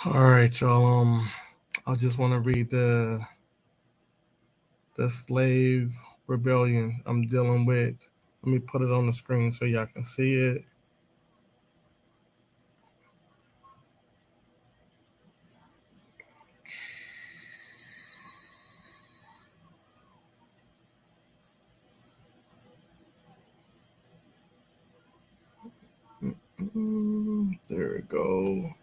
All right, y'all. I just want to read the slave rebellion I'm dealing with. Let me put it on the screen so y'all can see it. There we go.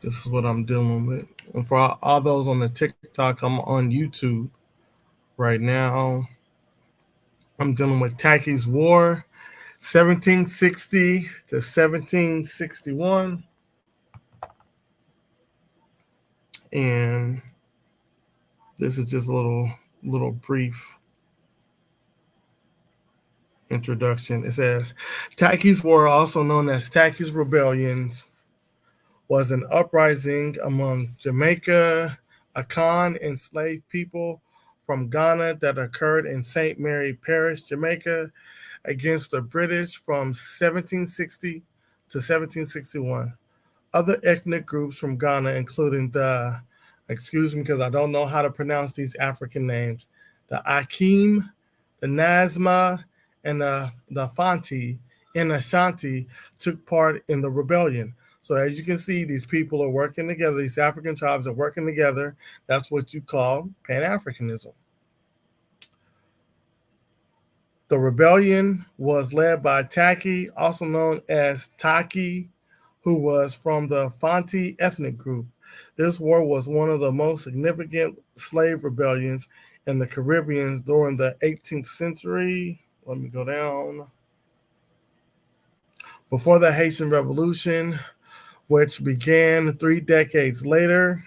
This is what I'm dealing with. And for all those on the TikTok, I'm on YouTube right now. I'm dealing with Taki's War, 1760 to 1761. And this is just a little brief introduction. It says Taki's War, also known as Taki's Rebellions, was an uprising among Jamaica, Akan enslaved people from Ghana that occurred in St. Mary Parish, Jamaica, against the British from 1760 to 1761. Other ethnic groups from Ghana, including excuse me because I don't know how to pronounce these African names, the Akim, the Nazma, and the Fanti and Ashanti took part in the rebellion. So as you can see, these people are working together. These African tribes are working together. That's what you call Pan-Africanism. The rebellion was led by Taki, also known as Taki, who was from the Fanti ethnic group. This war was one of the most significant slave rebellions in the Caribbean during the 18th century. Let me go down. Before the Haitian Revolution, which began 3 decades later,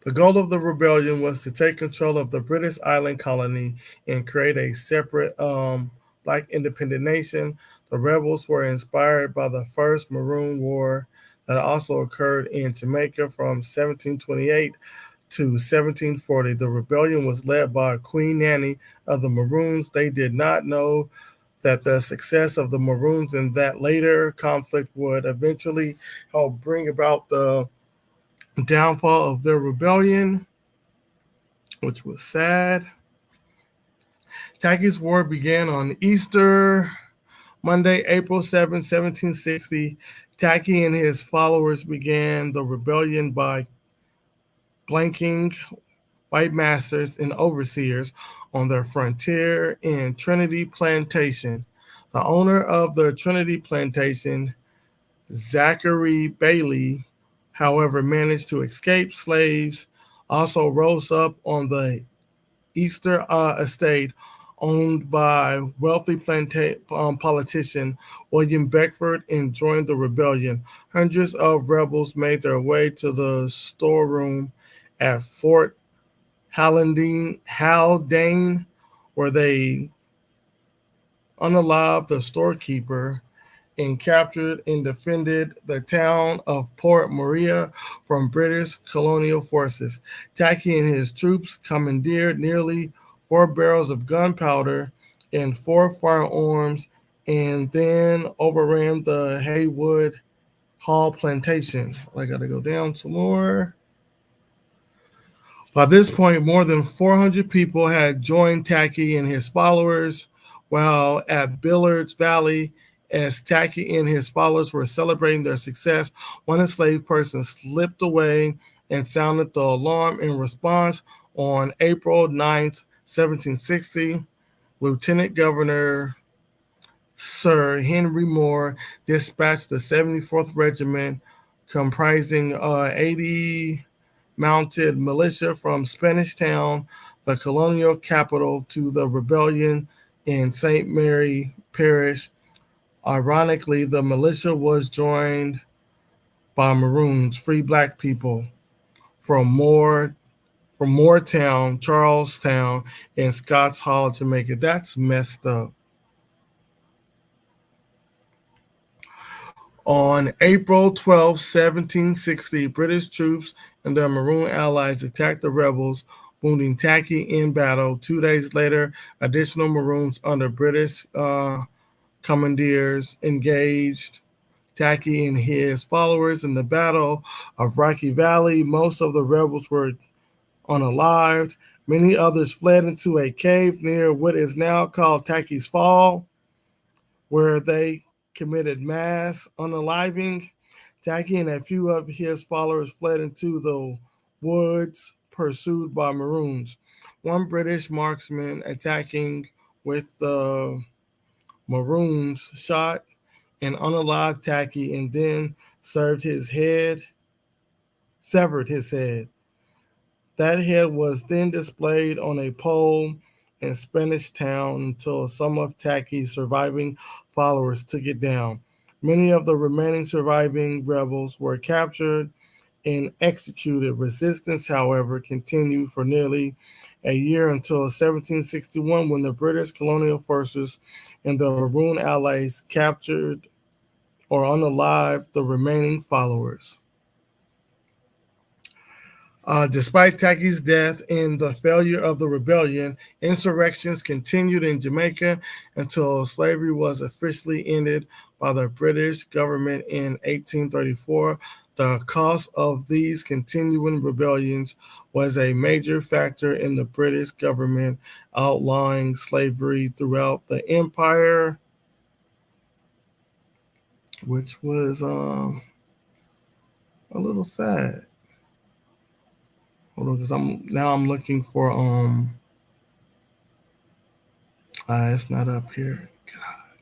the goal of the rebellion was to take control of the British island colony and create a separate black independent nation. The rebels were inspired by the First Maroon War that also occurred in Jamaica from 1728 to 1740. The rebellion was led by Queen Nanny of the Maroons. They did not know that the success of the Maroons in that later conflict would eventually help bring about the downfall of their rebellion, which was sad. Taki's War began on Easter Monday, April 7, 1760. Taki and his followers began the rebellion by blanking white masters and overseers on their frontier in Trinity Plantation. The owner of the Trinity Plantation, Zachary Bailey, however, managed to escape. Slaves also rose up on the Easter estate owned by wealthy politician William Beckford and joined the rebellion. Hundreds of rebels made their way to the storeroom at Fort Haldane, where they unalived the storekeeper and captured and defended the town of Port Maria from British colonial forces. Taki and his troops commandeered nearly 4 barrels of gunpowder and 4 firearms and then overran the Haywood Hall plantation. I gotta go down some more. By this point, more than 400 people had joined Taki and his followers, while at Billard's Valley, as Taki and his followers were celebrating their success, one enslaved person slipped away and sounded the alarm. In response, on April 9th, 1760, Lieutenant Governor Sir Henry Moore dispatched the 74th Regiment, comprising 80 mounted militia from Spanish Town, the colonial capital, to the rebellion in St. Mary Parish. Ironically, the militia was joined by Maroons, free black people from Moortown, Charlestown, and Scotts Hall, Jamaica. That's messed up. On April 12, 1760, British troops and their Maroon allies attacked the rebels, wounding Taki in battle. 2 days later, additional Maroons under British commandeers engaged Tacky and his followers in the Battle of Rocky Valley. Most of the rebels were unalived. Many others fled into a cave near what is now called Tacky's Fall, where they committed mass unaliving. Tacky and a few of his followers fled into the woods, pursued by Maroons. One British marksman attacking with the Maroons shot and unalived Tacky and then severed his head. That head was then displayed on a pole in Spanish Town until some of Tacky's surviving followers took it down. Many of the remaining surviving rebels were captured and executed. Resistance, however, continued for nearly a year until 1761 when the British colonial forces and the Maroon allies captured or unalived the remaining followers. Despite Tacky's death and the failure of the rebellion, insurrections continued in Jamaica until slavery was officially ended by the British government in 1834. The cost of these continuing rebellions was a major factor in the British government outlawing slavery throughout the empire, which was a little sad. Hold on, because I'm looking for it's not up here. God,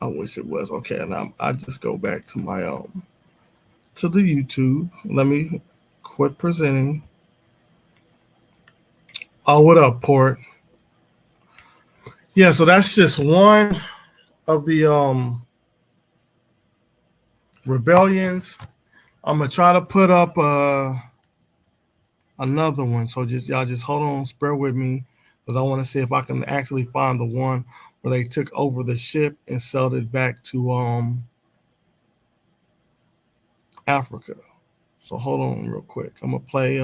I wish it was. Okay, and I just go back to my to the YouTube. Let me quit presenting. Oh, what up, Port? Yeah, so that's just one of the rebellions. I'm gonna try to put up another one. So just y'all just hold on, bear with me, because I want to see if I can actually find the one where they took over the ship and sold it back to Africa. So hold on real quick. I'm gonna play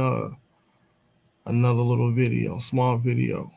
another little video, small video.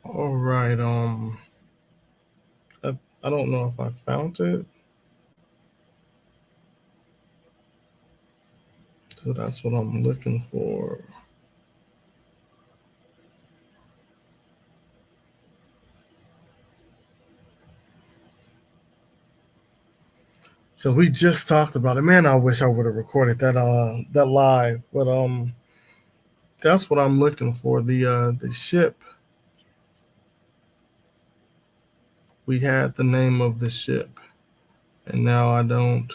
All right. I don't know if I found it. So that's what I'm looking for. Cause we just talked about it. Man, I wish I would have recorded that live. But that's what I'm looking for. The ship. We had the name of the ship. And now I don't.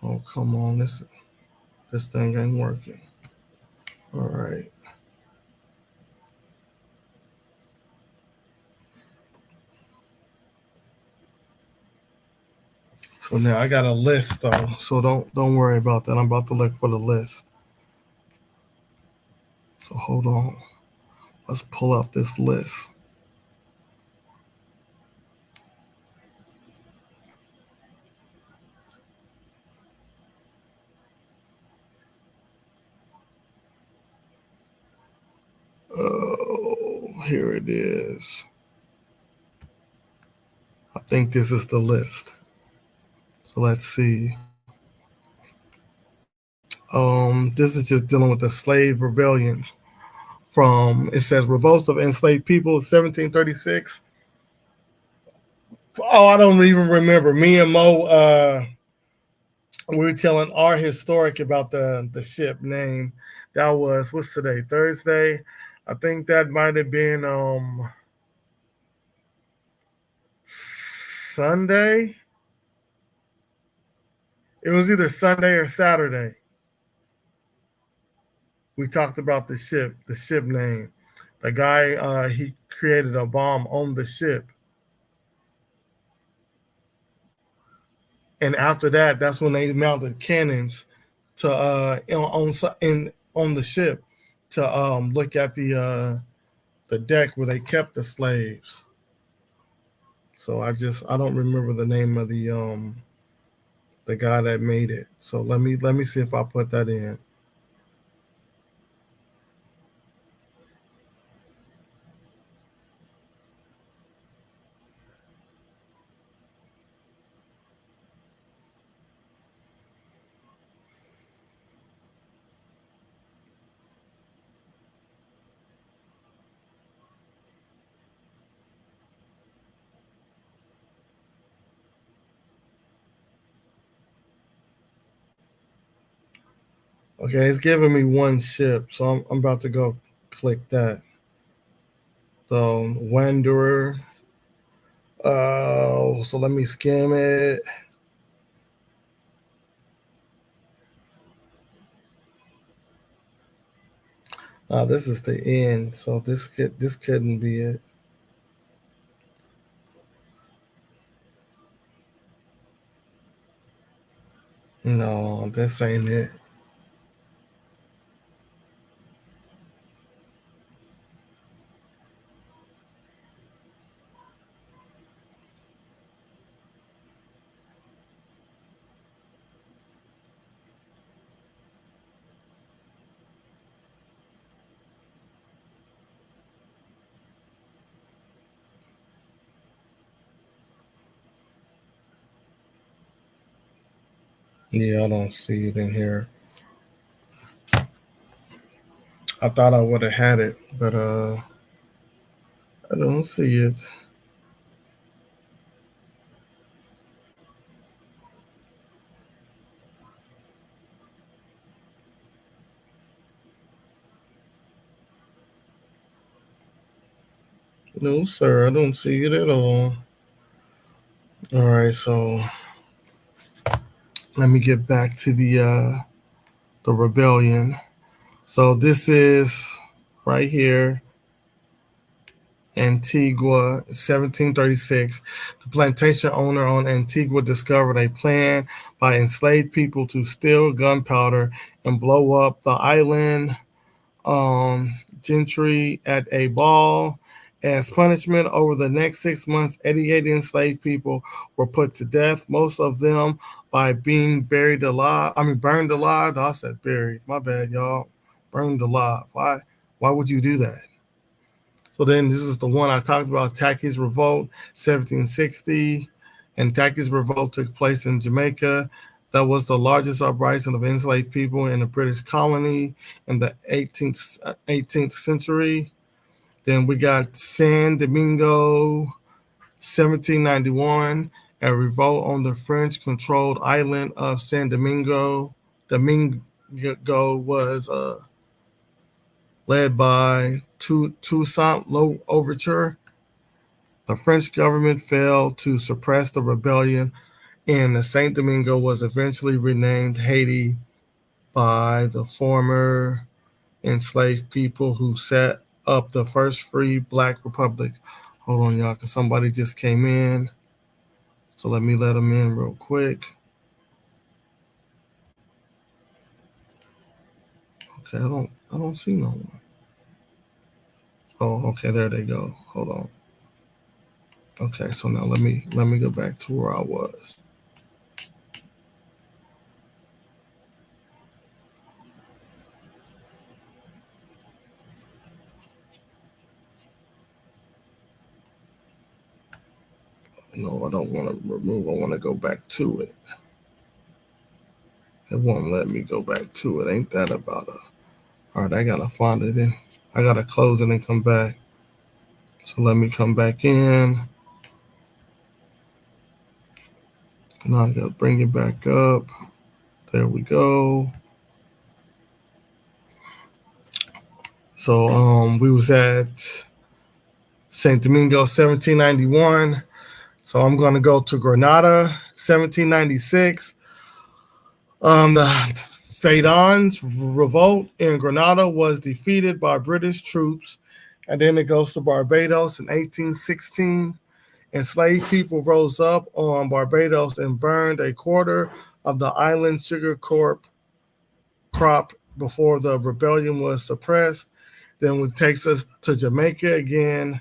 Oh, come on. This thing ain't working. All right. So now I got a list though. So don't worry about that. I'm about to look for the list. So hold on. Let's pull out this list. Oh, here it is. I think this is the list. So let's see. This is just dealing with the slave rebellion from, it says, revolts of enslaved people, 1736. Oh, I don't even remember. Me and Mo, we were telling our historic about the ship name. That was, what's today? Thursday. I think that might have been Sunday. It was either Sunday or Saturday. We talked about the ship name. The guy, he created a bomb on the ship, and after that, that's when they mounted cannons to on the ship to look at the deck where they kept the slaves. So I don't remember the name of the guy that made it. So let me see if I put that in. Okay, it's giving me one ship, so I'm about to go click that. The Wanderer. So let me skim it. This is the end, so this couldn't be it. No, this ain't it. Yeah, I don't see it in here. I thought I would have had it, but I don't see it. No, sir, I don't see it at all. All right, so let me get back to the rebellion. So this is right here, Antigua, 1736. The plantation owner on Antigua discovered a plan by enslaved people to steal gunpowder and blow up the island gentry at a ball. As punishment, over the next 6 months, 88 enslaved people were put to death, most of them by being buried alive. I mean, burned alive. No, I said buried. My bad, y'all. Burned alive. Why would you do that? So then this is the one I talked about, Tacky's Revolt, 1760. And Tacky's Revolt took place in Jamaica. That was the largest uprising of enslaved people in the British colony in the 18th century. Then we got San Domingo, 1791, a revolt on the French controlled island of San Domingo. Domingo was led by Toussaint Louverture. The French government failed to suppress the rebellion, and the Saint Domingo was eventually renamed Haiti by the former enslaved people who set up the first free black republic. Hold on, y'all, because somebody just came in. So let me let them in real quick. Okay, I don't see no one. Oh, okay, there they go. Hold on. Okay, so now let me go back to where I was. No, I don't want to remove. I want to go back to it. It won't let me go back to it. Ain't that about a? All right, I gotta find it in. I gotta close it and come back. So let me come back in. Now I gotta bring it back up. There we go. So we was at Saint Domingo 1791. So I'm gonna go to Grenada 1796. The Faidans revolt in Grenada was defeated by British troops. And then it goes to Barbados in 1816. Enslaved people rose up on Barbados and burned a quarter of the island's sugar crop before the rebellion was suppressed. Then it takes us to Jamaica again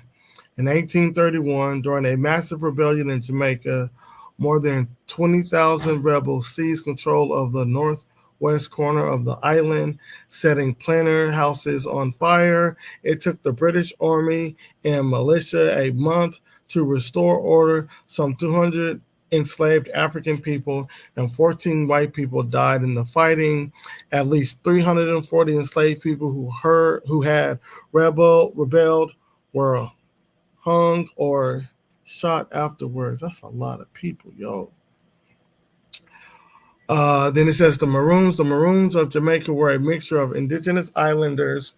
in 1831. During a massive rebellion in Jamaica, more than 20,000 rebels seized control of the northwest corner of the island, setting planter houses on fire. It took the British Army and militia a month to restore order. Some 200 enslaved African people and 14 white people died in the fighting. At least 340 enslaved people who had rebelled were hung or shot afterwards. That's a lot of people, yo. Then it says the Maroons. The Maroons of Jamaica were a mixture of indigenous islanders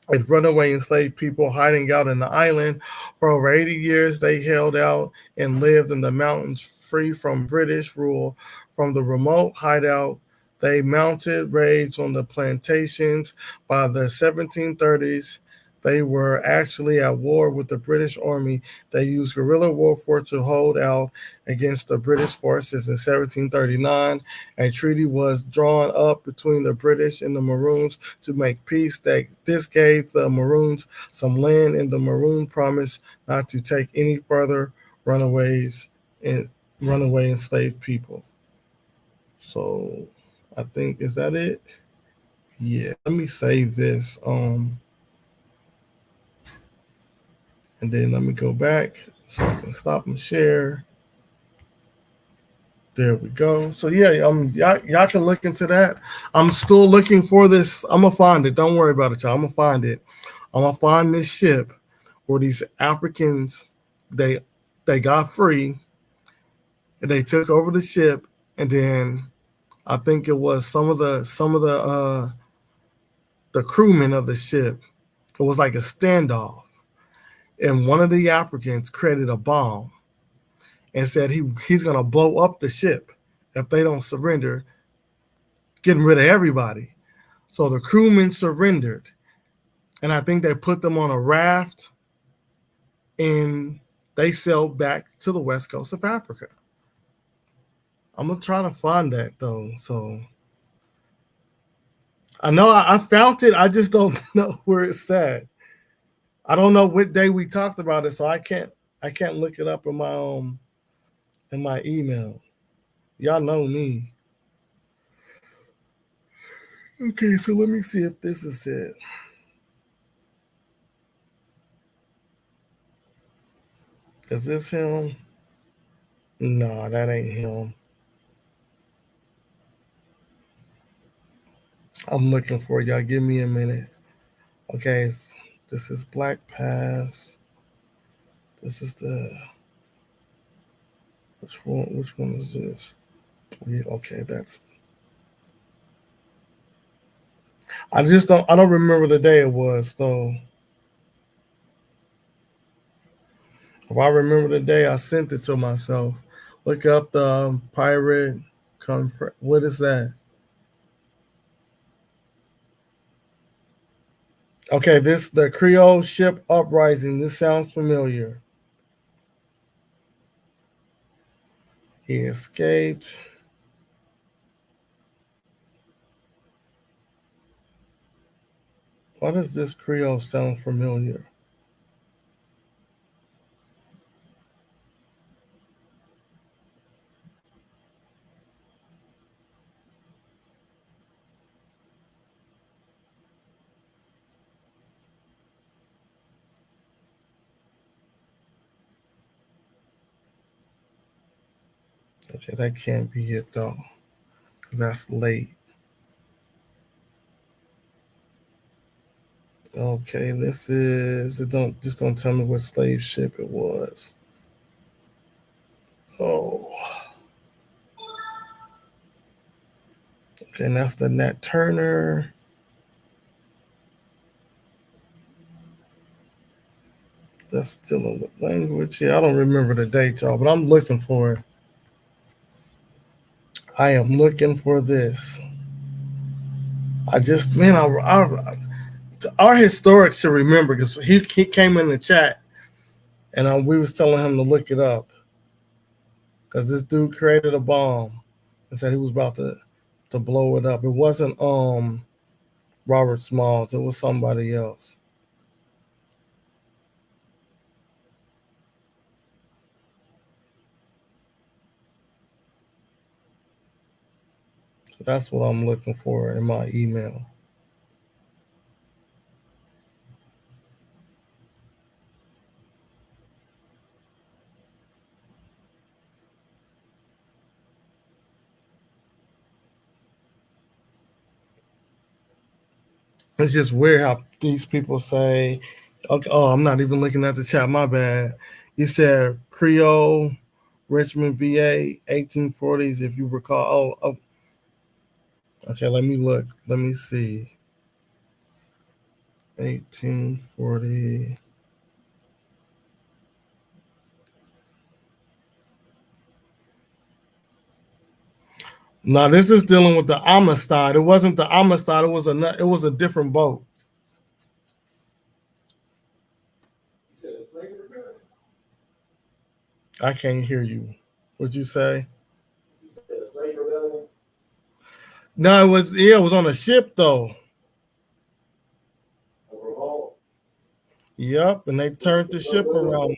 and runaway enslaved people hiding out in the island. For over 80 years, they held out and lived in the mountains free from British rule. From the remote hideout, they mounted raids on the plantations. By the 1730s, they were actually at war with the British Army. They used guerrilla warfare to hold out against the British forces in 1739. A treaty was drawn up between the British and the Maroons to make peace. This gave the Maroons some land, and the Maroon promised not to take any further runaways and runaway enslaved people. So I think, is that it? Yeah. Let me save this. And then let me go back so I can stop and share. There we go. So yeah, y'all can look into that. I'm still looking for this. I'm gonna find it. Don't worry about it, y'all. I'm gonna find it. I'm gonna find this ship where these Africans they they got free and they took over the ship, and then I think it was some of the crewmen of the ship. It was like a standoff, and one of the Africans created a bomb and said he's gonna blow up the ship if they don't surrender, getting rid of everybody. So the crewmen surrendered, and I think they put them on a raft and they sailed back to the west coast of Africa. I'm gonna try to find that though. So I know I found it. I just don't know where it's at. I don't know what day we talked about it, so I can't look it up in my email. Y'all know me. Okay, so let me see if this is it. Is this him? No, that ain't him. I'm looking for it. Y'all give me a minute. Okay, this is Black Pass. This is the which one? Which one is this? Okay, that's. I just don't. I don't remember the day it was. So if I remember the day, I sent it to myself. Look up the pirate conference. What is that? Okay, this the Creole ship uprising. This sounds familiar. He escaped. Why does this Creole sound familiar? Okay, that can't be it though, because that's late. Okay, this is it. Don't tell me what slave ship it was. Oh, okay, and that's the Nat Turner. That's still a language. Yeah, I don't remember the date, y'all, but I'm looking for it. I am looking for this. I just, man, our historic should remember because he came in the chat and we was telling him to look it up because this dude created a bomb and said he was about to blow it up. It wasn't Robert Smalls. It was somebody else. So that's what I'm looking for in my email. It's just weird how these people say, okay, oh, I'm not even looking at the chat. My bad. You said Creole, Richmond, VA, 1840s, if you recall. Oh, okay, let me look. Let me see. 1840. Now this is dealing with the Amistad. It wasn't the Amistad. It was a different boat. I can't hear you. What'd you say? No, it was on a ship though. Yep, and they turned the ship around.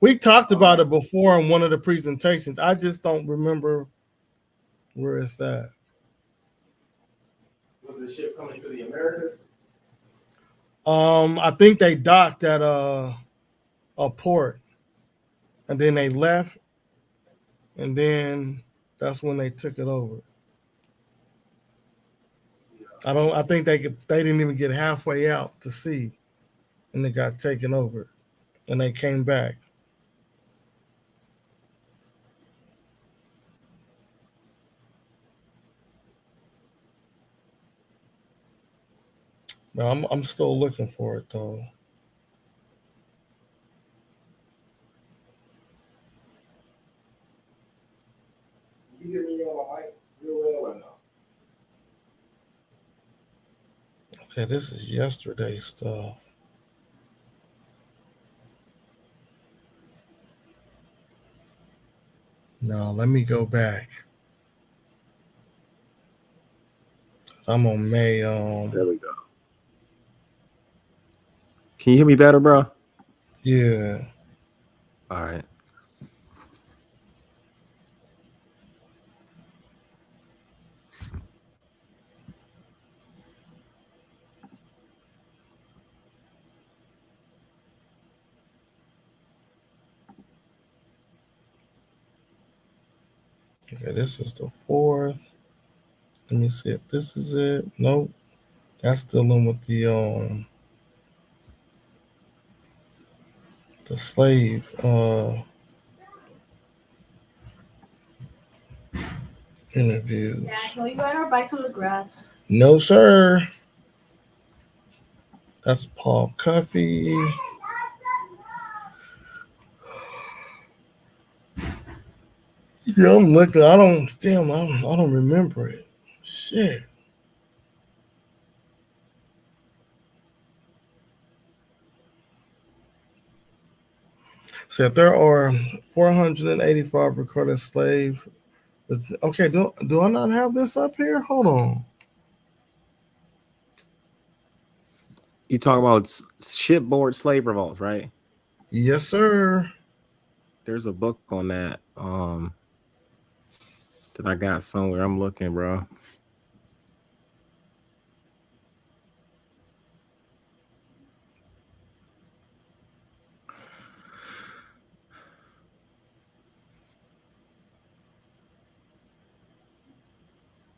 We talked about it before in one of the presentations. I just don't remember where it's at. Was the ship coming to the Americas? I think they docked at a port, and then they left, and then that's when they took it over. I think they didn't even get halfway out to sea, and they got taken over, and they came back. No, I'm still looking for it though. You hear me on my mic real well or no? Okay, this is yesterday stuff. No, let me go back. I'm on May. There we go. Can you hear me better, bro? Yeah. All right. Okay, this is the 4th. Let me see if this is it. Nope. That's still in with the slave interviews. Yeah, can we ride our bikes on the grass? No, sir. That's Paul Cuffey. Yeah, I'm looking. I don't remember it. Shit. Said there are 485 recorded slave. Okay, do I not have this up here? Hold on. You talking about shipboard slave revolts, right? Yes, sir. There's a book on that that I got somewhere. I'm looking, bro.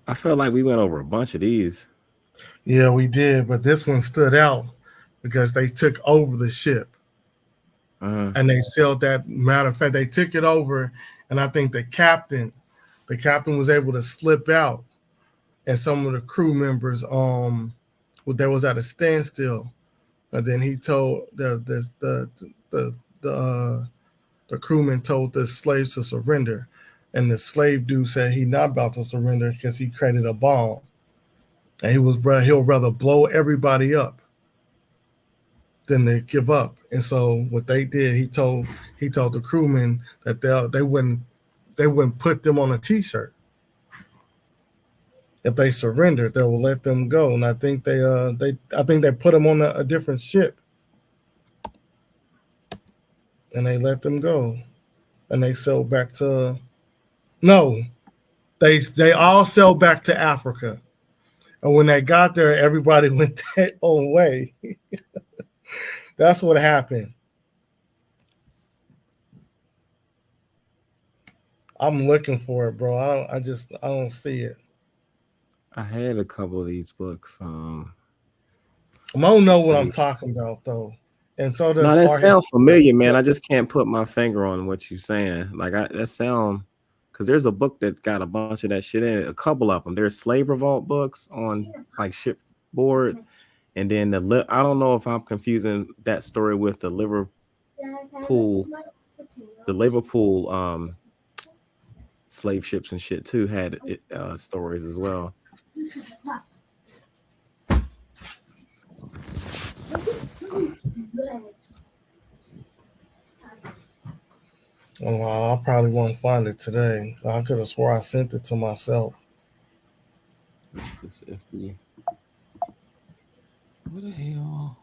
I felt like we went over a bunch of these. Yeah, we did, but this one stood out because they took over the ship and they sailed that. Matter of fact, they took it over, and I think the captain was able to slip out, and some of the crew members there was at a standstill, and then he told the crewman told the slaves to surrender, and the slave dude said he not about to surrender because he created a bomb, and he'll rather blow everybody up than to give up. And so what they did, he told the crewmen that they wouldn't put them on a T-shirt. If they surrendered, they will let them go. And I think they put them on a different ship, and they let them go, and they sailed back to. No, they all sailed back to Africa, and when they got there, everybody went their own way. That's what happened. I'm looking for it, bro. I don't see it. I had a couple of these books. I don't know what I'm talking about though, and so does. No, that sounds familiar, man. I just can't put my finger on what you're saying. Like that sound, because there's a book that's got a bunch of that shit in it. A couple of them. There's slave revolt books on like shipboards, and then I don't know if I'm confusing that story with the Liverpool slave ships and shit too had stories as well. Oh, I probably won't find it today. I could have swore I sent it to myself. This is what the hell?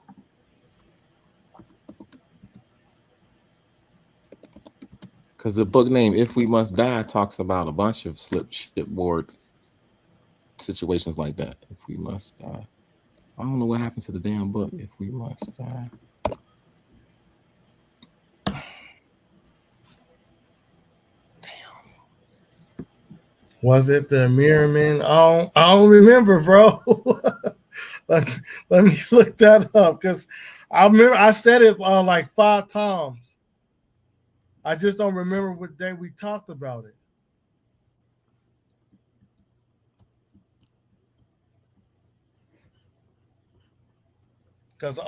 Because the book name "If We Must Die" talks about a bunch of shipboard situations like that. If we must die, I don't know what happened to the damn book. If we must die. Was it the Mirrorman? I don't remember, bro. let me look that up because I remember I said it like 5 times. I just don't remember what day we talked about it. Because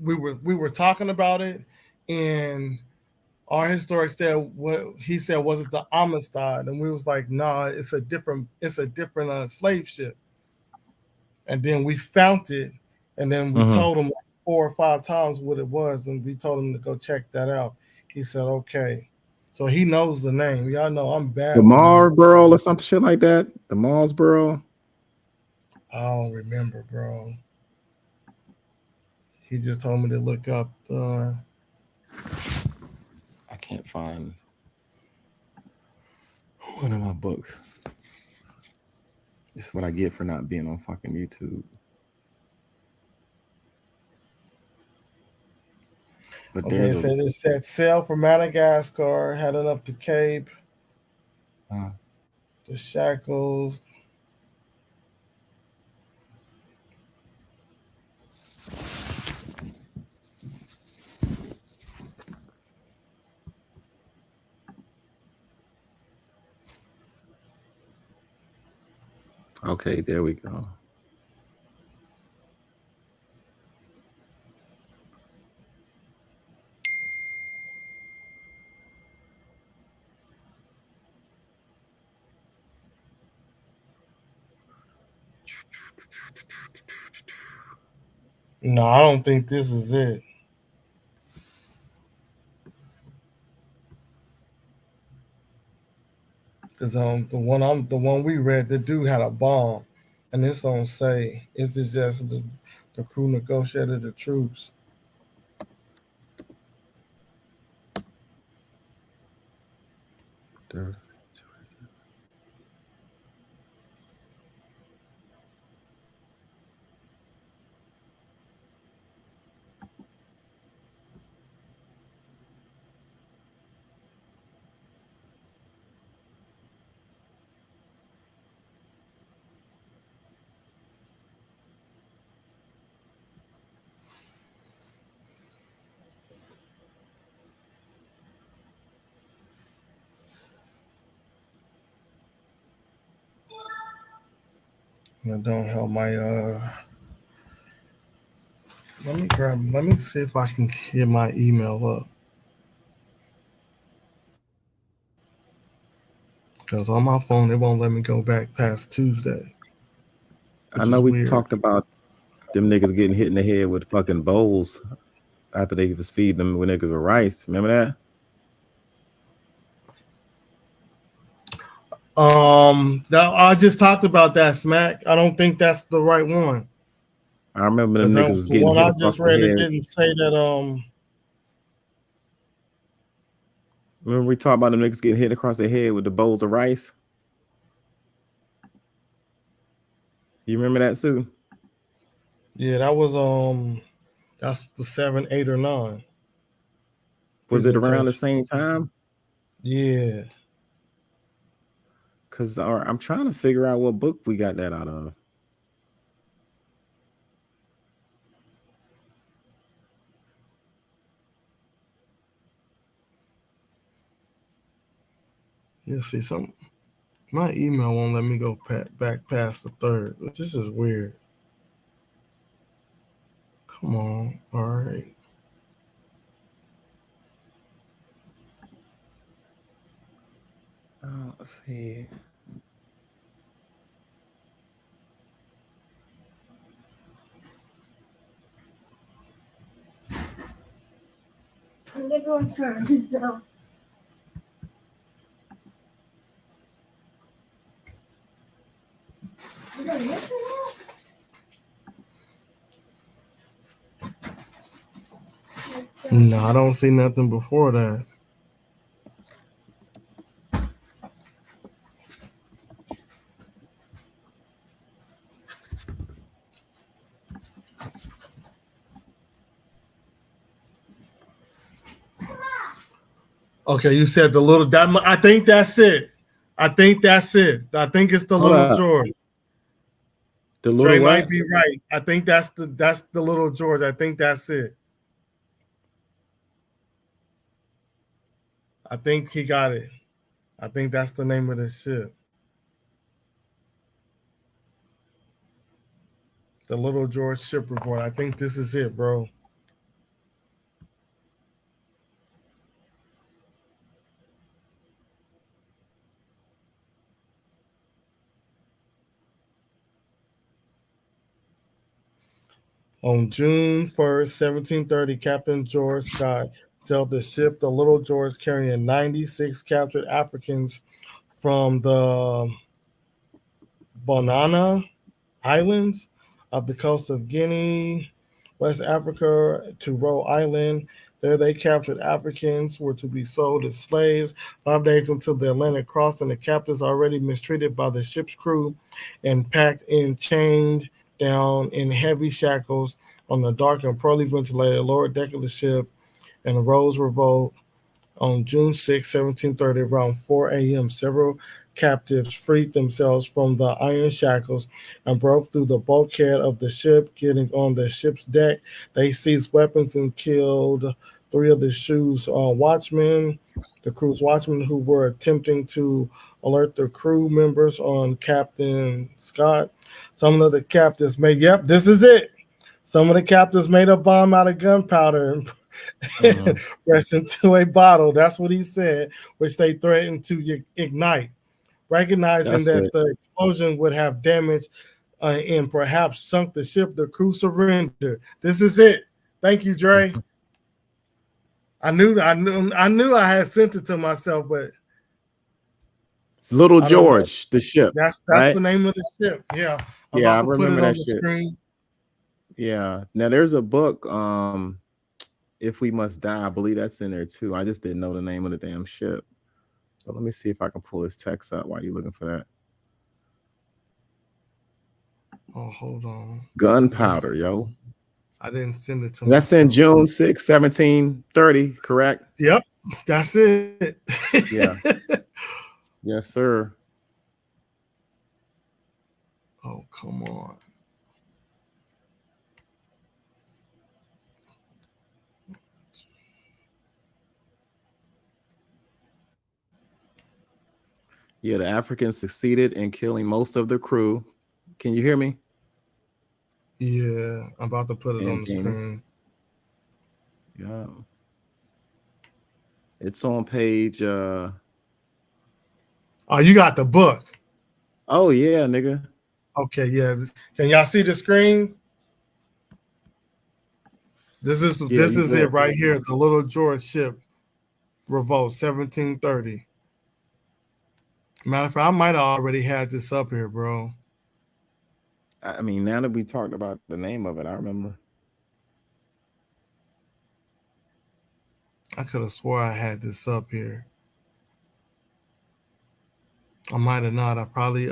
we were talking about it, and our historic said what he said wasn't the Amistad, and we was like, nah, it's a different slave ship. And then we found it, and then we told him like 4 or 5 times what it was, and we told him to go check that out. He said, okay. So he knows the name. Y'all know I'm bad. The Marlboro or something shit like that. The Marlboro. I don't remember, bro. He just told me to look up. I can't find one of my books. This is what I get for not being on fucking YouTube. But okay, so it said sail for Madagascar, heading up the Cape, the Shackles. Okay, there we go. No, I don't think this is it. Because the one we read, the dude had a bomb, and this don't say. It's just the crew negotiated the troops. That don't help my Let me see if I can get my email up. Because on my phone it won't let me go back past Tuesday. I know we talked about them niggas getting hit in the head with fucking bowls after they was feeding them when niggas with rice. Remember that? I just talked about that, Smack. I don't think that's the right one. I remember them niggas was The getting one hit I across just the read, head. it didn't say that. Remember we talked about them niggas getting hit across the head with the bowls of rice? You remember that, Sue? Yeah, that was that's the 7, 8, or 9. Was it around the presentation. same time? Yeah. Cause I'm trying to figure out what book we got that out of. Yeah, see, my email won't let me go back past the 3rd. This is weird. Come on. All right. Let's see. I'm gonna turn, so. No, I don't see nothing before that. Okay, you said the little that. I think that's it. I think that's it. I think it's the Hold little up. George. The Dre little might what? be right. I think that's the little George. I think that's it. I think he got it. I think that's the name of the ship. The little George ship report. I think this is it, bro. On June 1st, 1730, Captain George Scott sailed the ship, the Little George, carrying 96 captured Africans from the Banana Islands of the coast of Guinea, West Africa, to Rhode Island. There they captured Africans were to be sold as slaves 5 days until the Atlantic crossing. The captives already mistreated by the ship's crew and packed and chained down in heavy shackles on the dark and poorly ventilated lower deck of the ship, and rose revolt on June 6, 1730, around 4 a.m. Several captives freed themselves from the iron shackles and broke through the bulkhead of the ship. Getting on the ship's deck, they seized weapons and killed 3 of the crew's watchmen who were attempting to alert the crew members on Captain Scott. Some of the captives made, yep, this is it. Some of the captives made a bomb out of gunpowder and pressed into a bottle. That's what he said, which they threatened to ignite. Recognizing that the explosion would have damaged and perhaps sunk the ship, the crew surrendered. This is it. Thank you, Dre. I knew I had sent it to myself, but Little George, the ship. That's right? the name of the ship. Yeah. I remember that shit. Screen. Yeah. Now there's a book, If We Must Die. I believe that's in there too. I just didn't know the name of the damn ship. But let me see if I can pull his text up while you're looking for that. Oh, hold on. Gunpowder, yo. I didn't send it to That's myself. in June 6, 1730, correct? Yep. That's it. Yeah. Yes, sir. Oh, come on. Yeah, the Africans succeeded in killing most of the crew. Can you hear me? Yeah, I'm about to put it on the Jamie. screen. Yeah. It's on page Oh, you got the book. Oh yeah, nigga. Okay, yeah. Can y'all see the screen? This is it right here. The Little George ship revolt, 1730. Matter of fact, I might have already had this up here, bro. I mean, now that we talked about the name of it, I remember. I could have swore I had this up here. I might have not. I probably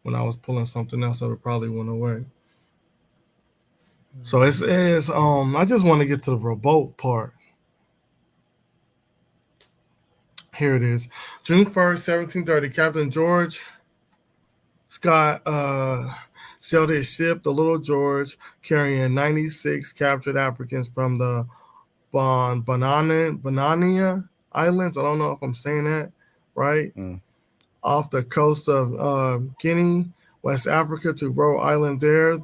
when I was pulling something else, it probably went away. So it's I just want to get to the revolt part. Here it is. June 1st, 1730, Captain George Scott sailed his ship, the Little George, carrying 96 captured Africans from the Banania Islands. I don't know if I'm saying that right. Off the coast of Guinea, West Africa, to Rhode Island. There,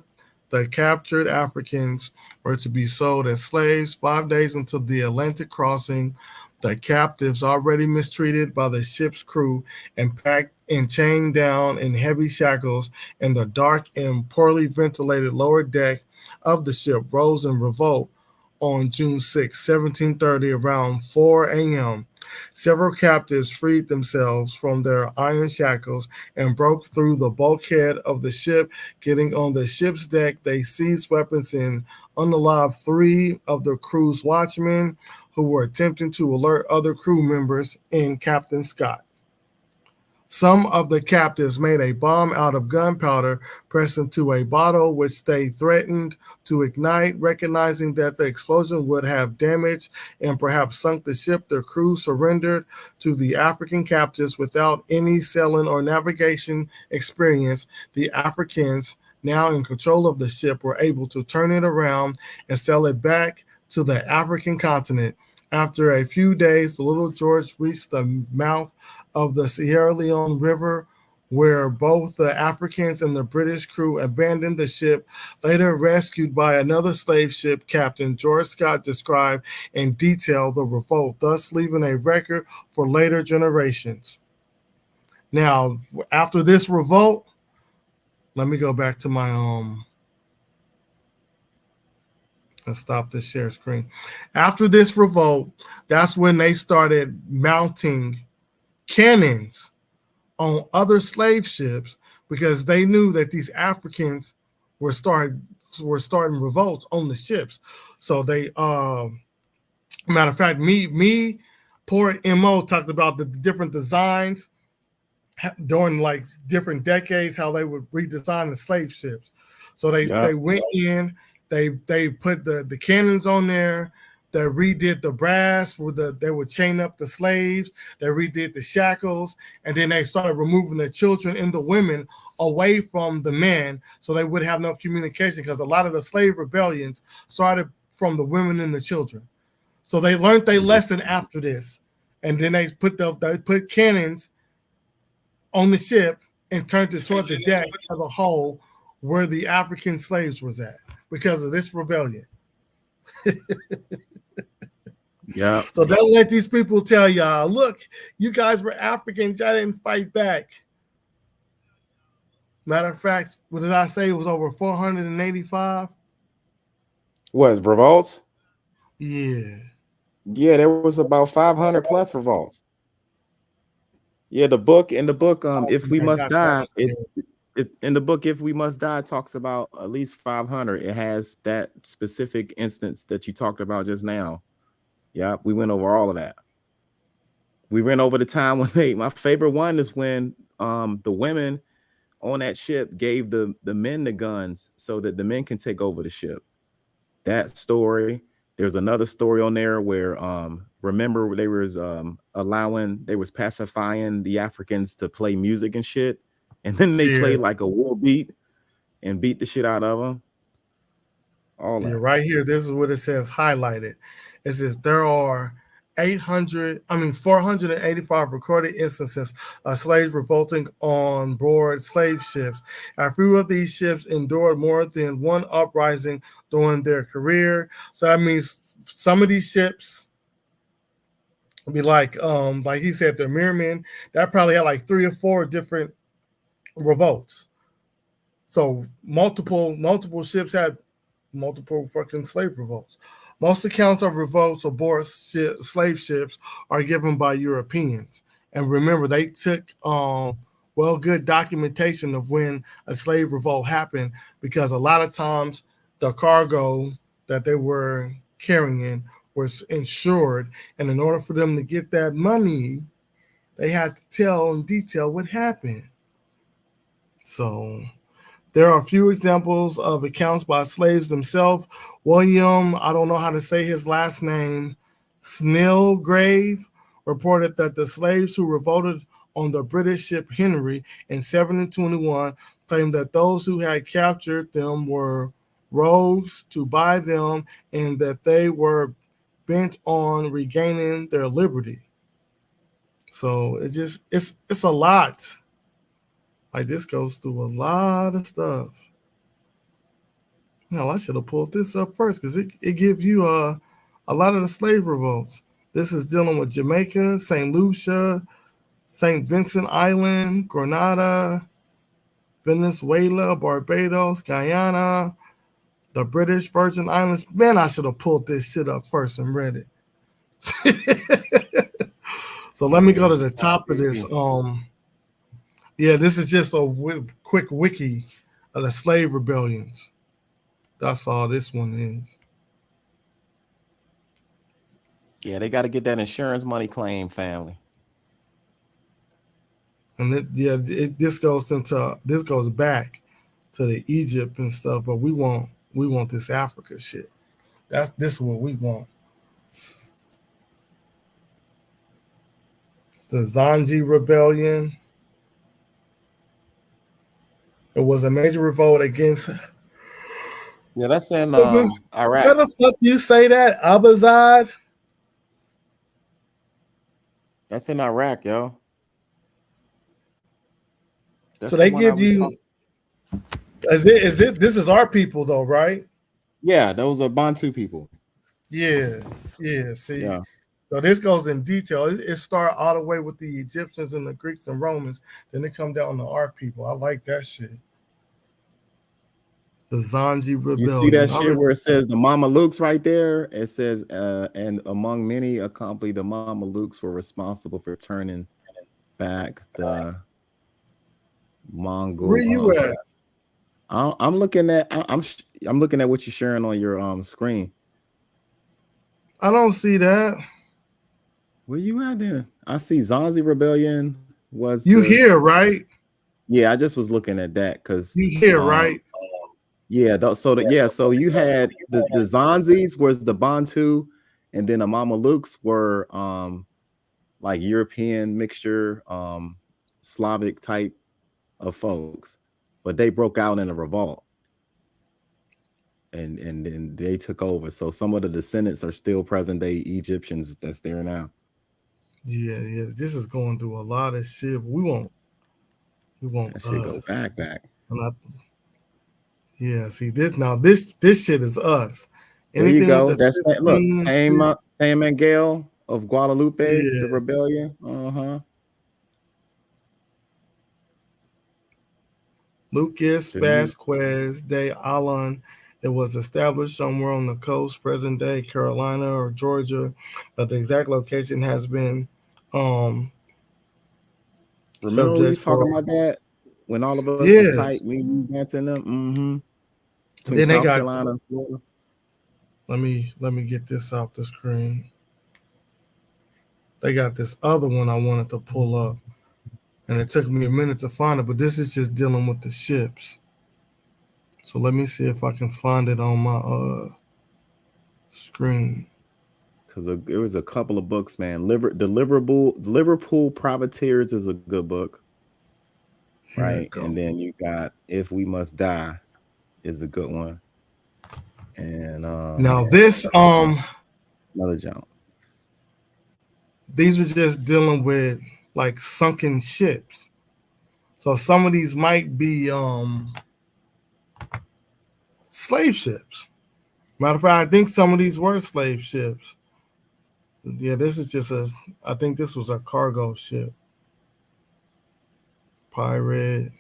the captured Africans were to be sold as slaves 5 days until the Atlantic crossing. The captives, already mistreated by the ship's crew and packed and chained down in heavy shackles in the dark and poorly ventilated lower deck of the ship, rose in revolt on June 6, 1730, around 4 a.m. Several captives freed themselves from their iron shackles and broke through the bulkhead of the ship. Getting on the ship's deck, they seized weapons and unalived 3 of the crew's watchmen who were attempting to alert other crew members and Captain Scott. Some of the captives made a bomb out of gunpowder pressed into a bottle, which they threatened to ignite. Recognizing that the explosion would have damaged and perhaps sunk the ship, the crew surrendered to the African captives without any sailing or navigation experience. The Africans, now in control of the ship, were able to turn it around and sail it back to the African continent. After a few days, the Little George reached the mouth of the Sierra Leone River, where both the Africans and the British crew abandoned the ship, later rescued by another slave ship. Captain George Scott described in detail the revolt, thus leaving a record for later generations. Now, after this revolt, let me go back to my Let's stop the share screen. After this revolt, that's when they started mounting cannons on other slave ships because they knew that these Africans were starting revolts on the ships. So they, matter of fact, Poor Mo talked about the different designs during like different decades, how they would redesign the slave ships. So they went in. They put the cannons on there. They redid the brass they would chain up the slaves. They redid the shackles, and then they started removing the children and the women away from the men, so they would have no communication. Because a lot of the slave rebellions started from the women and the children. So they learned their lesson after this, and then they put cannons on the ship and turned it toward the deck as a whole, where the African slaves was at because of this rebellion. Yeah. So don't let these people tell y'all, look, you guys were Africans, y'all didn't fight back. Matter of fact, what did I say? It was over 485. What, revolts? Yeah. Yeah, there was about 500 plus revolts. Yeah, in the book, If We Must Die, in the book, If We Must Die, talks about at least 500. It has that specific instance that you talked about just now. Yeah, we went over all of that. We went over the time when my favorite one is when the women on that ship gave the men the guns so that the men can take over the ship. That story. There's another story on there where remember they was pacifying the Africans to play music and shit, and then they played like a war beat and beat the shit out of them. All that. Right here, this is what it says highlighted. It says there are 485 recorded instances of slaves revolting on board slave ships. A few of these ships endured more than one uprising during their career. So that means some of these ships be like he said, the Merman, that probably had like 3 or 4 different revolts. So multiple ships had multiple fucking slave revolts. Most accounts of revolts aboard slave ships are given by Europeans. And remember, they took good documentation of when a slave revolt happened, because a lot of times the cargo that they were carrying was insured. And in order for them to get that money, they had to tell in detail what happened. So there are a few examples of accounts by slaves themselves. William, I don't know how to say his last name, Snellgrave, reported that the slaves who revolted on the British ship Henry in 1721 claimed that those who had captured them were rogues to buy them, and that they were bent on regaining their liberty. So it's a lot. Like, this goes through a lot of stuff. Now, I should have pulled this up first, because it gives you a lot of the slave revolts. This is dealing with Jamaica, St. Lucia, St. Vincent Island, Grenada, Venezuela, Barbados, Guyana, the British Virgin Islands. Man, I should have pulled this shit up first and read it. So let me go to the top of this. This is just a quick wiki of the slave rebellions. That's all this one is. Yeah, they got to get that insurance money claim, family. And this goes back to the Egypt and stuff, but we want this Africa shit. This is what we want. The Zanji Rebellion. It was a major revolt against. Yeah, that's in Iraq. How the fuck do you say that? Abazad? That's in Iraq, yo. That's so they give you. Is it? This is our people, though, right? Yeah, those are Bantu people. Yeah. See, yeah. So this goes in detail. It started all the way with the Egyptians and the Greeks and Romans. Then it come down to our people. I like that shit. The Zanji Rebellion. You see that shit where it says the Mamelukes right there? It says, and among many accomplished, the Mamelukes were responsible for turning back the Mongol. Where you at? I'm looking at what you're sharing on your screen. I don't see that. Where you at then? I see Zanzi Rebellion was you here, right? Yeah, I just was looking at that because you here, right? Yeah, so you had the Zanzis was the Bantu, and then the Mamelukes were like European mixture, Slavic type of folks, but they broke out in a revolt and then they took over. So some of the descendants are still present day Egyptians that's there now. Yeah, yeah. This is going through a lot of shit. We want That shit go us. back. And yeah, see this shit is us. There you Anything with go. the That's that. Look, 15 same shit, San Miguel of Guadalupe, yeah. the rebellion. Uh-huh. Lucas Denise. Vasquez de Alon. It was established somewhere on the coast, present day Carolina or Georgia, but the exact location has been Remember we subject was talking for. about that when all of us was Yeah. tight, me and dancing them. Mm-hmm. Between Then they South got. Carolina and Florida. Let me get this off the screen. They got this other one I wanted to pull up, and it took me a minute to find it. But this is just dealing with the ships. So let me see if I can find it on my screen. Because there was a couple of books, man. Liverpool Privateers is a good book, Here right? it go. And then you got If We Must Die is a good one. And Now this another jump. these are just dealing with like sunken ships. So some of these might be slave ships. Matter of fact, I think some of these were slave ships. Yeah, this is just I think this was a cargo ship. Pirate.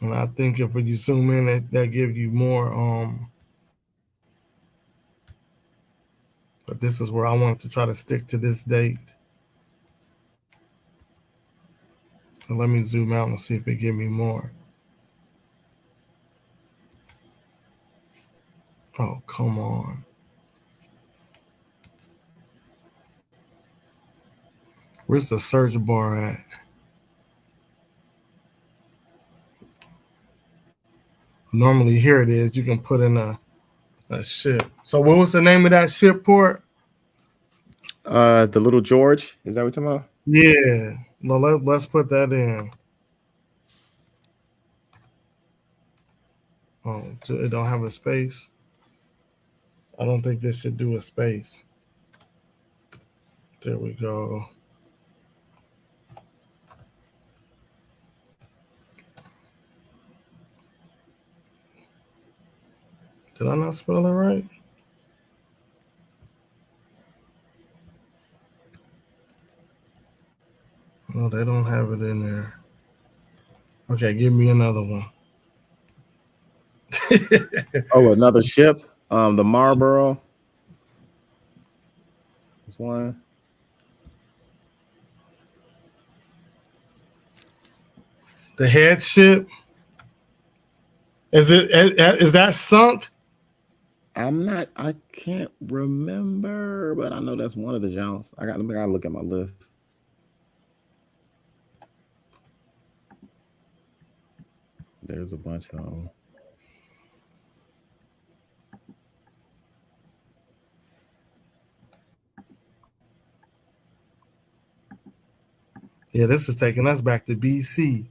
And I think if you zoom in, that gives you more. But this is where I wanted to try to stick to this date. So let me zoom out and see if it give me more. Oh, come on. Where's the search bar at? Normally here it is. You can put in a ship. So what was the name of that ship port? The Little George, is that what you're talking about? Yeah. No, let's put that in. Oh, it don't have a space. I don't think this should do a space. There we go. Did I not spell it right? No, they don't have it in there. Okay, give me another one. Oh, another ship. The Marlboro. This one. The head ship. Is that sunk? I can't remember, but I know that's one of the genres. I gotta look at my list. There's a bunch of them. Yeah, this is taking us back to BC.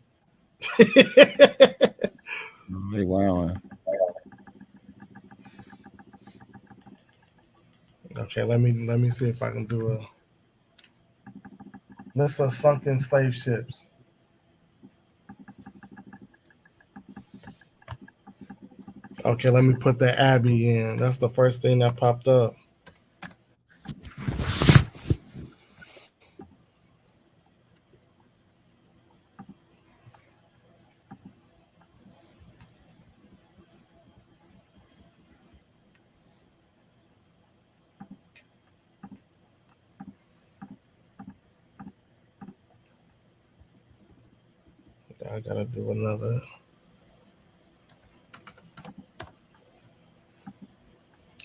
Hey, wow. Okay, let me see if I can do a list of sunken slave ships. Okay, let me put the Abbey in. That's the first thing that popped up. I gotta do another.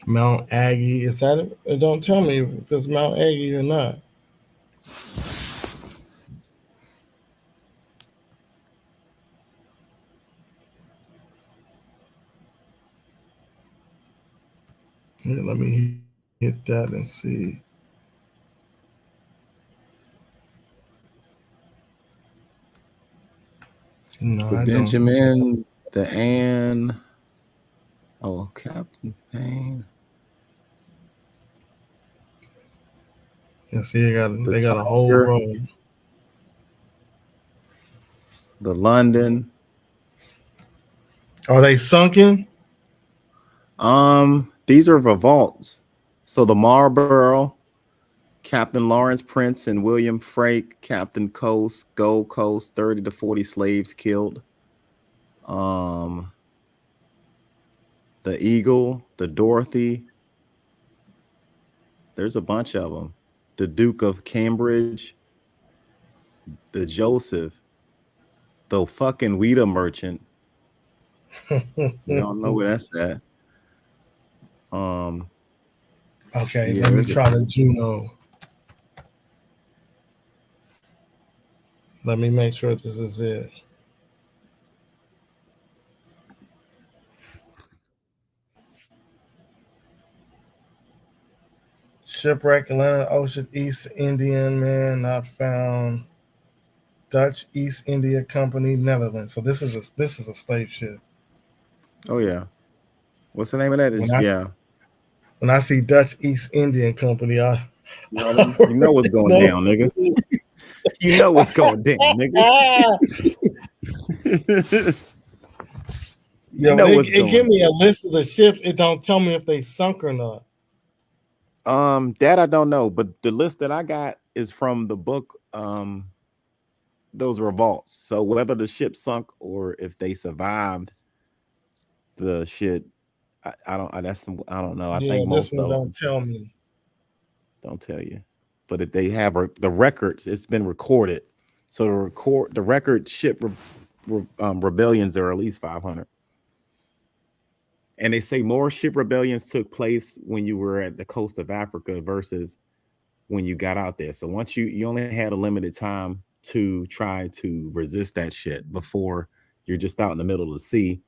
Mount Aggie. Is that it? It don't tell me if it's Mount Aggie or not. Here, let me hit that and see. No, The I don't. Benjamin The Anne. Oh, Captain Payne. You see, The they got a whole Tiger. row. The London. Are they sunken? These are revolts. So the Marlborough, Captain Lawrence Prince and William Frake, Captain Coast, Gold Coast, 30 to 40 slaves killed. The Eagle, the Dorothy. There's a bunch of them. The Duke of Cambridge, the Joseph, the fucking Wheater Merchant. You don't know where that's at. Okay, Yeah, let me there's try the Juno. Let me make sure this is it. Shipwreck Atlantic Ocean East Indian man not found. Dutch East India Company, Netherlands. So this is a slave ship. Oh yeah. What's the name of that? Yeah. When I see Dutch East Indian Company, I You know what's going down, nigga. You know what's going down, nigga. Yeah, but it give me a list of the ships. It don't tell me if they sunk or not. That I don't know, but the list that I got is from the book, those revolts. So whether the ship sunk or if they survived the shit, I don't know. I think this most one of don't them tell me. don't tell you, but if they have the records, it's been recorded. So the record ship rebellions are at least 500. And they say more ship rebellions took place when you were at the coast of Africa versus when you got out there. So once you only had a limited time to try to resist that shit before you're just out in the middle of the sea.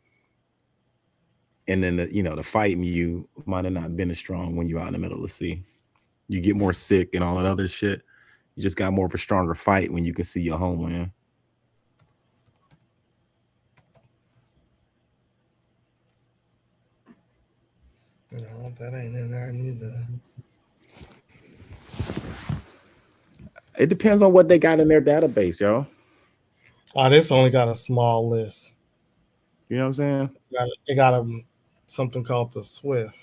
And then the fighting you might have not been as strong when you're out in the middle of the sea. You get more sick and all that other shit. You just got more of a stronger fight when you can see your homeland. No, that ain't in there neither. It depends on what they got in their database, yo. Oh, this only got a small list. You know what I'm saying? It got something called the Swift.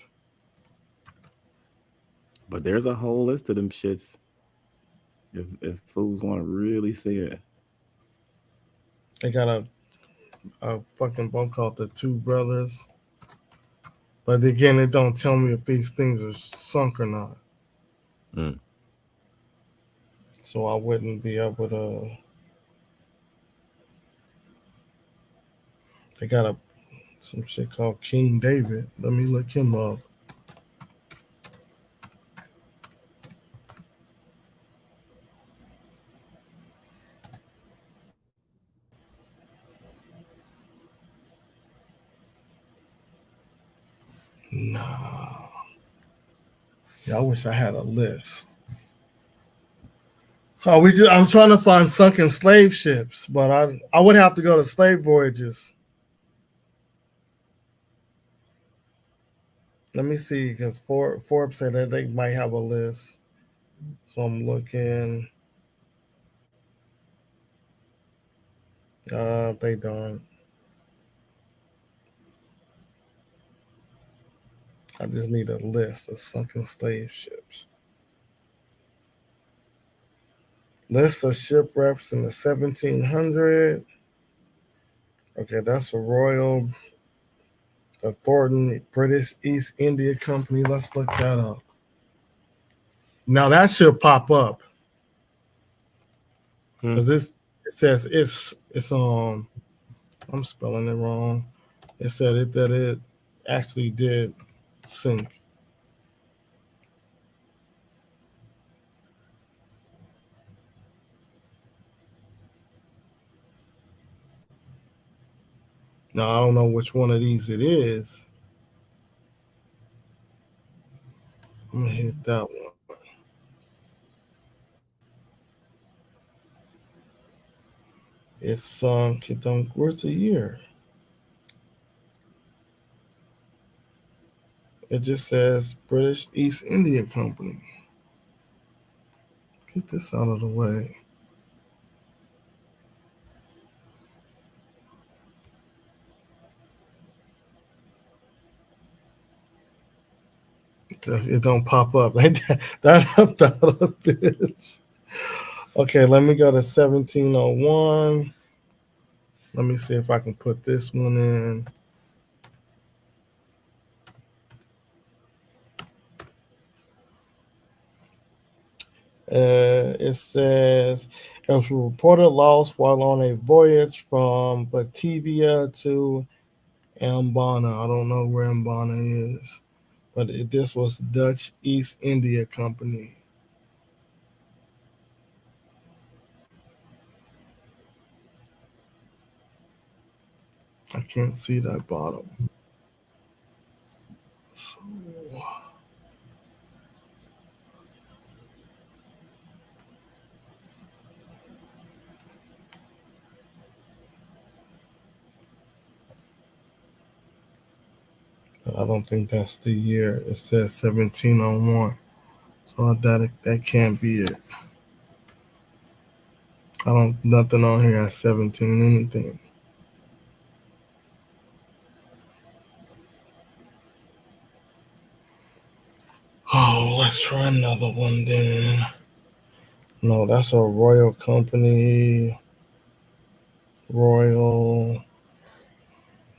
But there's a whole list of them shits. If fools want to really see it. They got a fucking boat called the Two Brothers. But again, it don't tell me if these things are sunk or not. So I wouldn't be able to. They got some shit called King David. Let me look him up. Nah. Yeah, I wish I had a list. Oh, I'm trying to find sunken slave ships, but I would have to go to slave voyages. Let me see, because Forbes said that they might have a list. So I'm looking. They don't. I just need a list of sunken slave ships. List of shipwrecks in the 1700s. Okay, that's a Royal, the Thornton British East India Company. Let's look that up. Now that should pop up because it says it's I'm spelling it wrong. It said that it actually did sink. Now I don't know which one of these it is. I'm gonna hit that one. It's sunk. Where's the year? It just says British East India Company. Get this out of the way. It don't pop up. That helped out a bitch. Okay, let me go to 1701. Let me see if I can put this one in. It says it was reported lost while on a voyage from Batavia to Ambana. I don't know where Ambana is, but this was Dutch East India Company. I can't see that bottom. So, but I don't think that's the year. It says 1701. So that can't be it. I don't nothing on here at 17 anything. Oh, let's try another one then. No, that's a Royal Company. Royal.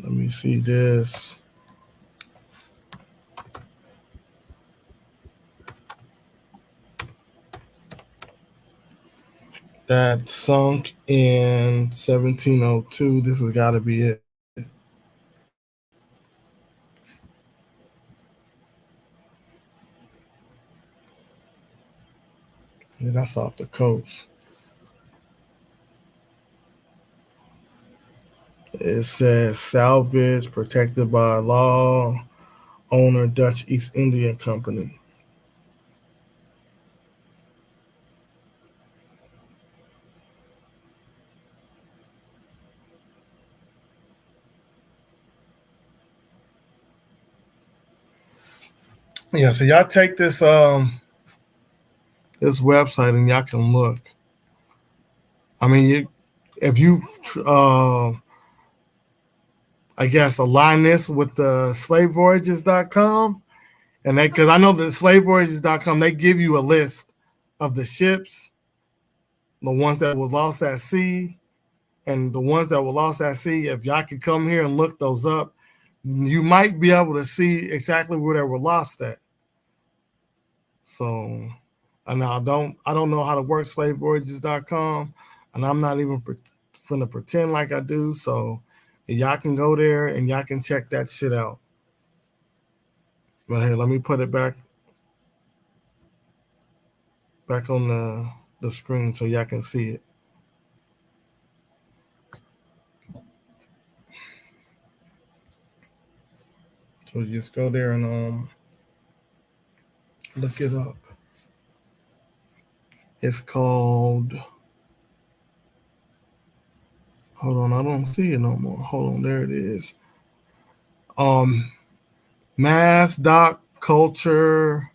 Let me see this. That sunk in 1702. This has got to be it. Yeah, that's off the coast. It says salvage, protected by law, owner Dutch East India Company. Yeah, so y'all take this this website and y'all can look. I mean, if you I guess align this with the slavevoyages.com, and they, because I know the slavevoyages.com, they give you a list of the ships, the ones that were lost at sea, and the ones that were lost at sea. If y'all could come here and look those up, you might be able to see exactly where they were lost at. So, and I don't know how to work slavevoyages.com, and I'm not even going to pretend like I do. So, y'all can go there and y'all can check that shit out. But hey, let me put it back on the screen so y'all can see it. So just go there and look it up. It's called, hold on, I don't see it no more. Hold on, there it is. Mass Doc Culture.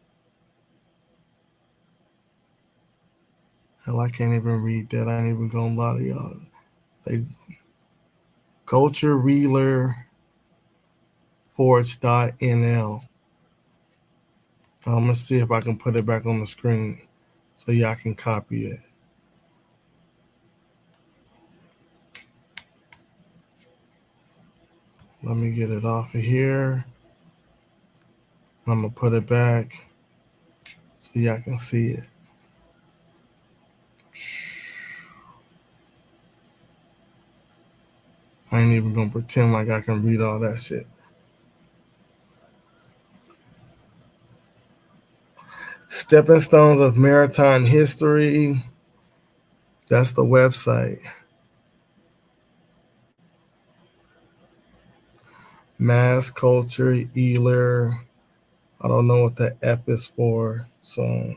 Hell, I can't even read that. I ain't even gonna lie to y'all. They Culture Reeler Forge.nl. I'm gonna see if I can put it back on the screen so y'all can copy it. Let me get it off of here. I'm gonna put it back so y'all can see it. I ain't even gonna pretend like I can read all that shit. Stepping Stones of Maritime History. That's the website. Mass Culture, Ealer. I don't know what the F is for. So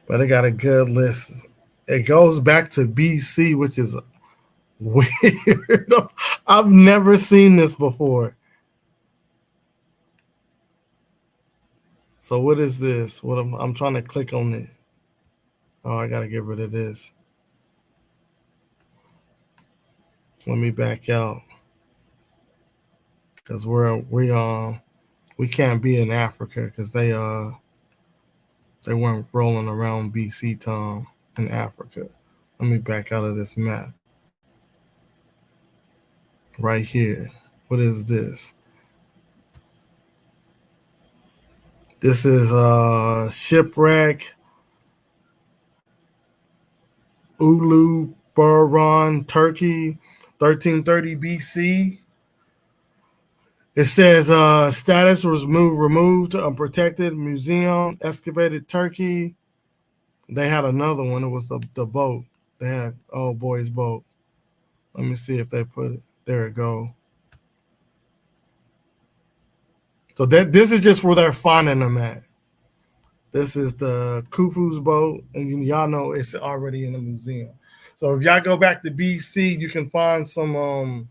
but it got a good list. It goes back to BC, which is Weird. I've never seen this before. So what is this? What I'm trying to click on it. Oh, I gotta get rid of this. Let me back out. Because we can't be in Africa because they weren't rolling around BC time in Africa. Let me back out of this map. Right here. What is this? This is shipwreck Ulu Buran, Turkey, 1330 BC. It says status was removed, unprotected, museum, excavated Turkey. They had another one. It was the boat. They had Old Boy's boat. Let me see if they put it. There it go. So this is just where they're finding them at. This is the Khufu's boat, and y'all know it's already in the museum. So if y'all go back to BC, you can find some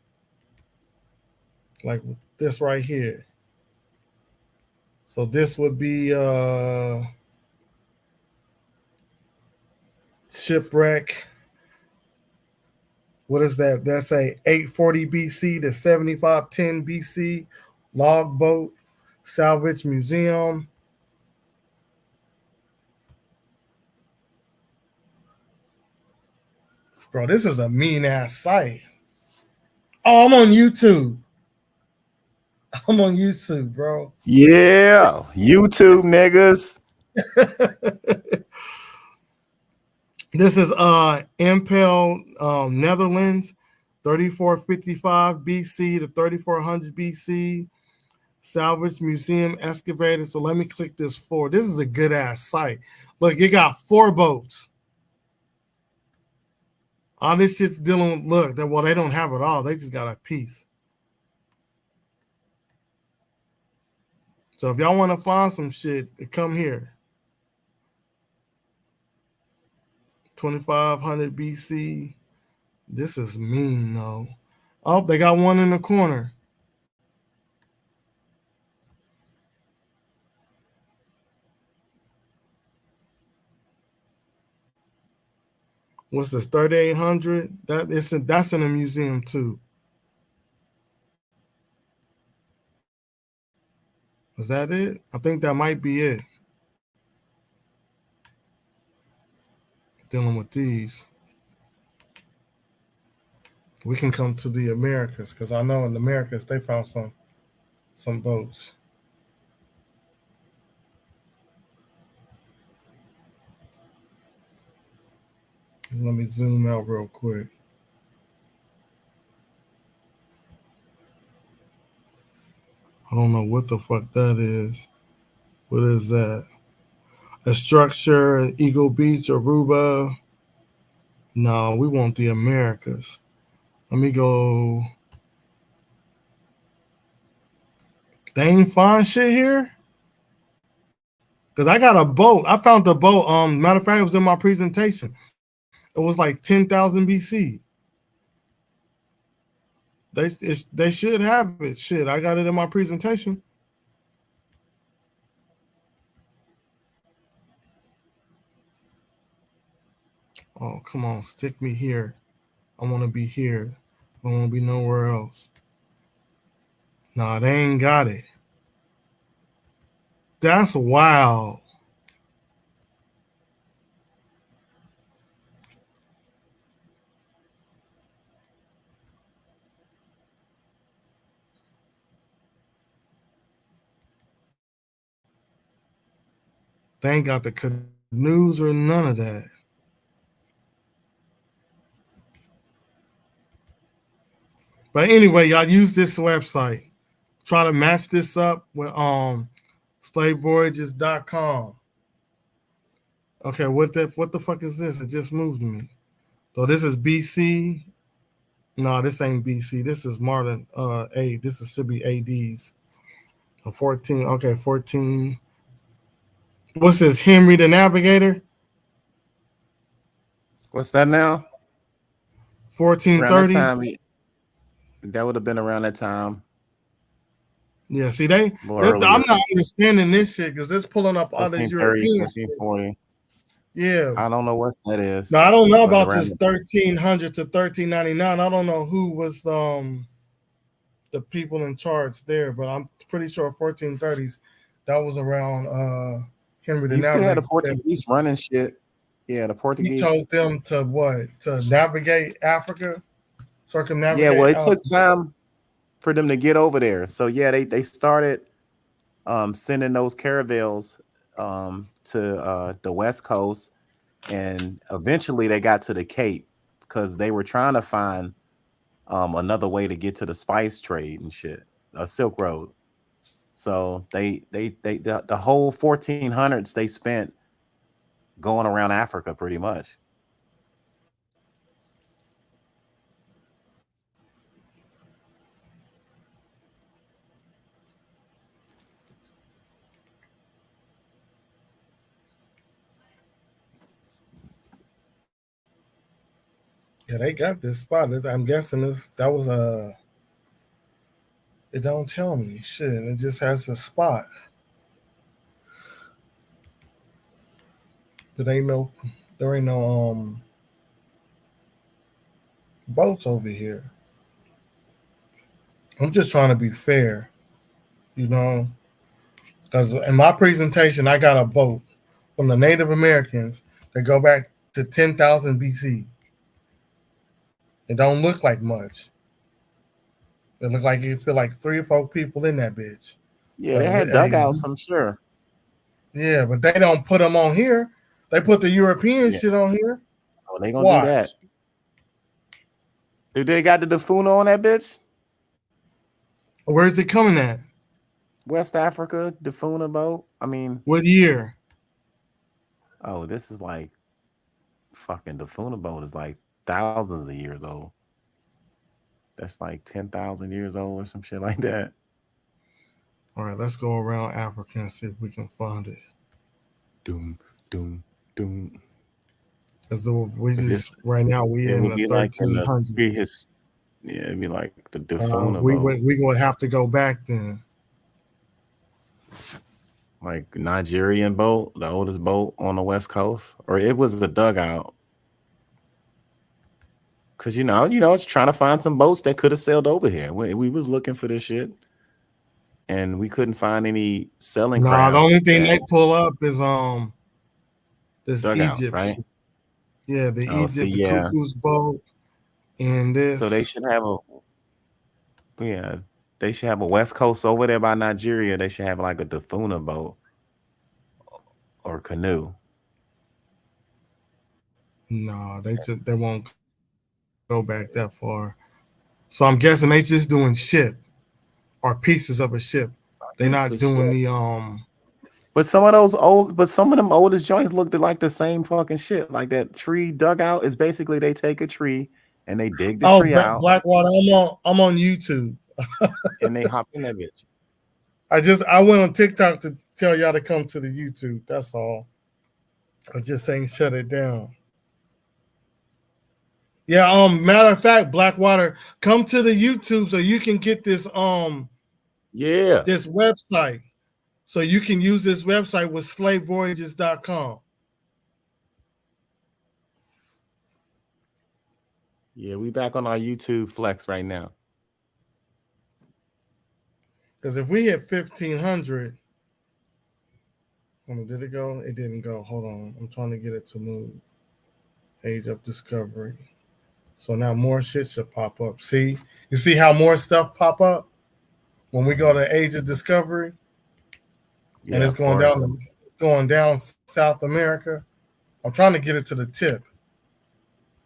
like this right here. So this would be shipwreck. What is that? That's a 840 BC to 7510 BC log boat salvage museum. Bro, this is a mean ass site. Oh, I'm on YouTube. I'm on YouTube, bro. Yeah, YouTube niggas. This is Impel, Netherlands, 3455 BC to 3400 BC. Salvage museum excavated. So let me click this forward. This is a good ass site. Look, it got 4 boats. All this shit's dealing with, look, they don't have it all. They just got a piece. So if y'all want to find some shit, come here. 2500 BC. This is mean, though. Oh, they got one in the corner. What's this? 3800. That's in a museum too. Is that it? I think that might be it. Dealing with these. We can come to the Americas because I know in the Americas they found some boats. Let me zoom out real quick. I don't know what the fuck that is. What is that? A structure, Eagle Beach, Aruba. No, we want the Americas. Let me go. They ain't find shit here? Because I got a boat. I found the boat. Matter of fact, it was in my presentation. It was like 10,000 BC. They should have it. Shit, I got it in my presentation. Oh, come on. Stick me here. I want to be here. I don't want to be nowhere else. Nah, they ain't got it. That's wild. They ain't got the canoes or none of that. But anyway, y'all use this website. Try to match this up with slavevoyages.com. Okay, what the fuck is this? It just moved me. So this is BC. No, this ain't BC. This is Martin A. This should be ADs. 14. Okay, 14. What's this? Henry the Navigator? What's that now? Around that 1430. time, that would have been around that time. Yeah, see, A little I'm earlier. not understanding this shit because they're pulling up all this 1430, European shit. 1440. Yeah. I don't know what that is. No, I don't know but about around this 1300 to 1399. I don't know who was the people in charge there, but I'm pretty sure 1430s that was around Henry the You still had the Navigator. Portuguese running shit. Yeah, the He Portuguese. told them to what? To navigate Africa, circumnavigate. Yeah, well, it took time for them to get over there. So yeah, they started sending those caravels to the West Coast, and eventually they got to the Cape because they were trying to find another way to get to the spice trade and shit, Silk Road. So the whole 1400s they spent going around Africa pretty much. Yeah, they got this spot. I'm guessing that was a. It don't tell me shit. It just has a spot. There ain't no boats over here. I'm just trying to be fair, you know, because in my presentation I got a boat from the Native Americans that go back to 10,000 BC. It don't look like much. It look like you feel like 3 or 4 people in that bitch. Yeah, they had dugouts, I'm sure. Yeah, but they don't put them on here. They put the European shit on here. Oh, they gonna do that. Dude, they got the Dafuna on that bitch? Where's it coming at? West Africa, Dafuna boat. I mean, what year? Oh, this is like fucking Dafuna boat is like thousands of years old. That's like 10,000 years old or some shit like that. All right, let's go around Africa and see if we can find it. Doom, doom, doom. Because right now we in the 1300s. Yeah, it'd be like the Dafuna boat. We gonna have to go back then. Like Nigerian boat, the oldest boat on the West Coast, or it was a dugout. Cause you know, it's trying to find some boats that could have sailed over here. We was looking for this shit, and we couldn't find any selling. The only thing they pull up is this dugouts, Egypt, right? Yeah, the Khufu's boat, and this. So they should have they should have a West Coast over there by Nigeria. They should have like a Dafuna boat or canoe. No, they won't go back that far. So I'm guessing they just doing ship or pieces of a ship. They're not doing the But some of them oldest joints looked like the same fucking shit. Like that tree dugout is basically they take a tree and they dig the tree out. Blackwater, I'm on YouTube. And they hop in that bitch. I went on TikTok to tell y'all to come to the YouTube. That's all. I just ain't shut it down. Yeah, matter of fact, Blackwater, come to the YouTube so you can get this this website. So you can use this website with slavevoyages.com. Yeah, we back on our YouTube flex right now. Because if we hit 1,500, did it go? It didn't go. Hold on. I'm trying to get it to move. Age of Discovery. So now more shit should pop up. See? You see how more stuff pop up when we go to Age of Discovery? Yeah, and it's going down South America. I'm trying to get it to the tip.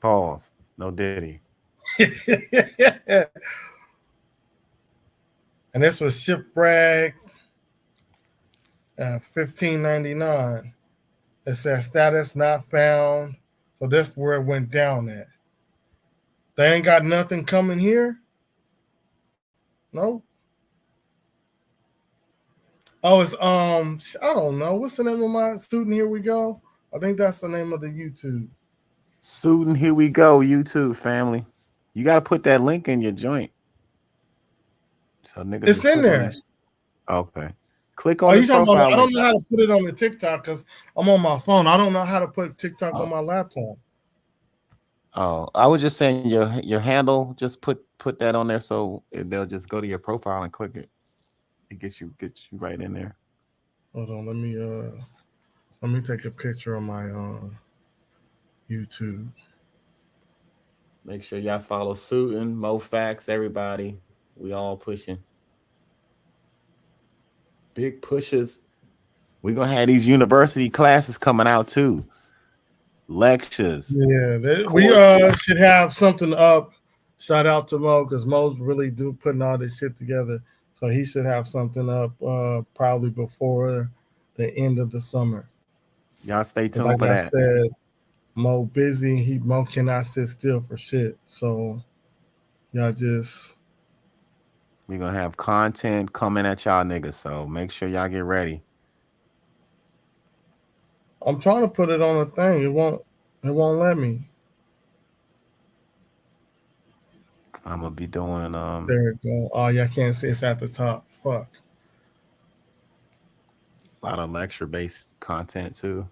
Pause. No Diddy. And this was Shipwreck 1599. It says status not found. So that's where it went down at. They ain't got nothing coming here? No. Oh, it's I don't know. What's the name of my student? Here we go. I think that's the name of the YouTube. Student, here we go. YouTube family. You gotta put that link in your joint. So niggas It's just in click on there. that. Okay. Click Oh, on you his talking about? profile I don't link. know how to put it on the TikTok because I'm on my phone. I don't know how to put TikTok Oh. on my laptop. Oh, I was just saying your handle. Just put that on there so they'll just go to your profile and click it. It gets you right in there. Hold on, let me take a picture of my YouTube. Make sure y'all follow Suitin, MoFax, everybody. We all pushing. Big pushes. We're gonna have these university classes coming out too. Lectures. Yeah, we Courses. should have something up. Shout out to Mo because Mo's really do putting all this shit together. So he should have something up probably before the end of the summer. Y'all stay But tuned like for I that. said, Mo busy. Mo cannot sit still for shit. So y'all just We're gonna have content coming at y'all niggas. So make sure y'all get ready. I'm trying to put it on a thing. It won't let me. I'm gonna be doing There it go. Oh, y'all can't see it's at the top. Fuck. a lot of lecture-based content too.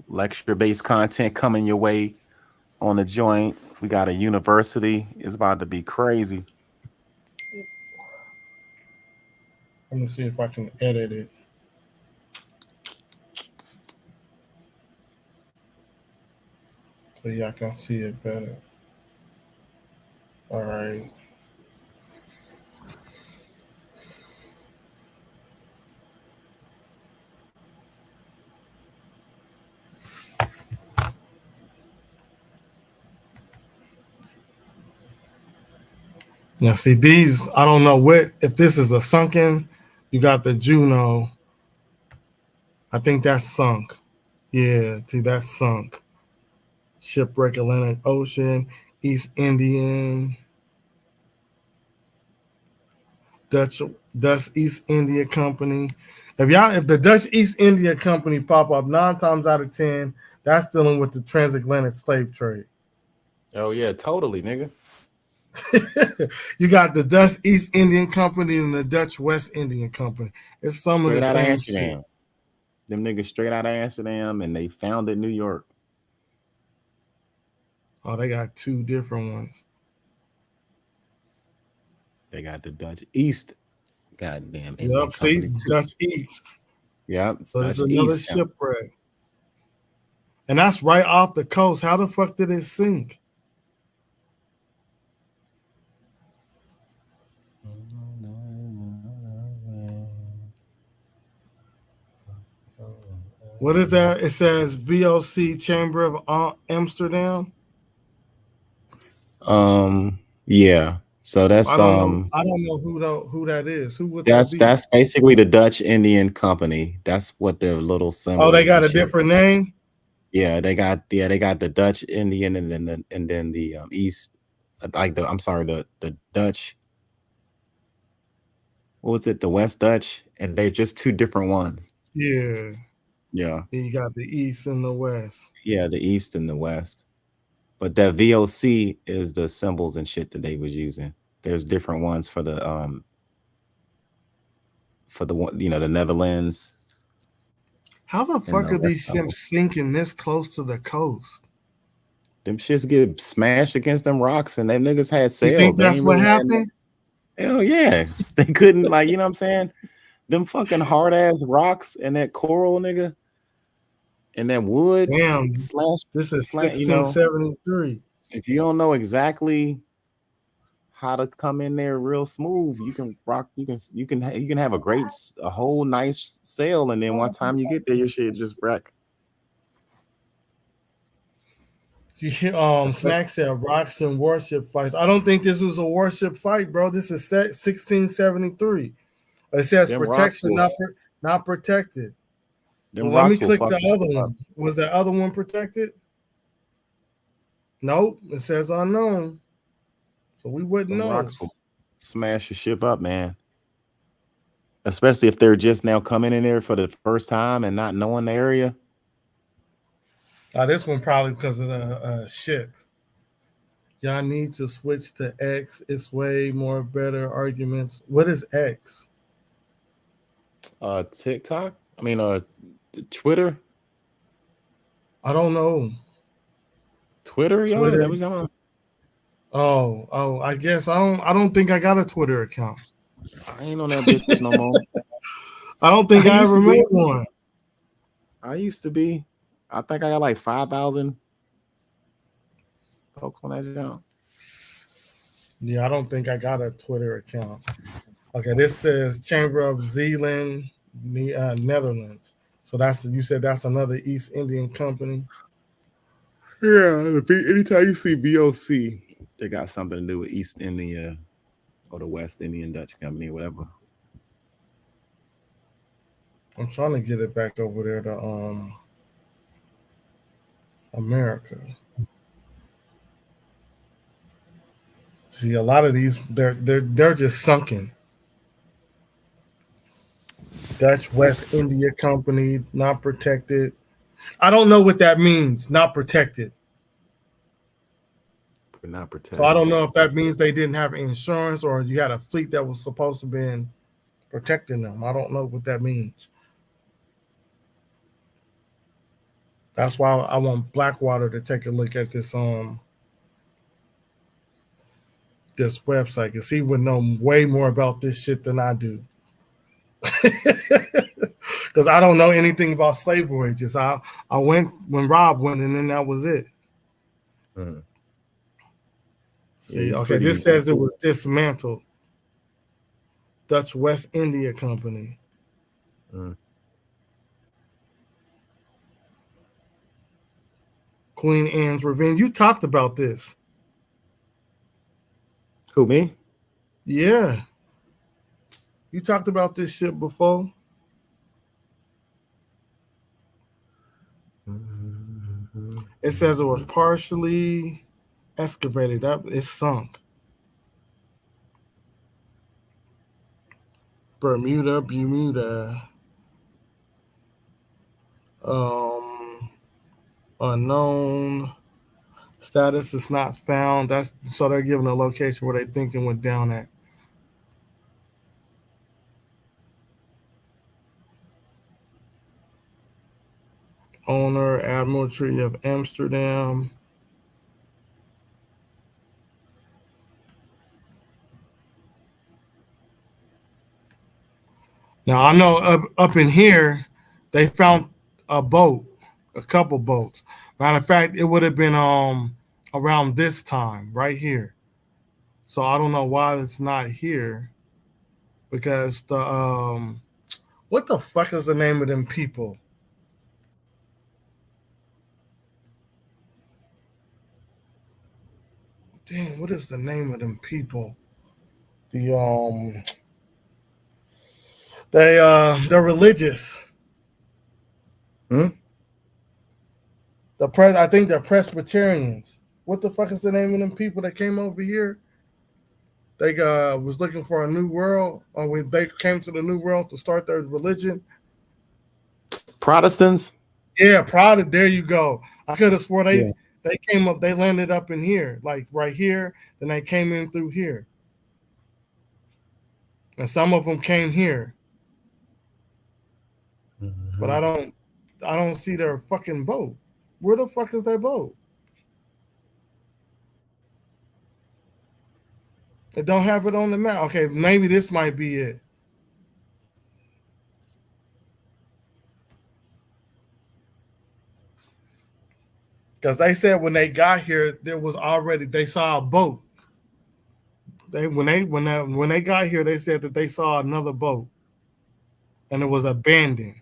Lecture-based content coming your way on the joint. We got a university. It's about to be crazy. Let me see if I can edit it. So y'all can see it better. All right. Now see these, I don't know what if this is a sunken. You got the Juno. I think that's sunk. Yeah, see that's sunk. Shipwreck Atlantic Ocean, East Indian, Dutch East India Company. If the Dutch East India Company pop up 9 times out of 10, that's dealing with the transatlantic slave trade. Oh yeah, totally, nigga. You got the Dutch East Indian Company and the Dutch West Indian Company. It's some of Straight the out of same Amsterdam. shit. Them niggas straight out of Amsterdam, and they founded New York. Oh, they got 2 different ones. They got the Dutch East, goddamn Indian Yep, see, Company too. Dutch East. Yep, So this Dutch is another East. shipwreck. And that's right off the coast. How the fuck did it sink? What is that? It says VOC Chamber of Amsterdam. Yeah. So that's I don't know. I don't know who that is. Who would that be? that's basically the Dutch Indian Company. That's what their little symbol Oh, they is got and a shit. different name. Yeah, they got the Dutch Indian and then the East, like the Dutch. What was it? The West Dutch, and they're just 2 different ones. Yeah. Yeah, You got the East and the West. yeah, the East and the West. But that VOC is the symbols and shit that they was using. There's different ones for the one, the Netherlands. How the And fuck the are West these symbol. ships sinking this close to the coast? Them shits get smashed against them rocks, and them niggas had You sails. think They that's ain't what really had no. happened? Hell yeah, they couldn't, like, you know what I'm saying? Them fucking hard ass rocks and that coral, nigga, and that wood Damn, slash this is slant. 1673. If you don't know exactly how to come in there real smooth, you can rock. You can have a whole nice sail, and then one time you get there, your shit just wreck. Smack said rocks and warship fights. I don't think this was a warship fight, bro. This is set 1673. It says Them rocks protection, will not protected. them Well, let me rocks will click fuck the you other up. one. Was that other one protected? Nope. It says unknown. So we wouldn't Them know. rocks will smash your ship up, man. Especially if they're just now coming in there for the first time and not knowing the area. This one probably because of the ship. Y'all need to switch to X. It's way more better arguments. What is X? TikTok. I mean, Twitter. I don't know. Twitter, y'all. Is Twitter. that what y'all? Oh, I guess I don't think I got a Twitter account. I ain't on that bitch no more. I don't think I used ever to be. made one. I used to be. I think I got like 5,000 folks on that account. Yeah, I don't think I got a Twitter account. Okay, this says Chamber of Zeeland, Netherlands. So you said that's another East Indian company. Yeah, anytime you see VOC, they got something to do with East India or the West Indian Dutch Company, whatever. I'm trying to get it back over there to America. See, a lot of these they're just sunken. Dutch West India Company, not protected. I don't know what that means, not protected. But not protected. So I don't know if that means they didn't have insurance or you had a fleet that was supposed to be protecting them. I don't know what that means. That's why I want Blackwater to take a look at this this website because he would know way more about this shit than I do. Because I don't know anything about slave voyages. I went when Rob went, and then that was it. Mhm. See, Yeah, okay, this says it was dismantled. Dutch West India Company. Queen Anne's Revenge. You talked about this. Who, me? Yeah. You talked about this shit before. It says it was partially excavated. That it's sunk. Bermuda. Unknown. Status is not found. That's so they're giving a location where they think it went down at. Owner, Admiralty of Amsterdam. Now I know up in here, they found a boat, a couple boats. Matter of fact, it would have been around this time right here. So I don't know why it's not here because the what the fuck is the name of them people? Damn, what is the name of them people? The they're religious. Hmm? I think they're Presbyterians. What the fuck is the name of them people that came over here? They was looking for a new world, or when they came to the new world to start their religion. Protestants? Yeah, Protestant. There you go. I could have swore they came up. They landed up in here, like right here. Then they came in through here, and some of them came here. Mm-hmm. But I don't see their fucking boat. Where the fuck is their boat? They don't have it on the map. Okay, maybe this might be it. Because they said when they got here, they saw a boat. When they got here, they said that they saw another boat, and it was abandoned,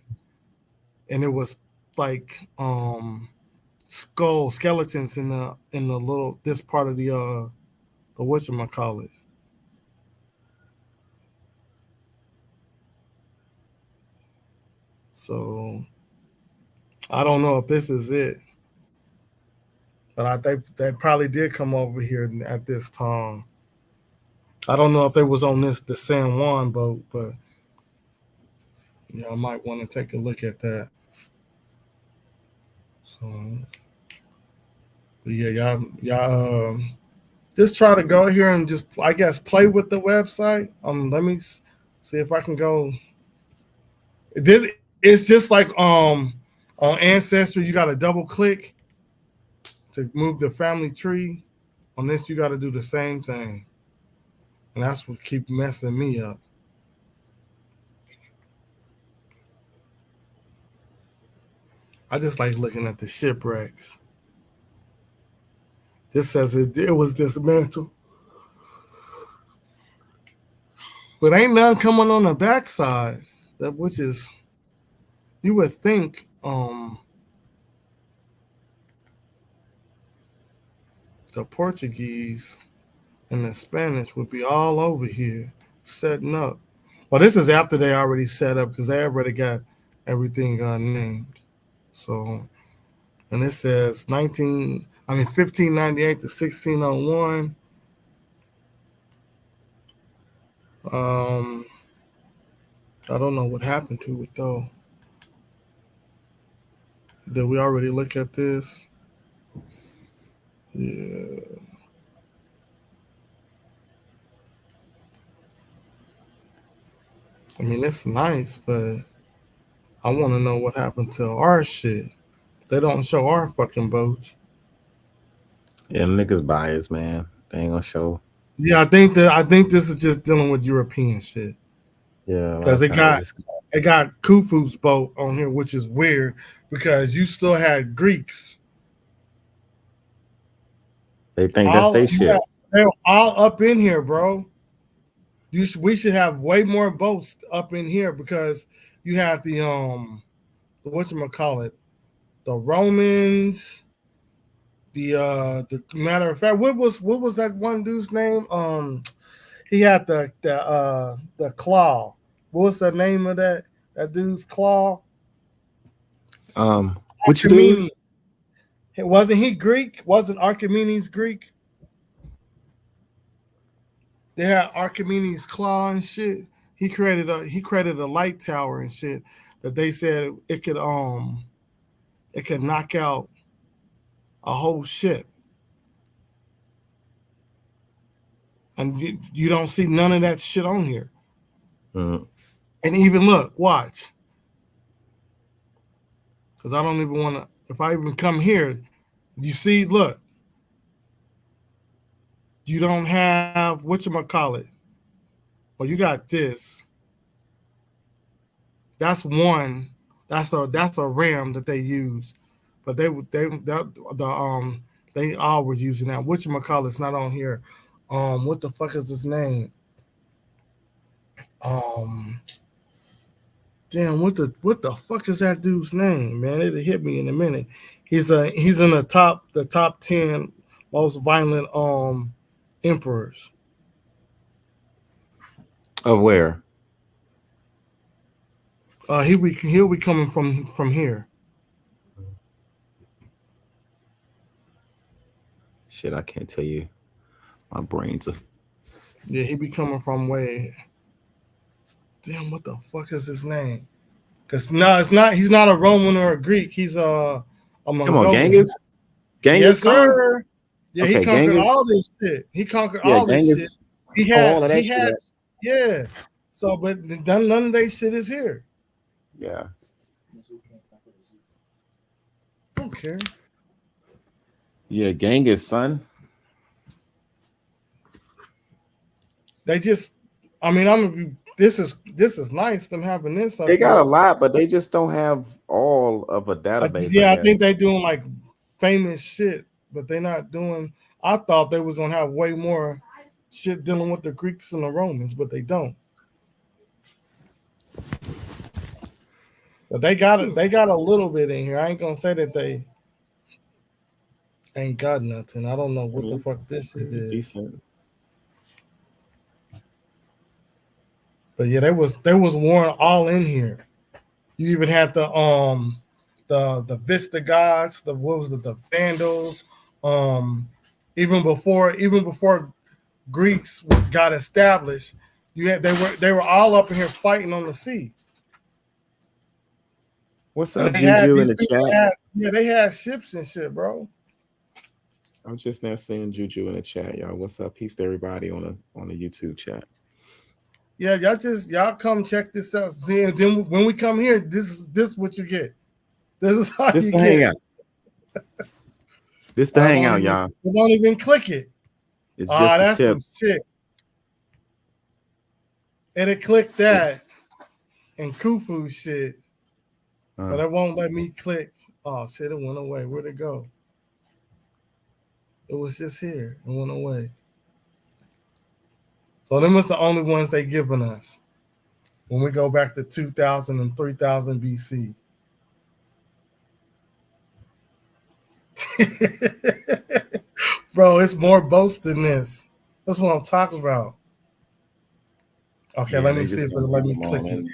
and it was like skeletons in the little this part of the whatchamacallit. So I don't know if this is it. But they probably did come over here at this time. I don't know if they was on the San Juan boat, but yeah, I might want to take a look at that. So, but yeah, y'all just try to go here and just, I guess, play with the website. Let me see if I can go. This it's just like on Ancestry, you got to double click to move the family tree. On this, you got to do the same thing, and that's what keep messing me up. I just like looking at the shipwrecks. This says it was dismantled. But ain't nothing coming on the backside. Which is, you would think the Portuguese and the Spanish would be all over here setting up. Well, this is after they already set up because they already got everything named. So, and it says 1598 to 1601. I don't know what happened to it though. Did we already look at this? Yeah. I mean, it's nice, but I want to know what happened to our shit. They don't show our fucking boats. Yeah, niggas biased, man. They ain't gonna show. Yeah, I think this is just dealing with European shit. Yeah, Because it got Khufu's boat on here, which is weird because you still had Greeks. They think that's their shit. They're all up in here, bro. We should have way more boats up in here because you have the whatchamacallit, the Romans, the matter of fact, what was that one dude's name? He had the claw. What was the name of that dude's claw? What you mean? Wasn't he Greek? Wasn't Archimedes Greek? They had Archimedes' claw and shit. He created a light tower and shit that they said it could knock out a whole ship. And you don't see none of that shit on here. Mm-hmm. And even look, watch. Because I don't even want to, if I even come here, you see, look. You don't have, whatchamacallit. Well, you got this. That's one. That's a ram that they use. But they all were using that. Whatchamacallit's not on here. What the fuck is his name? Damn, what the fuck is that dude's name, man? It'll hit me in a minute. He's in the top 10 most violent emperors. Of where? He'll be coming from here. Shit, I can't tell you. My brain's Yeah, he be coming from way. Damn, what the fuck is his name? Cause no, it's not. He's not a Roman or a Greek. He's a Mongolian. Come on, Genghis. Yes, sir. Yeah, Okay, he conquered Genghis. all this shit. He conquered all this shit. He had, all of that shit. Yeah. So, but none of that shit is here. Yeah. I don't care. Yeah, Genghis, son. They just, I mean, this is nice them having this. They got a lot, but they just don't have all of a database. Yeah, I think they're doing like famous shit, but they're not doing. I thought they was gonna have way more shit dealing with the Greeks and the Romans, but they don't. But they got it. They got a little bit in here. I ain't gonna say that they ain't got nothing. I don't know what the fuck this shit is. Decent. But yeah, there was war all in here. You even had the Visigoths, the Vandals. Even before Greeks got established, they were all up in here fighting on the sea. What's up, Juju, in the chat? They had ships and shit, bro. I'm just now seeing Juju in the chat, y'all. What's up? Peace to everybody on the YouTube chat. Yeah, y'all come check this out. See, and then when we come here, this is what you get. This is how This you the get. hangout. This the hangout, y'all. You won't even click it. It's just That's the tip. some shit. It'll click that and Kufu shit, but it won't let me click. Oh shit, it went away. Where'd it go? It was just here. It went away. So them was the only ones they given us when we go back to 2000 and 3000 BC. Bro, it's more boats than this. That's what I'm talking about. Okay, let me see if it'll let me click it.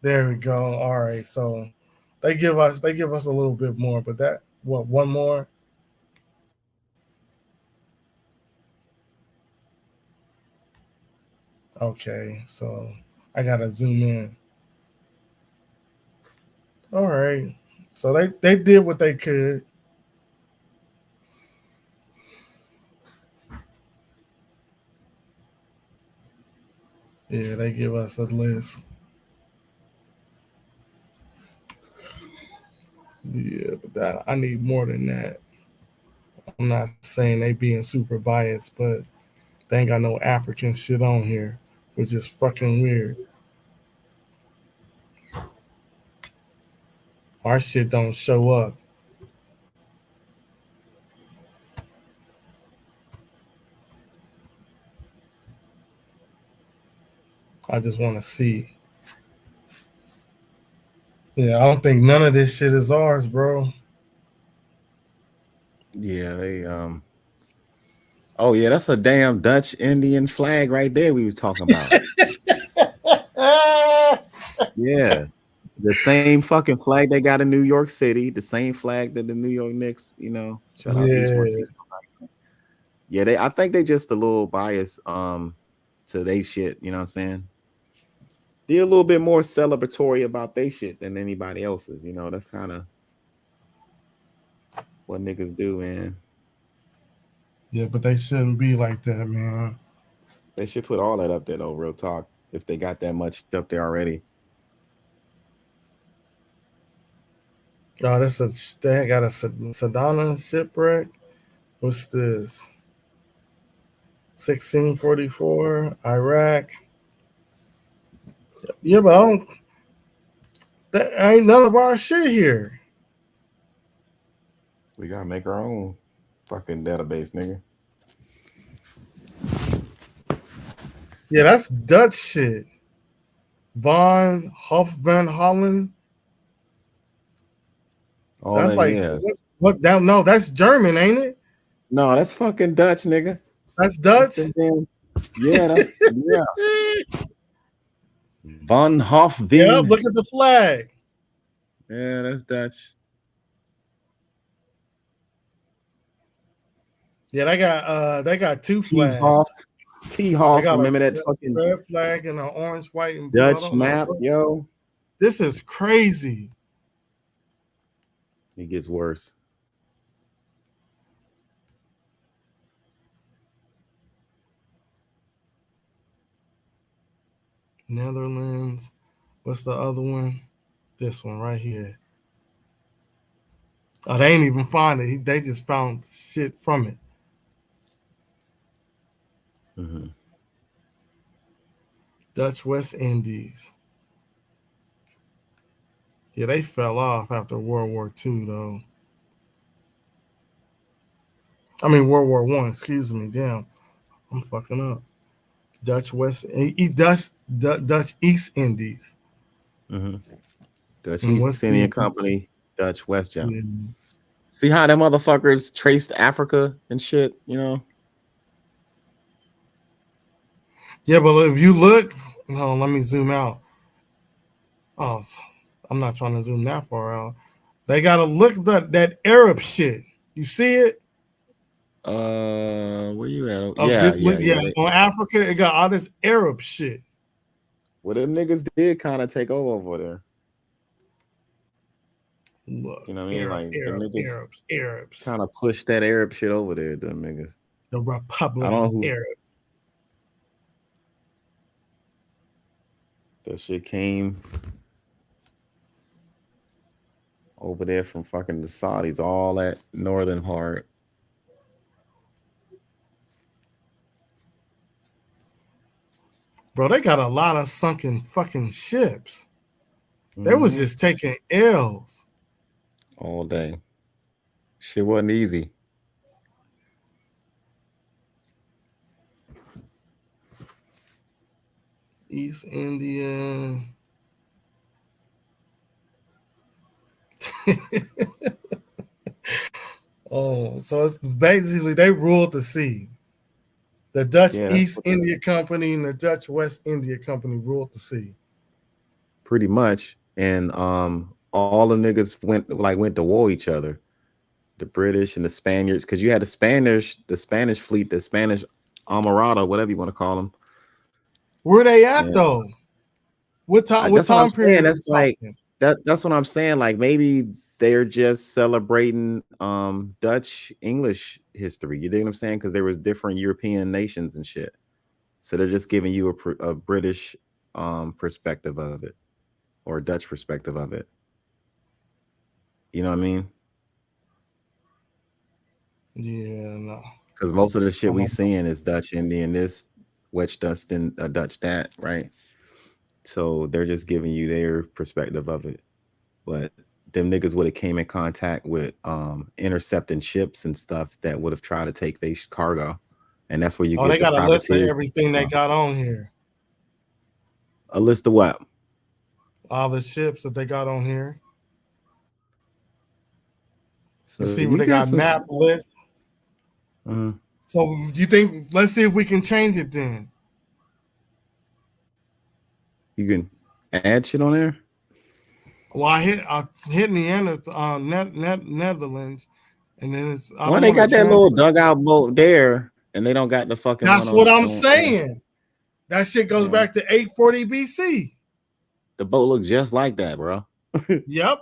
There we go. All right, so they give us a little bit more, but that one more? Okay, so I gotta zoom in. All right, so they did what they could. Yeah, they give us a list. Yeah, but I need more than that. I'm not saying they being super biased, but they ain't got no African shit on here, which is fucking weird. Our shit don't show up. I just want to see. Yeah, I don't think none of this shit is ours, bro. Yeah, they Oh yeah, that's a damn Dutch Indian flag right there we was talking about. Yeah. The same fucking flag they got in New York City, the same flag that the New York Knicks, shout out Beach. Yeah, I think they just a little biased to they shit, you know what I'm saying? They're a little bit more celebratory about they shit than anybody else's, that's kind of what niggas do, man. Yeah, but they shouldn't be like that, man. They should put all that up there though, real talk, if they got that much up there already. Oh, they got a Sedona shipwreck. What's this? 1644, Iraq. Yeah, but that ain't none of our shit here. We gotta make our own fucking database, nigga. Yeah, that's Dutch shit. Von Holland. Oh, That's like is. what? No, that's German, ain't it? No, that's fucking Dutch, nigga. That's Dutch. Yeah. Von Hofveen. Yeah, look at the flag. Yeah, that's Dutch. Yeah, they got two flags. T-Hoff. Remember that fucking red flag and an orange, white, and blue Dutch map, yo. This is crazy. It gets worse. Netherlands. What's the other one? This one right here. Oh, they ain't even find it. They just found shit from it. Mm-hmm. Dutch West Indies. Yeah, they fell off after World War II, though. I mean, World War I, excuse me. Damn, I'm fucking up. Dutch East Indies. Mm-hmm. Dutch East Indian Company, Dutch West Jump. Yeah. See how them motherfuckers traced Africa and shit, Yeah, but if you look, let me zoom out. Oh, I'm not trying to zoom that far out. They gotta look that Arab shit. You see it? Where you at? Yeah. On Africa, it got all this Arab shit. Well, them niggas did kind of take over there. Look, You know what I mean? Like them niggas Arabs. kind of push that Arab shit over there, them niggas. The I Republic don't know of who Arab. that shit came over there from fucking the Saudis, all that northern part. Bro, they got a lot of sunken fucking ships. They was Mhm. just taking L's. All day. Shit wasn't easy. East India. Oh, so it's basically they ruled the sea. The Dutch Yeah, that's East what India Company and the Dutch West India Company ruled the sea. pretty much. And all the niggas went to war each other. The British and the Spaniards, because you had the Spanish fleet, the Spanish Armada, whatever you want to call them. Where they at And though? What time? What that's what I'm time saying. period are we That's like talking? that's what I'm saying. Like maybe they're just celebrating Dutch English history. You dig what I'm saying? Because there was different European nations and shit. So they're just giving you a British perspective of it, or a Dutch perspective of it. You know what I mean? Yeah, no. Because most of the shit we seeing is Dutch Indian this, Dutch Dustin, Dutch that, right? So they're just giving you their perspective of it. But them niggas would have came in contact with intercepting ships and stuff that would have tried to take their cargo. And that's where you Oh, they get the got a list of privateers. everything they got on here. A list of what? All the ships that they got on here. So You see where you they got got some map lists. So you think? Let's see if we can change it then. you can add shit on there. Well, I hit Netherlands, and then it's I Why don't they want got to that little translate. dugout boat there and they don't got the fucking one That's what I'm on saying. That shit goes back to 840 BC. the boat looks just like that, bro. Yep.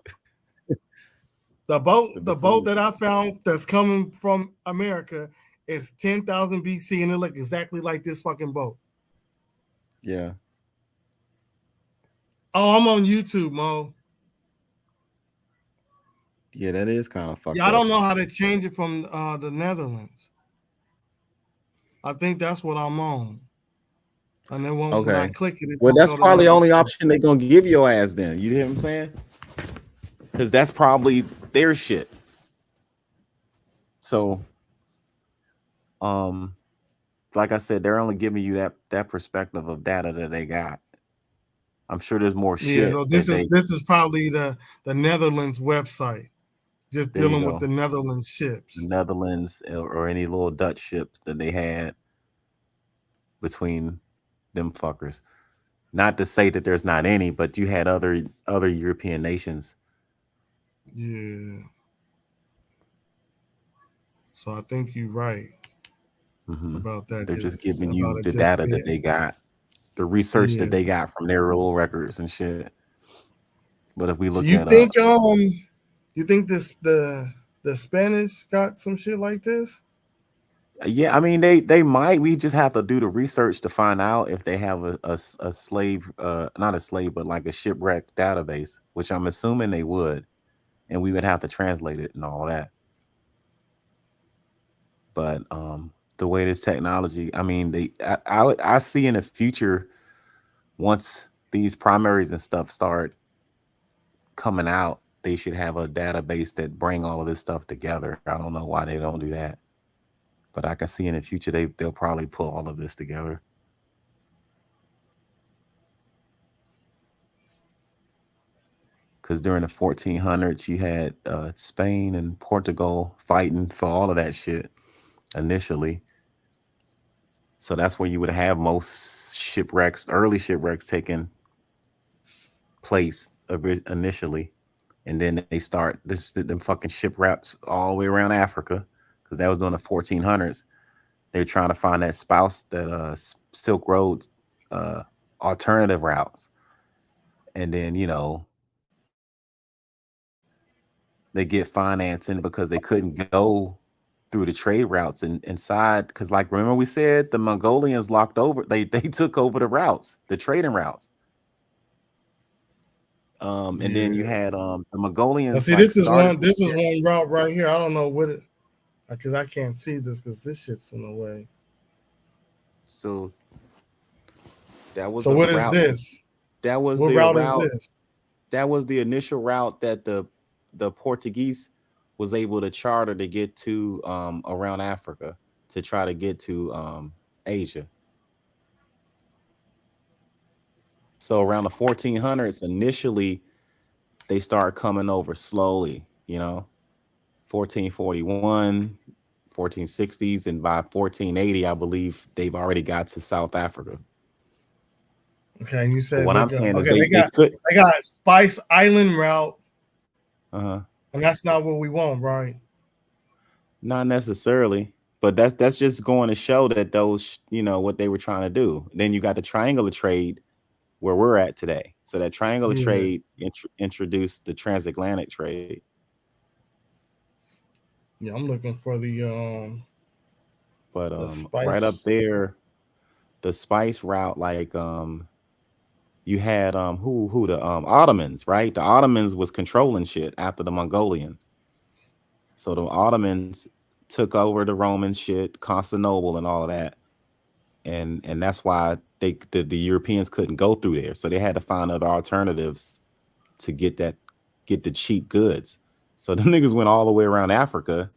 The boat that I found that's coming from America is 10,000 BC, and it look exactly like this fucking boat. Yeah. Oh, I'm on YouTube, Mo. Yeah, that is kind of fucked Yeah, I up. don't know how to change it from the Netherlands. I think that's what I'm on. And then when I Okay. click it, it Well, don't that's go to probably the nothing. only option they're gonna give your ass then. You know what I'm saying? Because that's probably their shit. So, like I said, they're only giving you that perspective of data that they got. I'm sure there's more Yeah, shit so that they. this is probably the Netherlands website, just There you dealing with go. the Netherlands ships. The Netherlands or any little Dutch ships that they had between them fuckers. Not to say that there's not any, but you had other European nations. Yeah. So I think you're right about that. They're just giving About you it the just data that being, they got, the research yeah. that they got from their little records and shit. But if we So look you at think this the Spanish got some shit like this? yeah, I mean they might. We just have to do the research to find out if they have a slave, not a slave, but like a shipwreck database, which I'm assuming they would, and we would have to translate it and all that. But the way this technology, I mean, I see in the future, once these primaries and stuff start coming out, they should have a database that bring all of this stuff together. I don't know why they don't do that, but I can see in the future they'll probably pull all of this together. Because during the 1400s, you had Spain and Portugal fighting for all of that shit initially. So that's where you would have most shipwrecks, early shipwrecks taking place initially. And then they start them fucking shipwrecks all the way around Africa, because that was during the 1400s. They're trying to find that Silk Road alternative routes. And then, they get financing because they couldn't go through the trade routes and inside. Because like remember we said the Mongolians locked over. They took over the routes, the trading routes. And then you had the Mongolians. Now, see, like this is started one. This is one route right here. I don't know what it, because I can't see this because this shit's in the way. So that was So a what is route. this? That was What the route route. is this? That was the initial route that the Portuguese was able to charter to get to around Africa to try to get to Asia. So around the 1400s, initially they start coming over slowly, 1441, 1460s, and by 1480, I believe they've already got to South Africa. Okay, and you But said what they I'm got, saying is okay, they got Spice Island route, and that's not what we want, right? Not necessarily, but that's just going to show that those, what they were trying to do. Then you got the triangular trade where we're at today. So that triangular trade introduced the transatlantic trade. Yeah, I'm looking for the But spice. right up there, the spice route, like you had who the Ottomans, right? The Ottomans was controlling shit after the Mongolians. So the Ottomans took over the Roman shit, Constantinople and all of that. And that's why the Europeans couldn't go through there. So they had to find other alternatives to get the cheap goods. So the niggas went all the way around Africa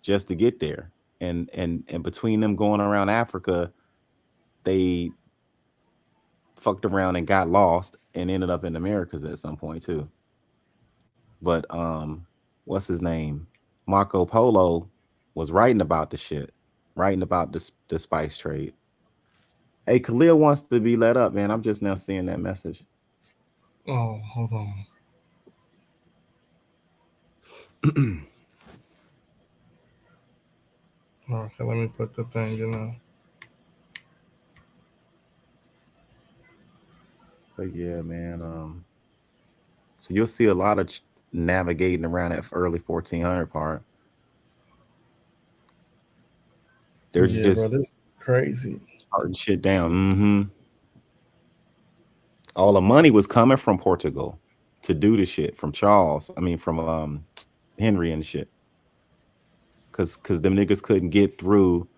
just to get there. And between them going around Africa, they fucked around and got lost and ended up in the Americas at some point too. But what's his name? Marco Polo was writing about the shit, writing about the spice trade. Hey, Khalil wants to be let up, man. I'm just now seeing that message. Oh, hold on. Okay, let me put the thing in there. But yeah, man. So you'll see a lot of navigating around that early 1400 part. They're just bro, this is crazy. starting shit down. Mm-hmm. All the money was coming from Portugal to do the shit from from Henry and shit. Cause them niggas couldn't get through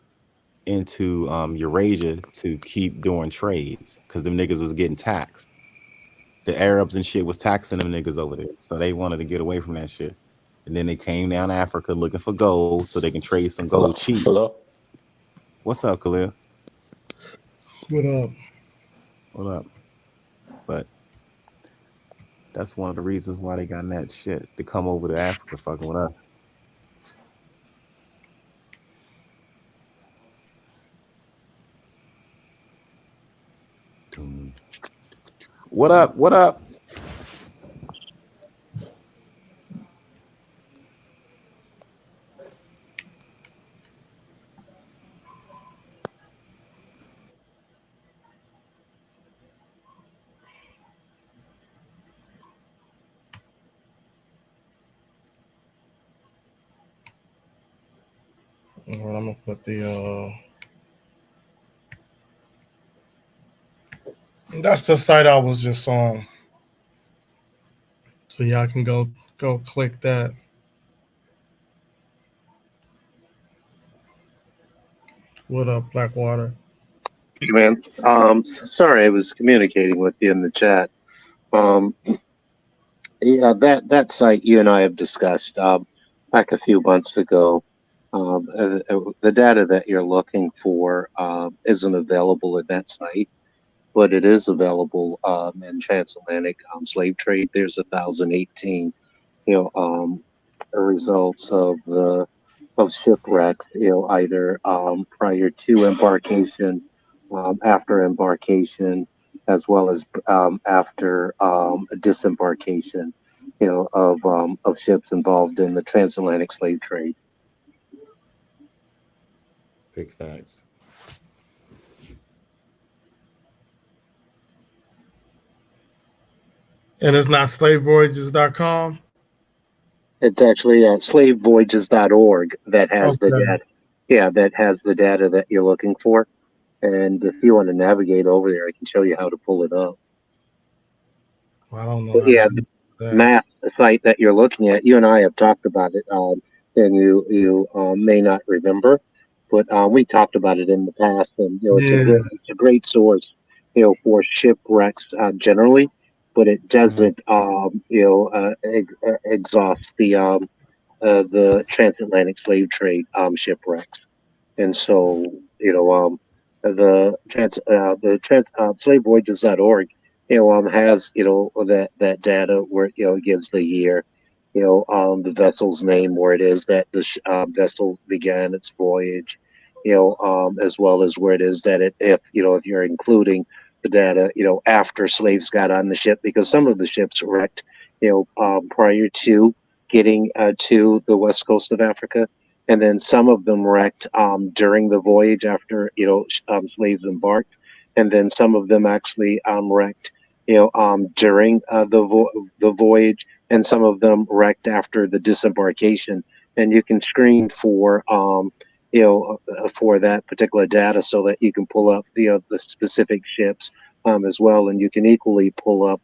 into Eurasia to keep doing trades because them niggas was getting taxed. The Arabs and shit was taxing them niggas over there. So they wanted to get away from that shit. And then they came down to Africa looking for gold so they can trade some gold cheap. Hello? What's up, Khalil? What up? What up? But that's one of the reasons why they got in that shit to come over to Africa fucking with us. What up? What up? I'm gonna put the that's the site I was just on. So y'all can go click that. What up, Blackwater? Hey, man. Sorry, I was communicating with you in the chat. Yeah, that site you and I have discussed back a few months ago. The data that you're looking for isn't available in that site, but it is available in transatlantic slave trade. There's 1,018, results of shipwrecks, either prior to embarkation, after embarkation, as well as after disembarkation, of ships involved in the transatlantic slave trade. Big facts. And it's not slavevoyages.com. It's actually slavevoyages.org that has the Okay. data. Yeah, that has the data that you're looking for. And if you want to navigate over there, I can show you how to pull it up. I don't know But how to yeah, do that. map site that you're looking at, you and I have talked about it, and you may not remember, but we talked about it in the past, and Yeah. it's a great source, for shipwrecks generally, but it Mhm. doesn't exhaust the transatlantic slave trade shipwrecks. And so, slavevoyages.org, has, that data where, it gives the year, the vessel's name, where it is that the vessel began its voyage, as well as where it is that if you're including the data, after slaves got on the ship, because some of the ships wrecked, prior to getting to the west coast of Africa, and then some of them wrecked during the voyage after slaves embarked, and then some of them actually wrecked during the voyage, and some of them wrecked after the disembarkation. And you can screen for that particular data so that you can pull up the specific ships as well, and you can equally pull up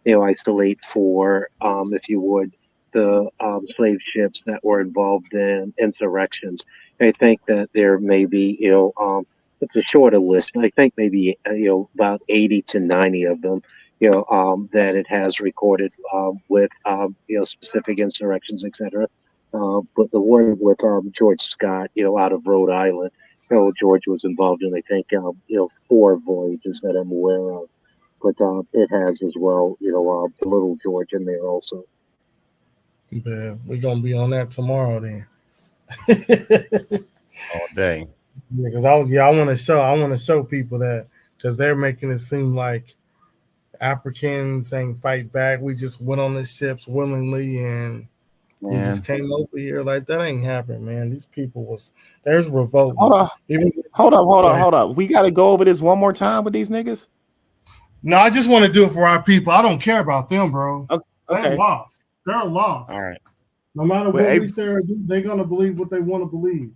isolate for if you would the slave ships that were involved in insurrections. I think that there may be, it's a shorter list, but I think maybe, about 80 to 90 of them, that it has recorded with, specific insurrections, etc. But the one with George Scott, out of Rhode Island, George was involved in, I think, 4 voyages that I'm aware of. But it has as well, the little George in there also. But we're gonna be on that tomorrow then. All day. Because I want to show people that, because they're making it seem like Africans ain't fight back. We just went on the ships willingly and we just Man. came over here. Like, that ain't happened, man. These people there's revolt. Hold on. Even like, Hold up. We gotta go over this one more time with these niggas. no, I just want to do it for our people. I don't care about them, bro. Okay. They're Okay. lost. They're lost. All right. No matter Well, what hey, we say or do, they're gonna believe what they want to believe.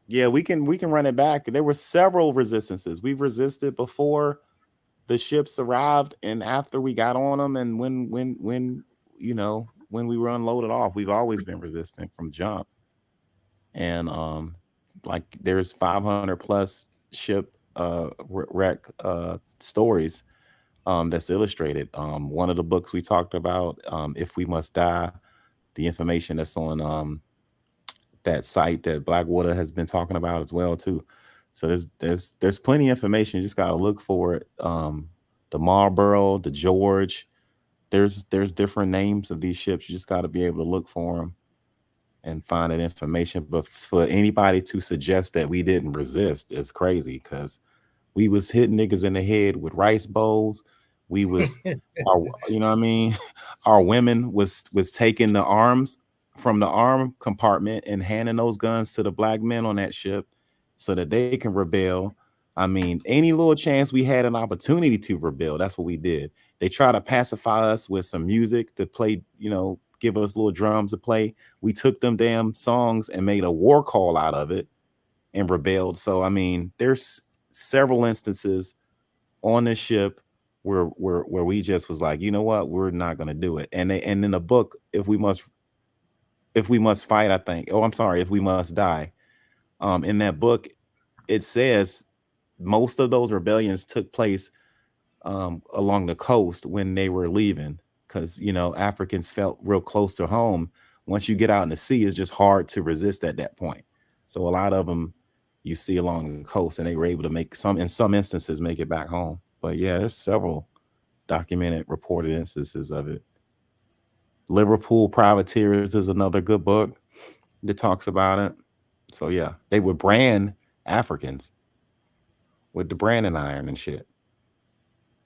yeah, we can run it back. There were several resistances. We resisted before the ships arrived and after we got on them, and when when we were unloaded off. We've always been resistant from jump. And like there's 500 plus ship wreck stories that's illustrated. One of the books we talked about, If We Must Die, the information that's on that site that Blackwater has been talking about as well too. So there's plenty of information. You just gotta look for it. The Marlborough, the George. There's different names of these ships. You just got to be able to look for them and find that information. But for anybody to suggest that we didn't resist is crazy, because we was hitting niggas in the head with rice bowls. We was, you know what I mean? Our women was taking the arms from the arm compartment and handing those guns to the black men on that ship so that they can rebel. I mean, any little chance we had an opportunity to rebel, that's what we did. They try to pacify us with some music to play, give us little drums to play. We took them damn songs and made a war call out of it and rebelled. So, I mean, there's several instances on this ship where we just was like, you know what, we're not gonna do it. And in the book, if we must fight, I think. Oh, I'm sorry, If We Must Die. In that book, it says most of those rebellions took place along the coast when they were leaving, because Africans felt real close to home. Once you get out in the sea, it's just hard to resist at that point. So a lot of them you see along the coast, and they were able to in some instances make it back home. But yeah, there's several documented, reported instances of it. Liverpool Privateers is another good book that talks about it. So yeah, they would brand Africans with the branding iron and shit.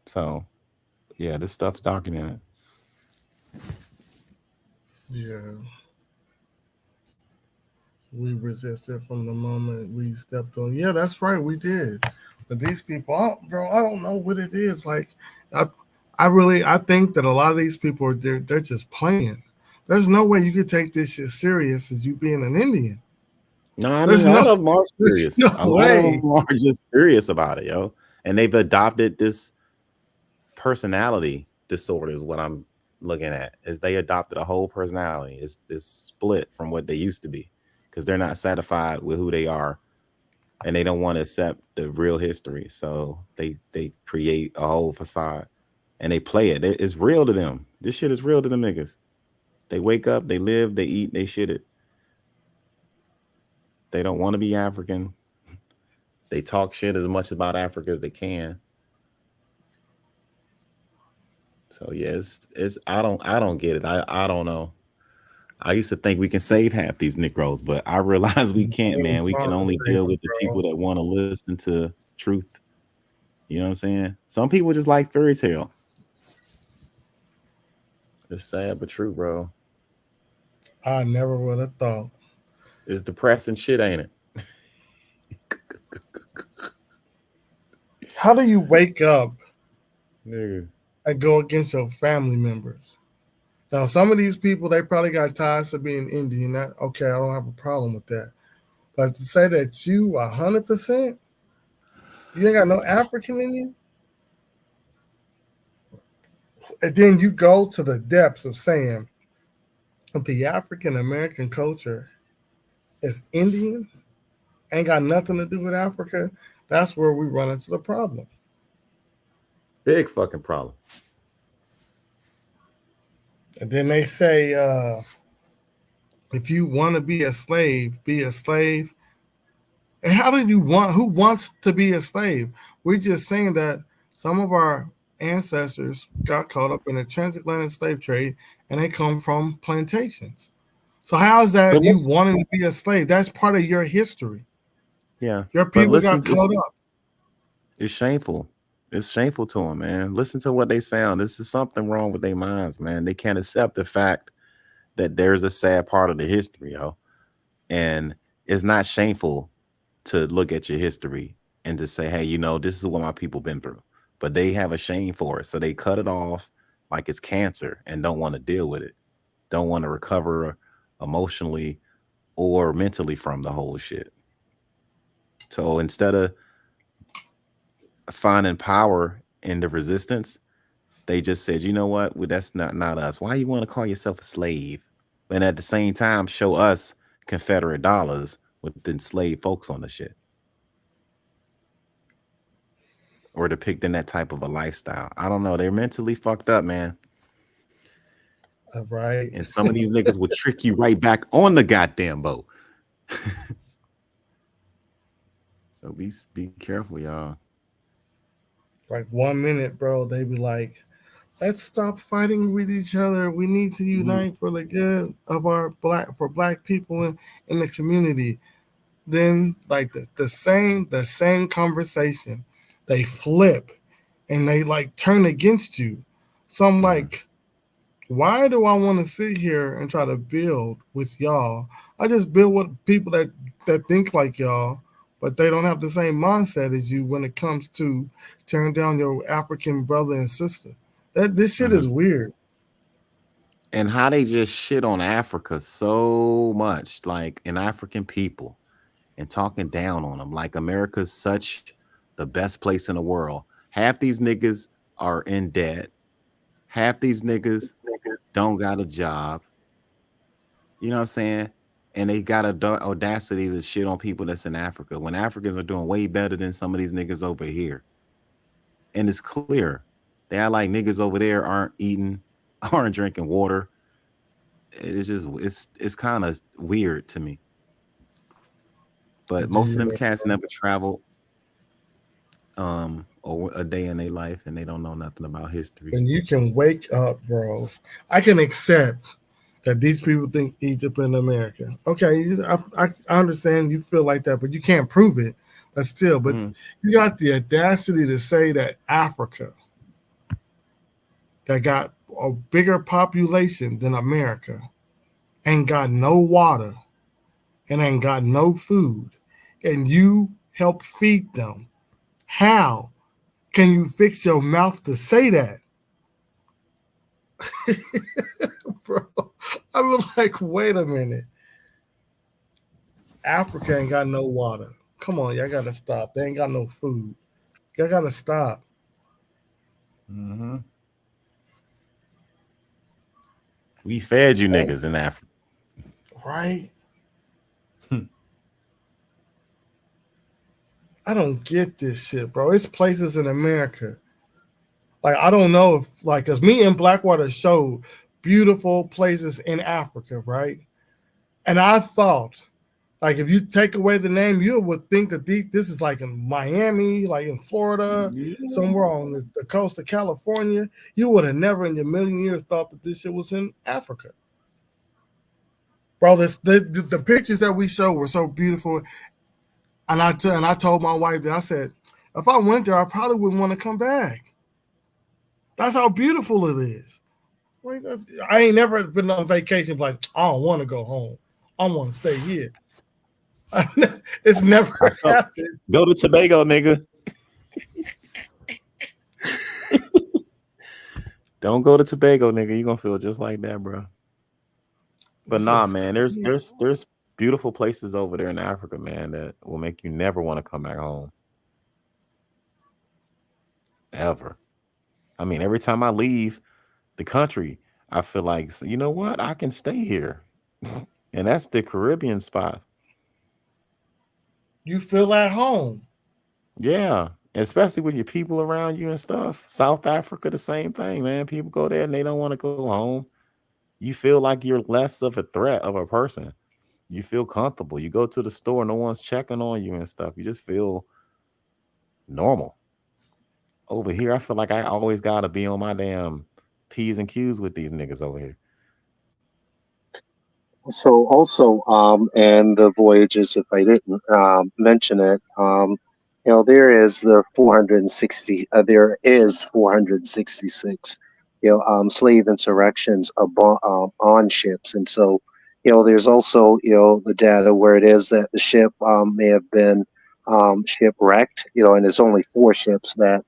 So yeah, this stuff's documented. Yeah. We resisted from the moment we stepped on. Yeah, that's right, we did. But these people, I don't know what it is. Like, I think that a lot of these people they're just playing. There's no way you could take this shit serious as you being an Indian. No, I There's mean, a lot no- of them are there's serious. no A lot of way. them are just serious about it, yo. And they've adopted this personality disorder is what I'm looking at. Is they adopted a whole personality. It's split from what they used to be because they're not satisfied with who they are and they don't want to accept the real history. So they create a whole facade and they play it. It's real to them. This shit is real to them niggas. They wake up, they live, they eat, they shit it. They don't want to be African. They talk shit as much about Africa as they can. So yeah, it's I don't get it. I don't know. I used to think we can save half these Negroes, but I realize we can't, man. We can only deal with the people that want to listen to truth. You know what I'm saying? Some people just like fairy tale. It's sad but true, bro. I never would have thought. It's depressing shit, ain't it? How do you wake up Nigga. and go against your family members? Now, some of these people, they probably got ties to being Indian. That okay, I don't have a problem with that. But to say that you 100%, you ain't got no African in you, and then you go to the depths of saying that the African American culture is Indian, ain't got nothing to do with Africa. That's where we run into the problem. Big fucking problem. And then they say, if you want to be a slave, be a slave. And how do you want? Who wants to be a slave? We're just saying that some of our ancestors got caught up in the transatlantic slave trade, and they come from plantations. So how is that But you listen- wanting to be a slave? That's part of your history. Yeah. Your But people listen, got caught up. It's shameful. It's shameful to them, man. Listen to what they sound. This is something wrong with their minds, man. They can't accept the fact that there's a sad part of the history, yo. And it's not shameful to look at your history and to say, hey, you know, this is what my people been through. But they have a shame for it. So they cut it off like it's cancer and don't want to deal with it. Don't want to recover emotionally or mentally from the whole shit. So instead of finding power in the resistance, they just said, you know what? Well, that's not us. Why you want to call yourself a slave? And at the same time, show us Confederate dollars with enslaved folks on the shit. Or depicting that type of a lifestyle. I don't know. They're mentally fucked up, man. Right. And some of these niggas will trick you right back on the goddamn boat. So be careful, y'all. Like 1 minute, bro, they be like, let's stop fighting with each other. We need to unite for the good of our black people in the community. Then like the same conversation, they flip and they like turn against you. So I'm like, why do I want to sit here and try to build with y'all? I just build with people that think like y'all, but they don't have the same mindset as you when it comes to tearing down your African brother and sister. This shit is weird. And how they just shit on Africa so much, like in African people, and talking down on them, like America's such the best place in the world. Half these niggas are in debt. Half these niggas don't got a job. You know what I'm saying? And they got audacity to shit on people that's in Africa when Africans are doing way better than some of these niggas over here. And it's clear. They are like niggas over there aren't eating, aren't drinking water. It's just it's kind of weird to me. But most of them cats never traveled or a day in their life, and they don't know nothing about history. And you can wake up, bro. I can accept that these people think Egypt and America. Okay, I understand you feel like that, but you can't prove it. But still, you got the audacity to say that Africa, that got a bigger population than America, ain't got no water and ain't got no food, and you help feed them. How can you fix your mouth to say that? Bro, I'm was like, wait a minute. Africa ain't got no water. Come on, y'all gotta stop. They ain't got no food. Y'all gotta stop. Mm-hmm. We fed you niggas in Africa. Right? I don't get this shit, bro. It's places in America. Like, I don't know if, like, because me and Blackwater showed beautiful places in Africa, right? And I thought, like, if you take away the name, you would think that this is like in Miami, like in Florida, somewhere on the coast of California. You would have never in your million years thought that this shit was in Africa. Bro, the pictures that we showed were so beautiful. And I told my wife that, I said, if I went there, I probably wouldn't want to come back. That's how beautiful it is. Like, I ain't never been on vacation like, I don't want to go home. I want to stay here. It's never happened. Go to Tobago, nigga. Don't go to Tobago, nigga. You're gonna feel just like that, bro. But nah, man, there's beautiful places over there in Africa, man, that will make you never want to come back home. Ever. I mean, every time I leave the country, I feel like, you know what? I can stay here. And that's the Caribbean spot. You feel at home. Yeah. Especially with your people around you and stuff. South Africa, the same thing, man. People go there and they don't want to go home. You feel like you're less of a threat of a person. You feel comfortable. You go to the store, no one's checking on you and stuff. You just feel normal. Over here, I feel like I always gotta be on my damn P's and Q's with these niggas over here. So also, and the voyages, if I didn't mention it, there is the 460. There is 466, slave insurrections on ships, and so, there's also, the data where it is that the ship may have been shipwrecked, and there's only 4 ships that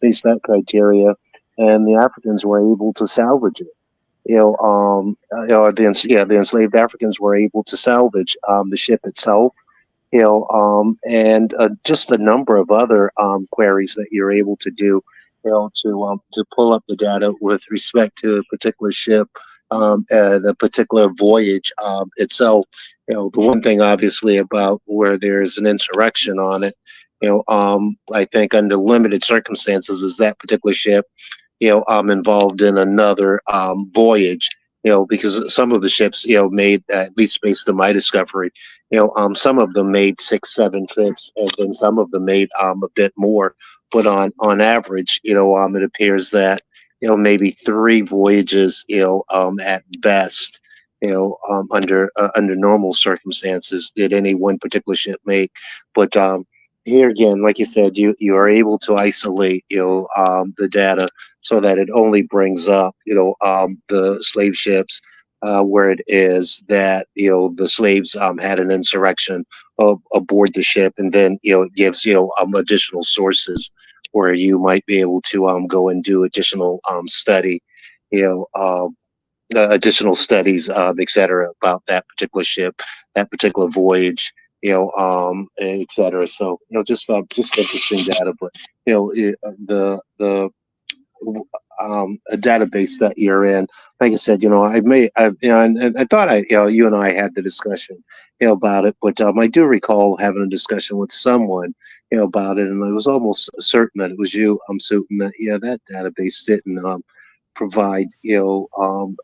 face that criteria, and the Africans were able to salvage it. The enslaved Africans were able to salvage the ship itself, and just a number of other queries that you're able to do, to pull up the data with respect to a particular ship and a particular voyage itself. The one thing obviously about where there's an insurrection on it, I think under limited circumstances is that particular ship involved in another voyage, because some of the ships, made, at least based on my discovery, some of them made 6, 7 trips, and then some of them made a bit more. But on average, it appears that, maybe 3 voyages, at best, under normal circumstances, did any one particular ship make. But here again, like you said, you are able to isolate, the data so that it only brings up, the slave ships where it is that, the slaves had an insurrection aboard the ship, and then, it gives, additional sources where you might be able to go and do additional study, additional studies, et cetera, about that particular ship, that particular voyage, et cetera. So, just interesting data, but, the a database that you're in. Like I said, and I thought you and I had the discussion, about it, but I do recall having a discussion with someone, about it, and I was almost certain that it was you. I'm certain that that database didn't provide,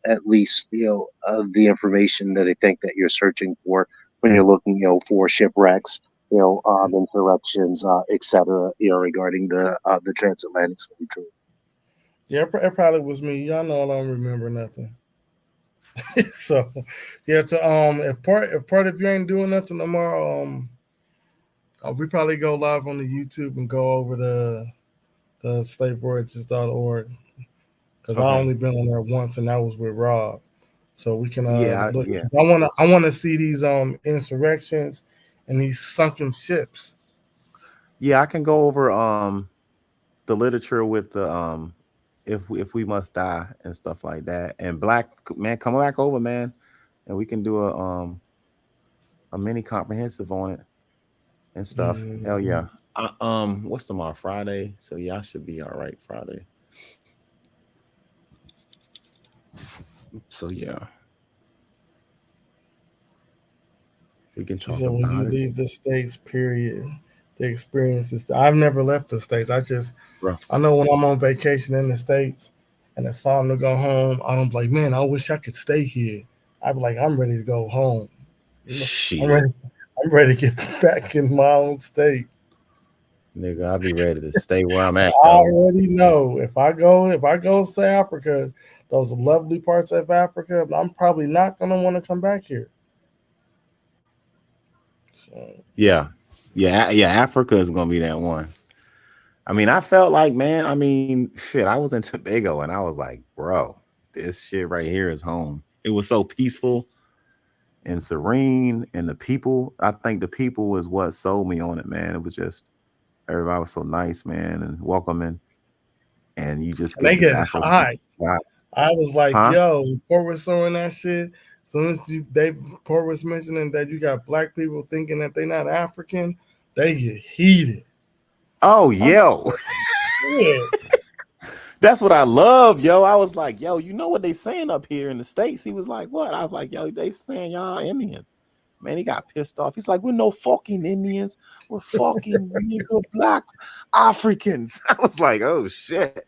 at least, the information that I think that you're searching for when you're looking, for shipwrecks, interruptions, et cetera, regarding the transatlantic slave trade. Yeah, it probably was me. Y'all know I don't remember nothing. So, yeah. If part of you ain't doing nothing tomorrow, we probably go live on the YouTube and go over the slavevoyages.org, because I only been on there once, and that was with Rob. So we can look. Yeah. I wanna see these insurrections and these sunken ships. Yeah, I can go over the literature with the if we must die and stuff like that. And Black man, come back over, man. and we can do a mini comprehensive on it and stuff. Hell yeah. What's tomorrow? Friday. So yeah, I should be all right Friday. So yeah, we can She talk said, when about you it, leave the States, period, the experiences. I've never left the States. bro. I know when I'm on vacation in the States and it's time to go home, I don't be like, man, I wish I could stay here. I be like, I'm ready to go home. I'm Shit, ready. I'm ready to get back in my own state. nigga, I'll be ready to stay where I'm I at, yo. already know if I go to Africa, those lovely parts of Africa, I'm probably not gonna want to come back here. So Yeah, yeah. Africa is gonna be that one. I mean, I felt like, man. I mean, shit. I was in Tobago, and I was like, bro, this shit right here is home. It was so peaceful and serene, and the people. I think the people was what sold me on it, man. It was just everybody was so nice, man, and welcoming, and you just and they get this get Afro hot. vibe. I was like, Huh? yo, Port was throwing that shit. As soon as Port was mentioning that you got black people thinking that they're not African, they get heated. Oh, I'm yo. shit. That's what I love, yo. I was like, yo, you know what they saying up here in the States? He was like, what? I was like, yo, they saying y'all Indians. Man, he got pissed off. He's like, we're no fucking Indians. We're fucking nigga black Africans. I was like, oh shit.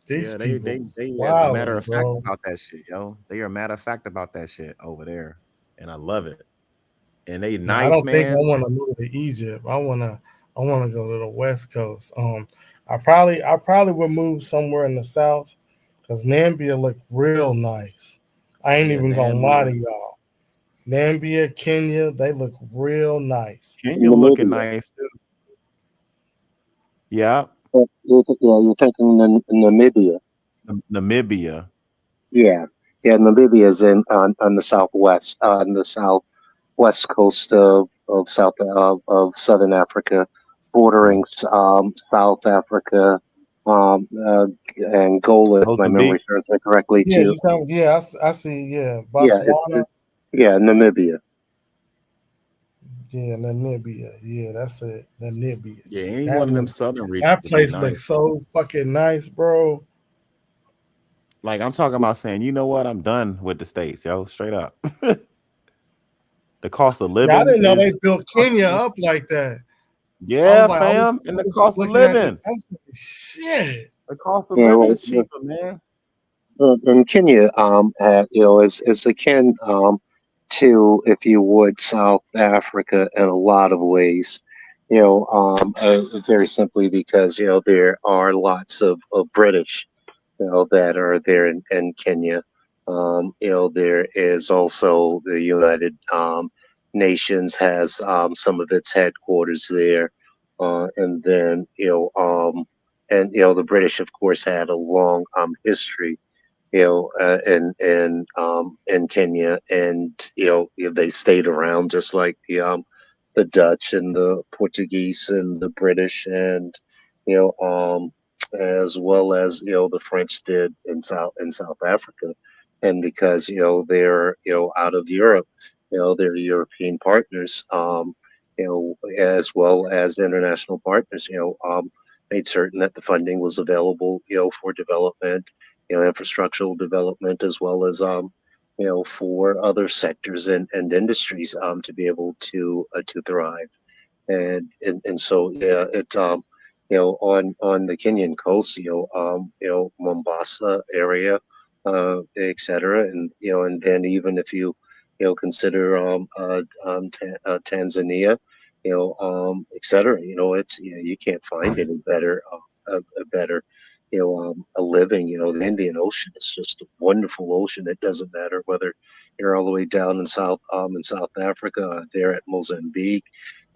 These Yeah, people, they as a matter wilding, of fact bro. about that shit, yo. They are matter of fact about that shit over there. And I love it. And they Yeah, I nice, don't think I man. want to move to Egypt. I wanna go to the West Coast. I probably would move somewhere in the South because Nambia look real nice. I ain't Yeah, even gonna lie Namibia. to y'all. Nambia, Kenya, they look real nice. Kenya looking Namibia. nice too. Yeah. You're thinking Namibia. Namibia. Yeah, yeah. Namibia is on the southwest, on the southwest coast of southern Africa, bordering South Africa, Angola, if my memory Mozambique. serves me correctly, Yeah, too. you tell me. Yeah, I see. Yeah, Yeah, Botswana. yeah, Namibia. Yeah, Namibia. Yeah, that's it. Namibia. Yeah, any That one of them looks. southern regions That would be place looks nice. so fucking nice, bro. Like I'm talking about saying, you know what? I'm done with the States, yo. Straight up. The cost of Yeah, I living didn't know they is built Kenya up like that. yeah, I fam. And the was cost of looking at the living. shit. The cost of Yeah, living well, is cheaper, man. and Kenya, is akin to, if you would, South Africa in a lot of ways. Very simply because there are lots of British that are there in Kenya. There is also the United Nations has some of its headquarters there, and then the British, of course, had a long history in Kenya, and they stayed around just like the Dutch and the Portuguese and the British, and you know as well as the French did in South Africa, and because they're out of Europe, they're European partners, as well as international partners, made certain that the funding was available, for development, infrastructural development, as well as for other sectors and industries to be able to thrive. And so yeah, it on the Kenyan coast, Mombasa area, et cetera, and and then even if you consider Tanzania, et cetera, it's you can't find any better a better a living. The Indian Ocean is just a wonderful ocean. It doesn't matter whether you're all the way down in South Africa, there at Mozambique,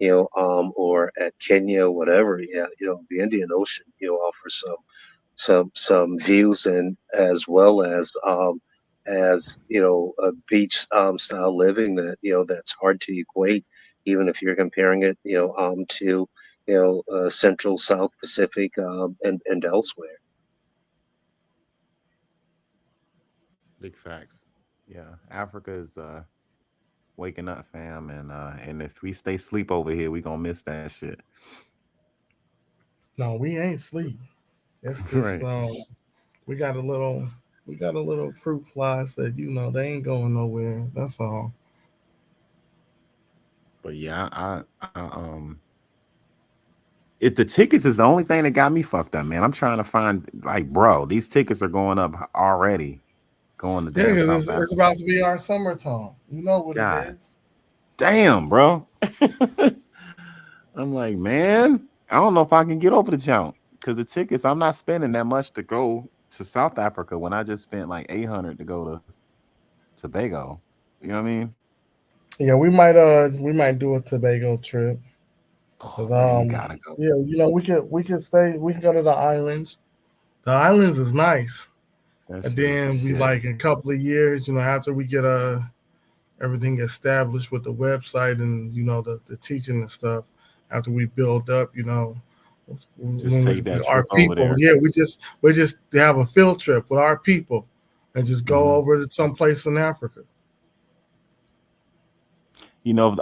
or at Kenya, whatever. Yeah, the Indian Ocean, offers some views, and as well as a beach style living that that's hard to equate, even if you're comparing it to Central South Pacific, and elsewhere. Big facts. Yeah, Africa is waking up, fam, and if we stay sleep over here, we gonna miss that shit. No, we ain't sleep. It's just Right. we got a little fruit flies that they ain't going nowhere. That's all. But yeah, if the tickets is the only thing that got me fucked up, man. I'm trying to find like, bro, these tickets are going up already. Going to Yeah, damn because South it's Africa. about to be our summertime. You know what it God is. damn, bro. I'm like, man, I don't know if I can get over the jump because the tickets. I'm not spending that much to go to South Africa when I just spent like 800 to go to Tobago. You know what I mean? Yeah, we might do a Tobago trip. Oh Cause man, you gotta go. yeah, we can go to the islands. The islands is nice. That And shit is the then we shit. like in a couple of years, after we get everything established with the website and the teaching and stuff, after we build up, Just when take that our trip over people, there. yeah, we just have a field trip with our people and just go Mhm. over to some place in Africa.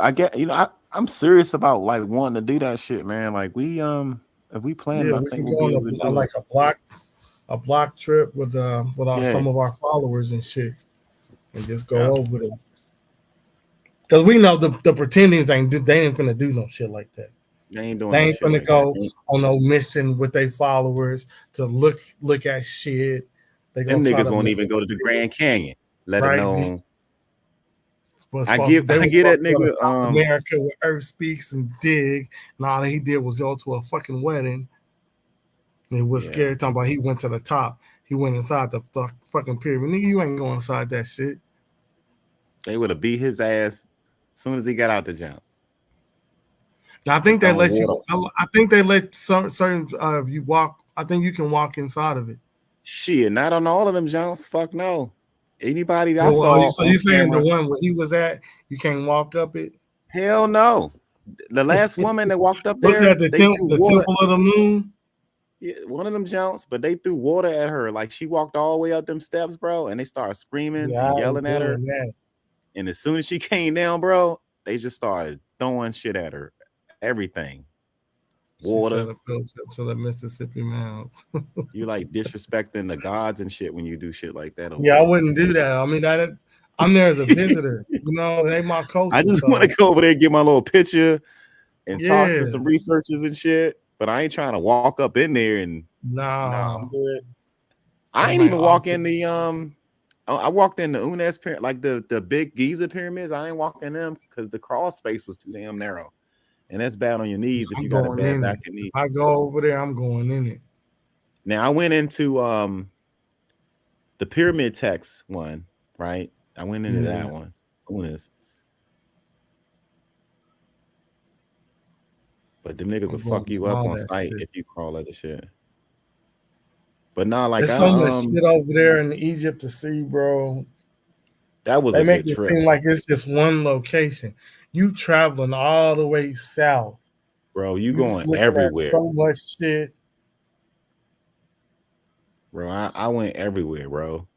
I get. I'm serious about like wanting to do that shit, man. Like we if we plan it, Yeah, I we think can we'll go be on able to do it. like a block trip with Yeah, some of our followers and shit, and just yeah. go over there. Because we know the pretendings they ain't finna do no shit like that. They ain't doing They no ain't shit finna like that. go on no mission with their followers to look at shit. They gonna Them try niggas to won't even go to the manipulate, Grand Canyon, let right? alone. They I was get supposed it, to go to nigga. South America with Earth Speaks and Dig, and all he did was go to a fucking wedding. And he was Yeah, scared talking about he went to the top. He went inside the fucking pyramid. Nigga, you ain't going inside that shit. they would have beat his ass as soon as he got out the jump Now, I and think they thrown let water. you. I think they let certain you walk. I think you can walk inside of it. Shit, not on all of them jumps. Fuck no. Anybody that I Well, saw so on you saying the camera, one where he was at, you can't walk up it? hell no. The last woman that walked up What's there, that? they threw The water. Temple of the Moon? Yeah, one of them jumps, but they threw water at her. Like she walked all the way up them steps, bro, and they started screaming Yeah, and I ain't yelling at her. doing that. And as soon as she came down, bro, they just started throwing shit at her. Everything. She said Water. a field trip to the Mississippi Mountains. You like disrespecting the gods and shit when you do shit like that over Yeah, I there. wouldn't do that. I mean, I'm there as a visitor. They my I culture, just want so to go over there and get my little picture and talk yeah. to some researchers and shit. But I ain't trying to walk up in there and nah, I'm Nah, good. they I ain't might even walk offer. in the I walked in the Unes pyramid, like the big Giza pyramids. I ain't walking them because the crawl space was too damn narrow. And that's bad on your knees if I'm you got a going bad in it. back and If knee. I go over there, I'm going in it. Now I went into the pyramid text one, right? I went into Yeah, that one. Unes. But them niggas will I'm going fuck you in up all on that site shit. if you crawl other shit. But nah, like There's so much shit over there in Egypt to see, bro. that was They a make good it trip, seem like it's just one location. You traveling all the way south. bro. You You going looking at everywhere, so much shit. bro. I went everywhere, bro.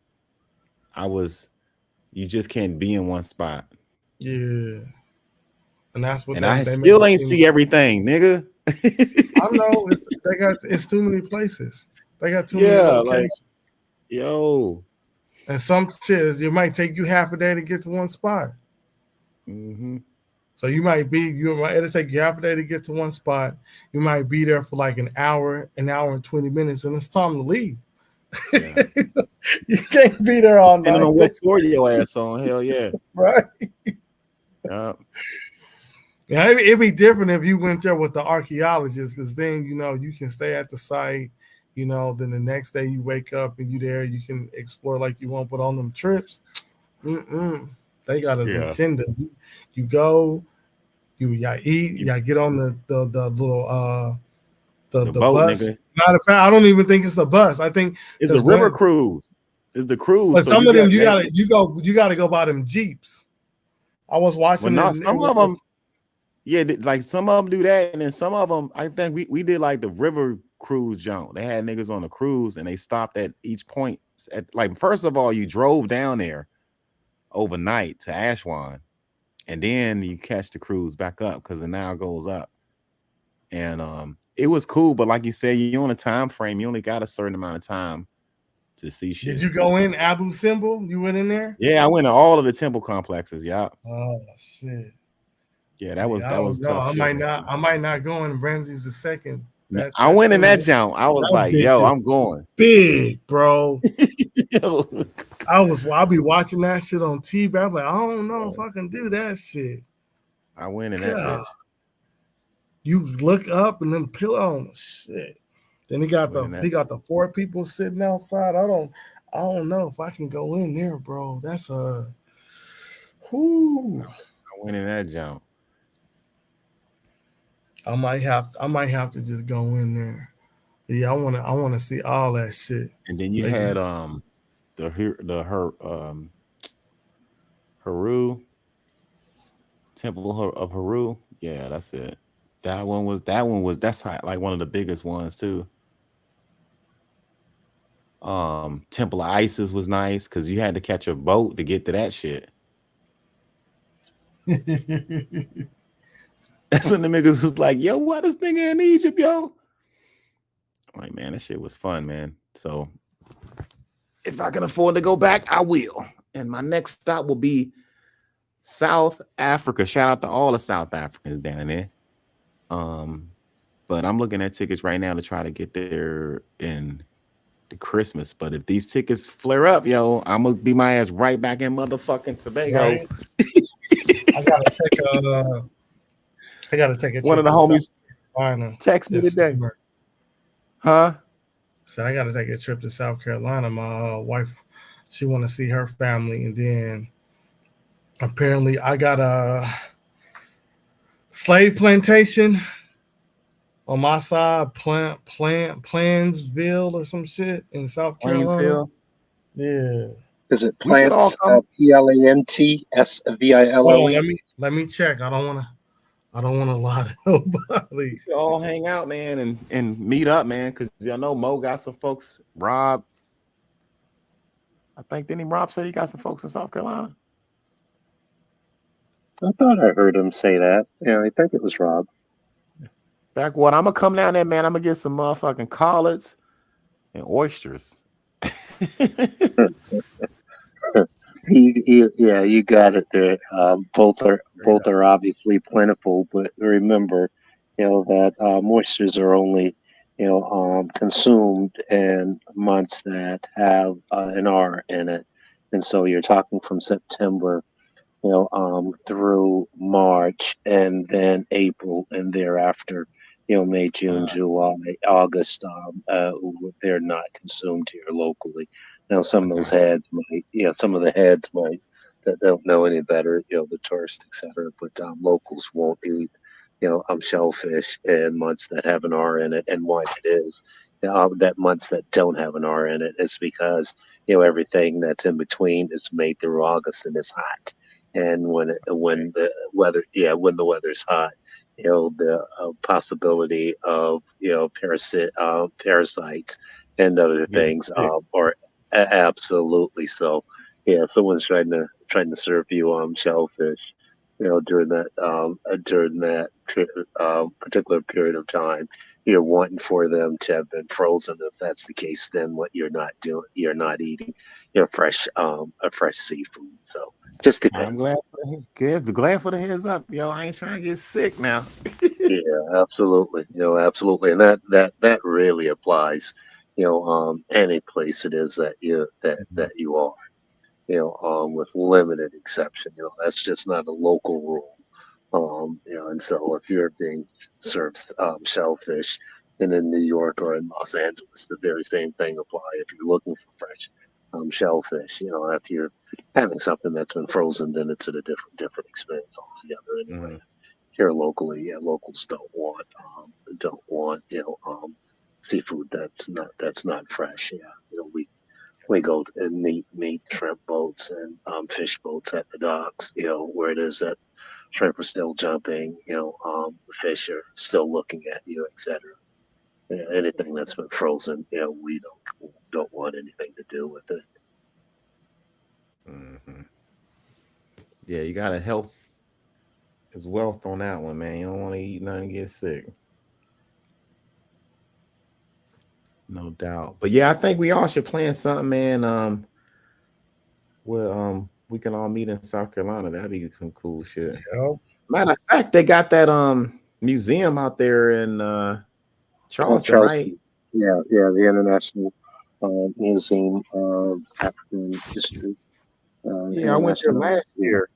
You just can't be in one spot. Yeah, and that's what And I they make still it ain't seem see like. everything, nigga. I know it's too many places. They got too many Yeah, like, locations, yo. and some shit it might take you half a day to get to one spot. Mm-hmm. So it'll take you half a day to get to one spot. You might be there for like an hour and 20 minutes, and it's time to leave. Yeah. You can't be there all Depending on night, what tour your ass on, hell yeah. right? Yeah. Yeah, it'd be different if you went there with the archaeologists, because then you can stay at the site. Then the next day you wake up and you can explore like you want. But on them trips, they got an Yeah. agenda. You go, y'all eat, y'all get on the little The the boat, bus. nigga. Matter of fact, I don't even think it's a bus. I think It's a because river cruise. It's the cruise. but So some you of them got that. you gotta go by them jeeps. I was Well, watching it. not And it some of was them. Yeah, like some of them do that, and then some of them, I think we did like the river cruise jump. They had niggas on the cruise, and they stopped at each point. At like, first of all, you drove down there, overnight to Aswan, and then you catch the cruise back up because it now goes up. And it was cool, but like you said, you're on a time frame. You only got a certain amount of time to see shit. Did you go in Abu Simbel? You went in there? Yeah, I went to all of the temple complexes. Yeah. Oh shit. Yeah, that was I don't know. tough. I might not go in Ramses II. I went in that temple, jump. I was that like, bitch yo, is I'm going. big, bro. Yo. I'll be watching that shit on TV. I'm like, I don't know if I can do that shit. I went in that bitch. You look up and then pillow. Oh shit. Then he got the 4 people sitting outside. I don't know if I can go in there, bro. That's whoo. I went in that jump. I might have to just go in there. Yeah, I wanna see all that shit. And then you had Heru Temple of Heru. Yeah, that's it. That's like one of the biggest ones too. Temple of Isis was nice because you had to catch a boat to get to that shit. That's when the niggas was like, yo, what this nigga in Egypt, yo? I'm like, man, that shit was fun, man. So if I can afford to go back, I will. And my next stop will be South Africa. Shout out to all the South Africans down there. But I'm looking at tickets right now to try to get there in the Christmas. But if these tickets flare up, yo, I'm gonna be my ass right back in motherfucking Tobago. Right? I gotta take a trip. One of the homies text me today. Huh? So I gotta take a trip to South Carolina. My wife, she want to see her family, and then apparently I got a slave plantation on my side, Plansville or some shit in South Carolina. Plainsville? Yeah. Is it Plants? PLANTSVILLE? Let me check. I don't want to lie to nobody. We should all hang out, man, and meet up, man, because y'all know Mo got some folks. Rob, I think didn't Rob said he got some folks in South Carolina? I thought I heard him say that. Yeah, I think it was Rob. Back what? I'm gonna come down there, man. I'm gonna get some motherfucking collards and oysters. You got it there. Both are obviously plentiful, but remember, that moistures are only, consumed in months that have an R in it, and so you're talking from September, through March, and then April, and thereafter, May, June, July, August. They're not consumed here locally. Now, some of those heads might, some of the heads might that don't know any better, the tourists, etc. But locals won't eat, shellfish in months that have an R in it. And why it is that months that don't have an R in it is because everything that's in between is May through August, and it's hot. And when the weather's hot, the possibility of parasites and other things are absolutely so. Yeah, if someone's trying to serve you shellfish, during that particular period of time, you're wanting for them to have been frozen. If that's the case, then what you're not eating, fresh seafood. So just depends. I'm glad for the heads up, yo. I ain't trying to get sick now. Yeah, absolutely. Absolutely, and that really applies. Any place it is that you are. With limited exception. That's just not a local rule. And so if you're being served shellfish in New York or in Los Angeles, the very same thing apply if you're looking for fresh shellfish. If you're having something that's been frozen, then it's at a different experience altogether. Anyway, here locally, locals don't want seafood that's not fresh. We go and meet shrimp boats and fish boats at the docks, where it is that shrimp are still jumping, fish are still looking at you, etc. Anything that's been frozen, we don't want anything to do with it. Mm-hmm. Yeah, you got to health is wealth on that one, man. You don't want to eat nothing and get sick. No doubt. But yeah, I think we all should plan something, man. Where we can all meet in South Carolina. That'd be some cool shit. Yep. Matter of fact, they got that museum out there in Charleston, right? Charleston. Yeah, yeah, the International Museum of African History. Yeah, I went there International. last year.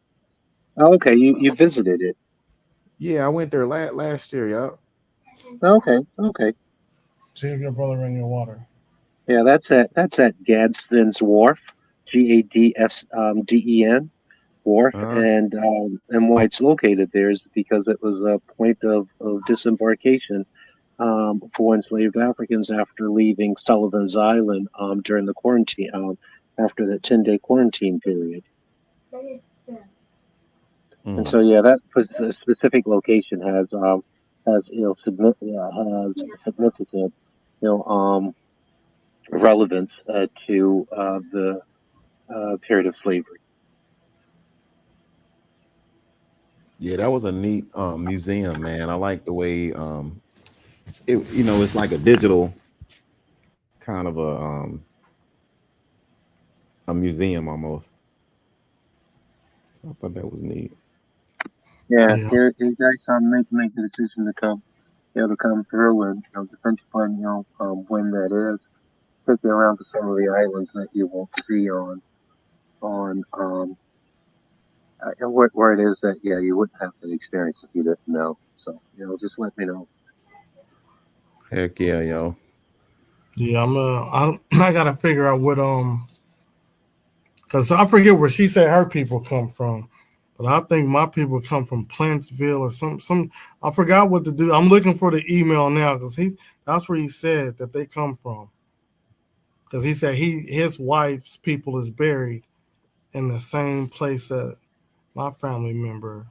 Oh, okay, you visited it. Yeah, I went there last year. Yup. Okay, okay. See if your brother in your water. Yeah, that's at Gadsden's Wharf, Gadsden Wharf, Uh-huh. and why it's located there is because it was a point of disembarkation for enslaved Africans after leaving Sullivan's Island during the quarantine after the 10-day quarantine period. That is And Mm. so yeah, that the specific location has has significant relevance to the period of slavery. Yeah, that was a neat museum, man. I like the way it's like a digital kind of a museum almost. So I thought that was neat. Yeah, Yeah. you guys make the decision to come through, and depends upon when that is. Take you around to some of the islands that you won't see on where it is that you wouldn't have that experience if you didn't know. So just let me know. Heck yeah, yo. Yeah, I gotta figure out what because I forget where she said her people come from, but I think my people come from Plantsville or some. I forgot what to do. I'm looking for the email now because that's where he said that they come from. Because he said his wife's people is buried in the same place that my family member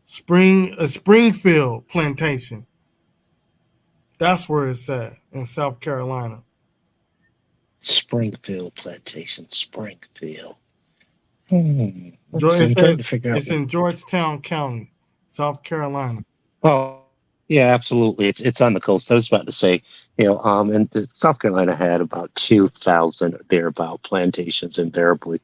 Springfield Plantation. That's where it's at in South Carolina. Springfield Plantation, Springfield. It Let's see. I'm trying says to figure out. it's in Georgetown County, South Carolina. Oh, yeah, absolutely. It's on the coast. I was about to say, and South Carolina had about 2,000 thereabout plantations invariably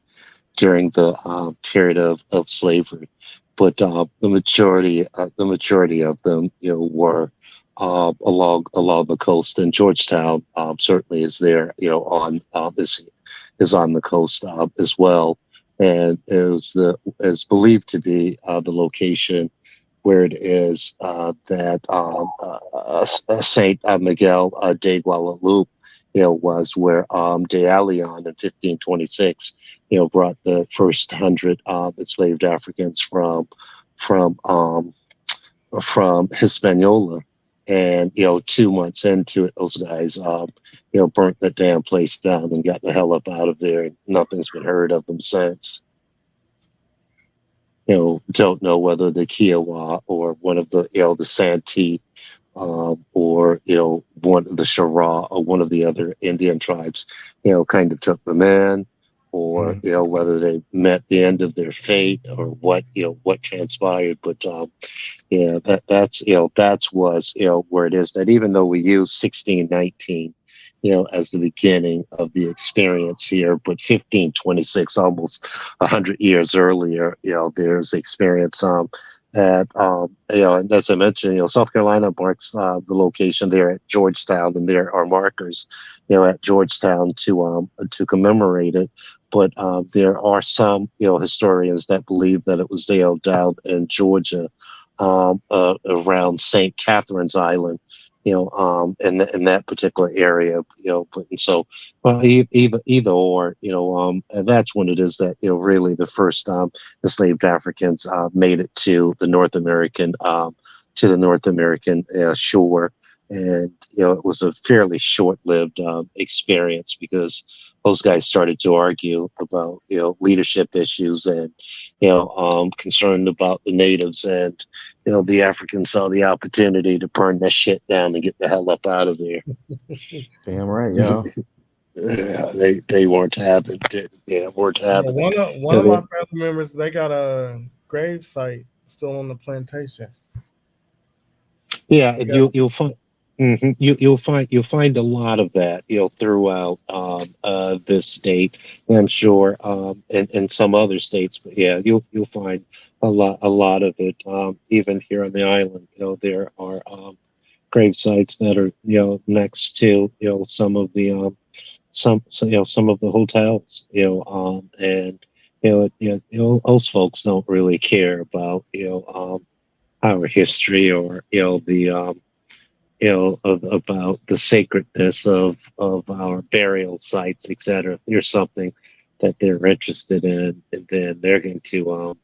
during the period of slavery, but the majority of them, were along the coast, and Georgetown certainly is there, on is on the coast as well, and is believed to be the location where it is that Saint Miguel de Guadalupe, was where De Allion in 1526, brought the first 100 enslaved Africans from Hispaniola. And 2 months into it, those guys burnt that damn place down and got the hell up out of there, and nothing's been heard of them since. Don't know whether the Kiowa or one of the Santee, or one of the Shara or one of the other Indian tribes, kind of took them in, or whether they met the end of their fate or what transpired. But that's was where it is. That even though we use 1619, as the beginning of the experience here, but 1526, almost 100 years earlier, there's experience and as I mentioned, South Carolina marks the location there at Georgetown, and there are markers, at Georgetown to commemorate it. But there are some, historians that believe that it was down in Georgia, around St. Catherine's Island, in that particular area, But, and so, well, either or, and that's when it is that really the first enslaved Africans made it to the North American shore, and it was a fairly short-lived experience, because those guys started to argue about leadership issues, and concerned about the natives, and the Africans saw the opportunity to burn that shit down and get the hell up out of there. Damn right, yo. they weren't having it. Yeah, weren't Yeah, having it. one of my family members, they got a grave site still on the plantation. Yeah, They and got, you'll find you'll find a lot of that, throughout this state, and I'm sure in some other states, but yeah, you'll find a lot of it, even here on the island. There are grave sites that are next to some of the some of the hotels, and those folks don't really care about our history, or about the sacredness of our burial sites, etc. If there's something that they're interested in, and then they're going to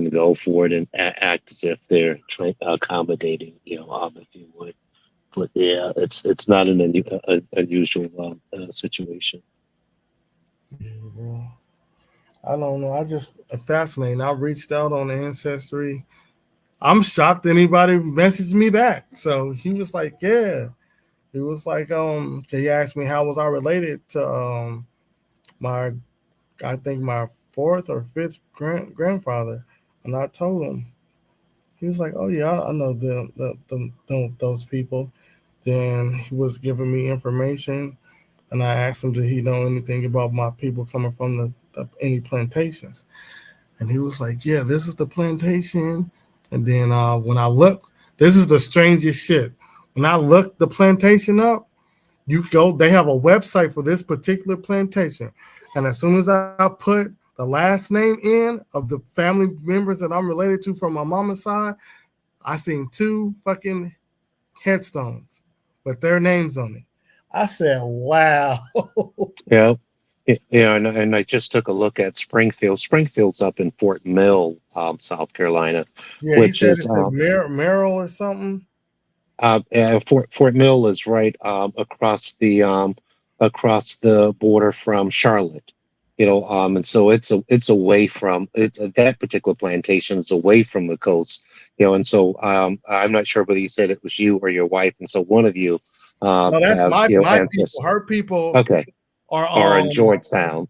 go for it and act as if they're accommodating, if you would. But yeah, it's not an unusual situation. yeah, bro. I don't know. I just fascinating. I reached out on the ancestry. I'm shocked anybody messaged me back. So he was like, yeah. He was like, he asked me how was I related to my I think my fourth or fifth grandfather. And I told him. He was like, oh yeah, I know those people. Then he was giving me information, and I asked him, did he know anything about my people coming from any plantations? And he was like, yeah, this is the plantation. And then when I look, this is the strangest shit. When I looked the plantation up, they have a website for this particular plantation. And as soon as I put the last name in of the family members that I'm related to from my mama's side, I seen 2 fucking headstones with their names on it. I said, wow. Yeah. Yeah, and I just took a look at Springfield. Springfield's up in Fort Mill, South Carolina, Yeah, he which said is it's a Merrill or something. Fort Mill is right across the border from Charlotte. And so it's away from that particular plantation is away from the coast. And so I'm not sure whether you said it was you or your wife, and so one of you No, that's have my ancestors. people. Her people Okay, are or in Georgetown.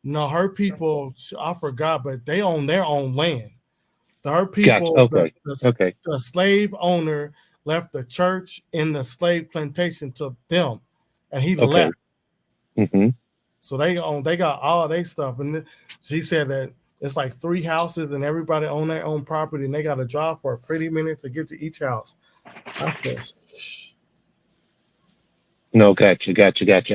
no, her people. I forgot, but they own their own land. Her Gotcha. people, Okay. Okay. the slave owner left the church in the slave plantation to them, and he Okay. left. Mm-hmm. So they got all their stuff, and she said that it's like 3 houses, and everybody own their own property, and they got to drive for a pretty minute to get to each house. I said, shh. No, gotcha.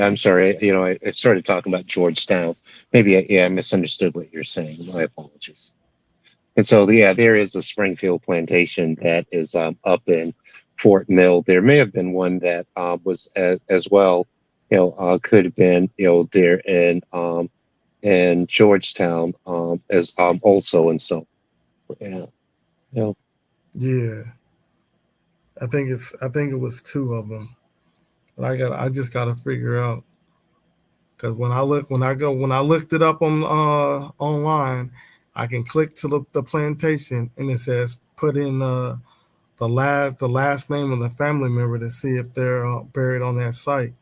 I'm sorry. I started talking about Georgetown. Maybe I misunderstood what you're saying. My apologies. And so, yeah, there is a Springfield plantation that is up in Fort Mill. There may have been one that was as well. Could have been there in Georgetown as also, and so yeah. Yeah, I think it was 2 of them. But I just got to figure out, because when I looked it up on online, I can click to look the plantation, and it says put in the last name of the family member to see if they're buried on that site.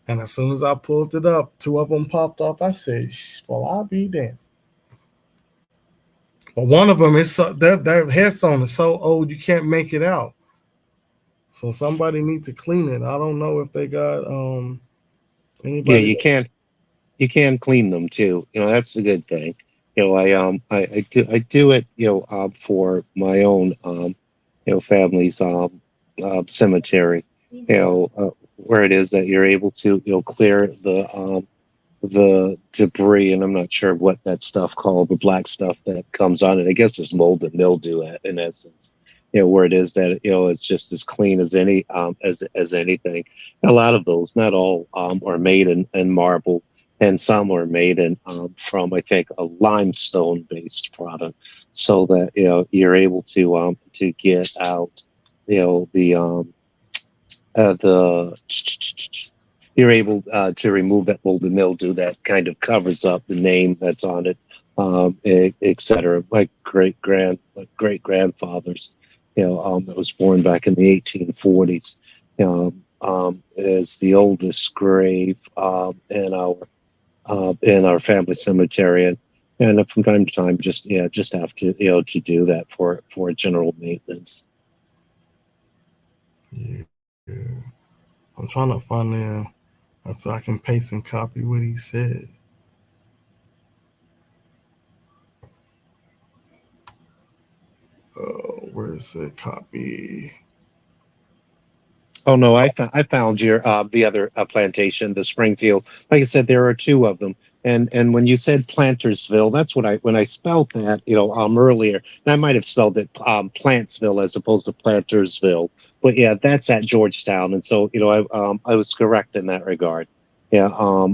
And as soon as I pulled it up, 2 of them popped up. I said, well, I'll be damned. But one of them is their headstone is so old you can't make it out. So somebody needs to clean it. I don't know if they got Yeah, anybody. you can clean them too. That's a good thing. I do it for my own family's cemetery. Where it is that you're able to clear the debris, and I'm not sure what that stuff called, the black stuff that comes on it. I guess it's mold and mildew in essence. Where it is that it's just as clean as any as anything. A lot of those, not all, are made in marble, and some are made in from, I think, a limestone based product, so that you're able to get out the you're able to remove that mold and mildew that kind of covers up the name that's on it, etc. My great grandfathers, that was born back in the 1840s, is the oldest grave in our family cemetery, and from time to time, just have to to do that for general maintenance. Yeah. I'm trying to find if I can paste and copy what he said. Where is it? Copy. Oh no, I found your the other plantation, the Springfield. Like I said, there are two of them. And when you said Plantersville, that's what when I spelled that, earlier, and I might have spelled it Plantsville as opposed to Plantersville. But yeah, that's at Georgetown, and so I was correct in that regard. Yeah,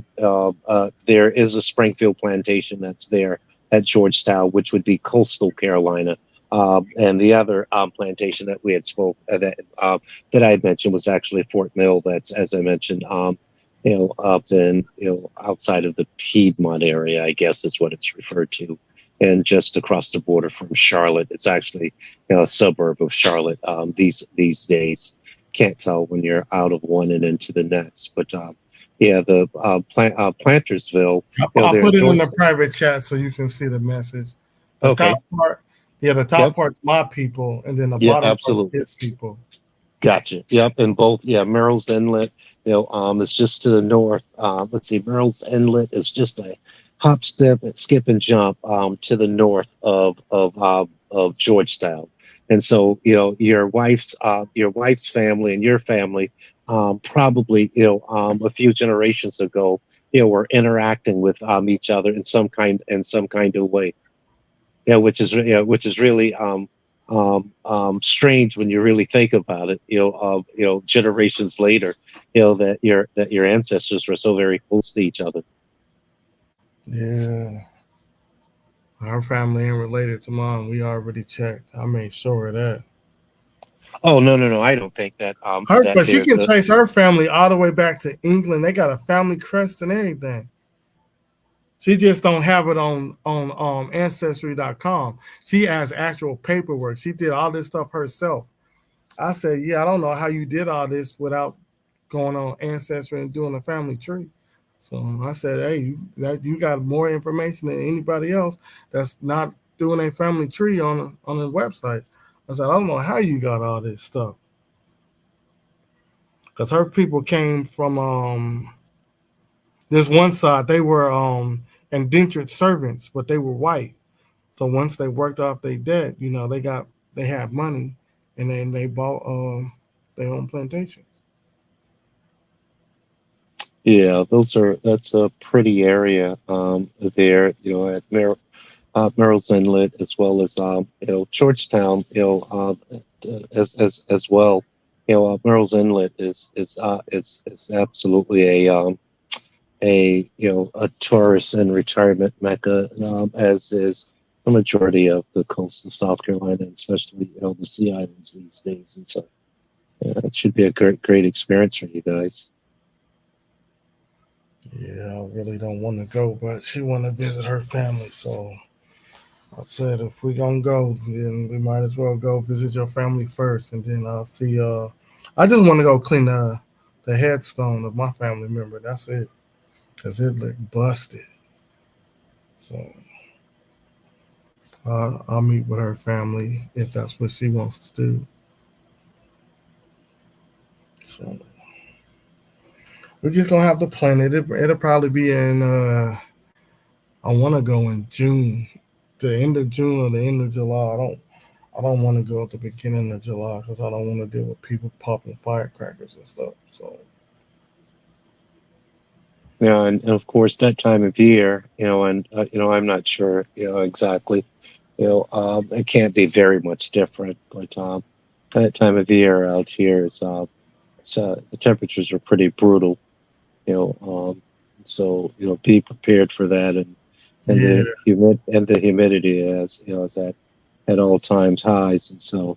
there is a Springfield plantation that's there at Georgetown, which would be coastal Carolina. And the other plantation that we had that I had mentioned was actually Fort Mill. That's, as I mentioned, up in outside of the Piedmont area, I guess is what it's referred to, and just across the border from Charlotte. It's actually a suburb of Charlotte these days. Can't tell when you're out of one and into the next, but the Plantersville. I'll put it in the private chat so you can see the message. The Okay. top part. Yeah, the top part's my people, and then the bottom part is people. Gotcha. Yep, and both. Yeah, Merrill's Inlet. Is just to the north. Let's see, Merrill's Inlet is just a hop, skip, and jump to the north of Georgetown. And so your wife's family and your family probably a few generations ago were interacting with each other in some kind of way. Yeah, which is really strange when you really think about it. Generations later, that your ancestors were so very close to each other. Yeah, our family ain't related to mine. We already checked. I made sure of that. Oh no! I don't think that. But she can trace her family all the way back to England. They got a family crest and everything. She just don't have it on Ancestry.com. She has actual paperwork. She did all this stuff herself. I said, yeah, I don't know how you did all this without going on Ancestry and doing a family tree. So I said, hey, you got more information than anybody else that's not doing a family tree on a website. I said, I don't know how you got all this stuff. Because her people came from this one side. They were indentured servants, but they were white. So once they worked off their debt, they had money, and then they bought their own plantations. Yeah, that's a pretty area there, at Merrill's Inlet, as well as Georgetown, as well. Merrill's Inlet is absolutely a tourist and retirement mecca, as is the majority of the coast of South Carolina, and especially the Sea Islands these days. And so it should be a great experience for you guys. Yeah, I really don't want to go, but she want to visit her family, so I said if we gonna go, then we might as well go visit your family first, and then I'll see. I just want to go clean the headstone of my family member. That's it, because it looked busted. So I'll meet with her family if that's what she wants to do. So we're just gonna have to plan it. It'll probably be in. I want to go in June, the end of June or the end of July. I don't want to go at the beginning of July because I don't want to deal with people popping firecrackers and stuff. So. Yeah, and of course that time of year, I'm not sure, exactly, it can't be very much different, but that time of year out here is, the temperatures are pretty brutal, so be prepared for that, and the humidity is at all times highs, and so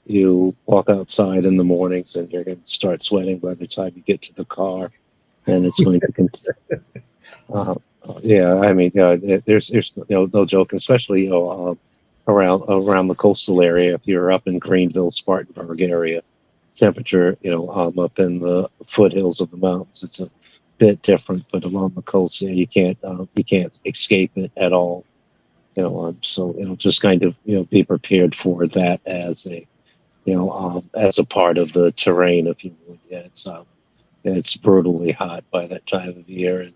you walk outside in the mornings and you're going to start sweating by the time you get to the car. And it's going to continue. I mean, there's no joke, especially around the coastal area. If you're up in Greenville, Spartanburg area, temperature, up in the foothills of the mountains, it's a bit different, but along the coast, you can't escape it at all. So just kind of be prepared for that as a part of the terrain, if you would. Yeah, it's brutally hot by that time of year, and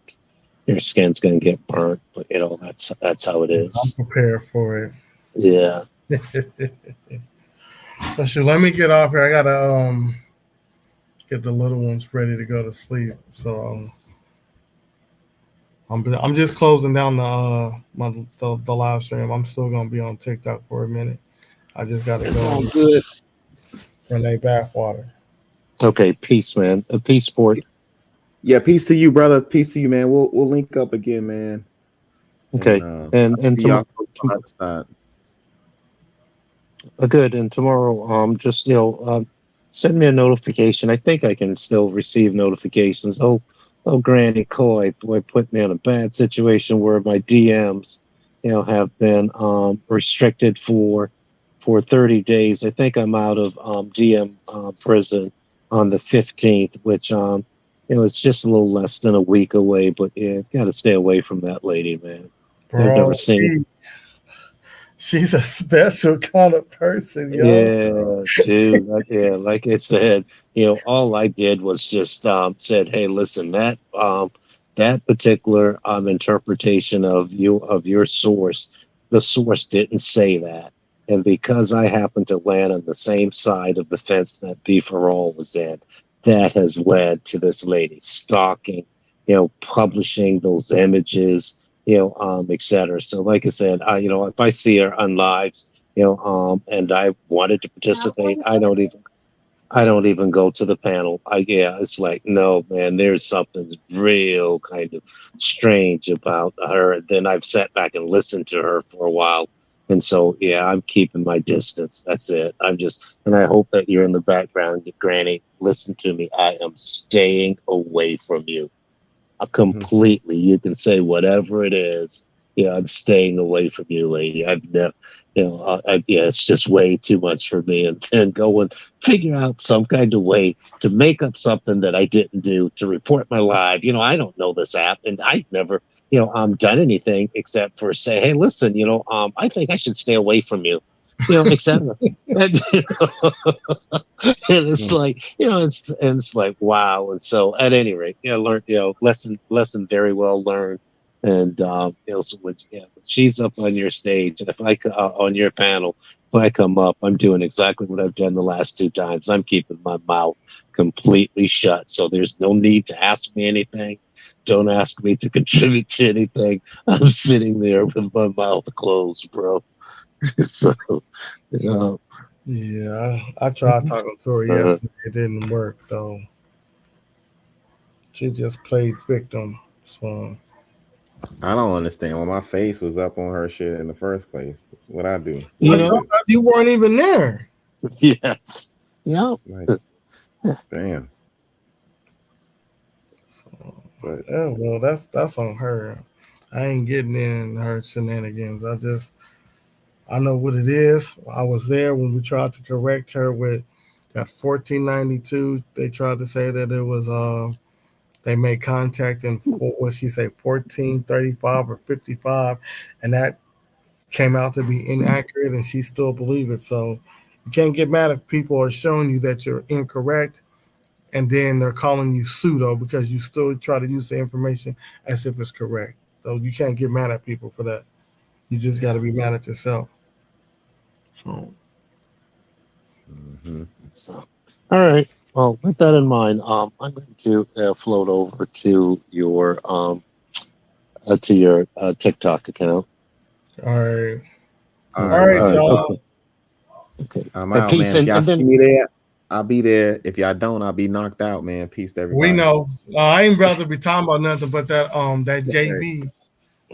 your skin's gonna get burnt. But that's how it I'm is. prepared for it. Yeah. So shoot, let me get off here. I gotta get the little ones ready to go to sleep. So I'm just closing down the live stream. I'm still gonna be on TikTok for a minute. I just gotta It's go all good. Renee bathwater. Okay. Peace, man. Peace, sport. Yeah, peace to you, brother. Peace to you, man. We'll link up again, man. Okay. And be tomorrow, on the side. good. And tomorrow, just send me a notification. I think I can still receive notifications. Oh, Granny Coy, boy, put me in a bad situation where my DMs, have been restricted for 30 days. I think I'm out of DM prison on the 15th, which it's just a little less than a week away. But yeah, got to stay away from that lady, man. I've Bro, never seen. she's a special kind of person, yo. Yeah, dude. Like I said, all I did was just said, "Hey, listen, that particular interpretation of your source, the source didn't say that, and because I happen to land on the same side of the fence that B for All was in, that has led to this lady stalking, publishing those images." Et cetera. So, like I said, if I see her on lives, and I wanted to participate, I don't even go to the panel. It's like, no, man, there's something real kind of strange about her. Then I've sat back and listened to her for a while. And so, yeah, I'm keeping my distance. That's it. And I hope that you're in the background, Granny. Listen to me. I am staying away from you. Completely. You can say whatever it is. Yeah, I'm staying away from you, lady. I've never, it's just way too much for me. And then go and figure out some kind of way to make up something that I didn't do to report my live. I don't know this app, and I've never, done anything except for say, hey, listen, I think I should stay away from you. Etc. And it's like, it's like, wow. And so at any rate, learn, lesson very well learned. And, so when she's up on your stage, and if on your panel, when I come up, I'm doing exactly what I've done the last 2 times. I'm keeping my mouth completely shut. So there's no need to ask me anything. Don't ask me to contribute to anything. I'm sitting there with my mouth closed, bro. So, yeah, I tried talking to her yesterday. It didn't work though. She just played victim. So I don't understand why my face was up on her shit in the first place. What I do? You weren't even there. Yes. Yeah. Like, damn. So, But yeah, well, that's on her. I ain't getting in her shenanigans. I know what it is. I was there when we tried to correct her with that 1492. They tried to say that it was they made contact in 1435 or 55, and that came out to be inaccurate, and she still believed it. So you can't get mad if people are showing you that you're incorrect, and then they're calling you pseudo because you still try to use the information as if it's correct. So you can't get mad at people for that. You just got to be mad at yourself. So. So, all right. Well, with that in mind, I'm going to float over to your TikTok account. All right. All right, y'all. Okay. I'm out, man. If y'all see me there, I'll be there. If y'all don't, I'll be knocked out, man. Peace to everybody. We know. I ain't about to be talking about nothing but that JB,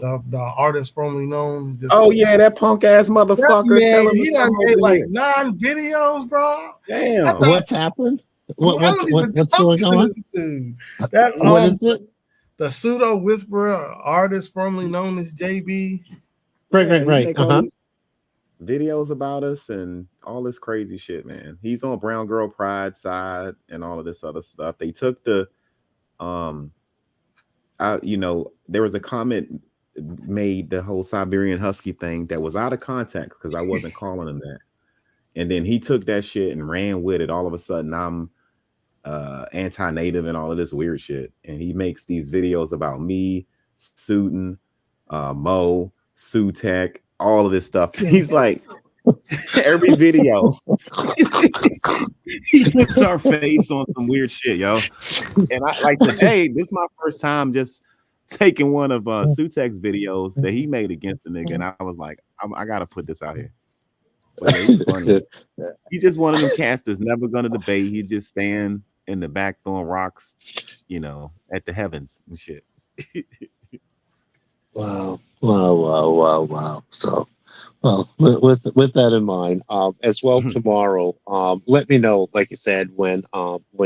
the artist formerly known. Oh yeah, that punk ass motherfucker. Man, he done made like 9 videos, bro. Damn. What's happened? What's going on? What is it? The pseudo whisperer artist formerly known as JB. Right. Videos about us and all this crazy shit, man. He's on Brown Girl Pride side and all of this other stuff. They took the there was a comment made the whole Siberian Husky thing that was out of context because I wasn't calling him that. And then he took that shit and ran with it. All of a sudden, I'm anti-native and all of this weird shit. And he makes these videos about me, Suitin, Mo, Sutek, all of this stuff. He's like, every video, he puts our face on some weird shit, yo. And I like today, this is my first time just taking one of Sutek's videos that he made against the nigga. And I was like, I gotta put this out here. But yeah, he's funny. He's just one of them cats that's never gonna debate. He just stand in the back throwing rocks, at the heavens and shit. Wow. So, well, with that in mind, as well tomorrow, let me know, like you said, when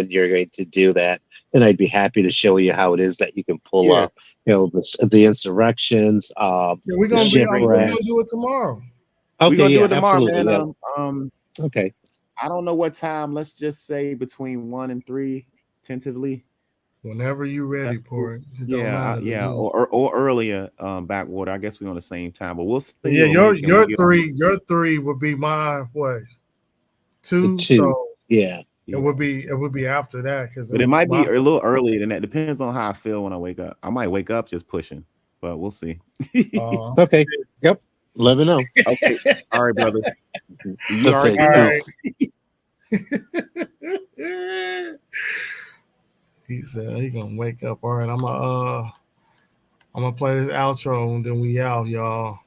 you're going to do that, and I'd be happy to show you how it is that you can pull up, the insurrections. We're gonna do it tomorrow. Okay, we're gonna do it tomorrow, man. Yeah. Okay. I don't know what time. Let's just say between 1 and 3, tentatively. Whenever you're ready for it. Yeah, or earlier, Backwater. I guess we're on the same time, but we'll see. Yeah, your three would be my what? 2. So yeah. It would be after that but it might be a little earlier than that. Depends on how I feel when I wake up. I might wake up just pushing, but we'll see. Okay. Yep. Let me know. Okay. All right, brother. You Okay. All right. He said he gonna wake up. All right, I'm gonna play this outro and then we out, y'all.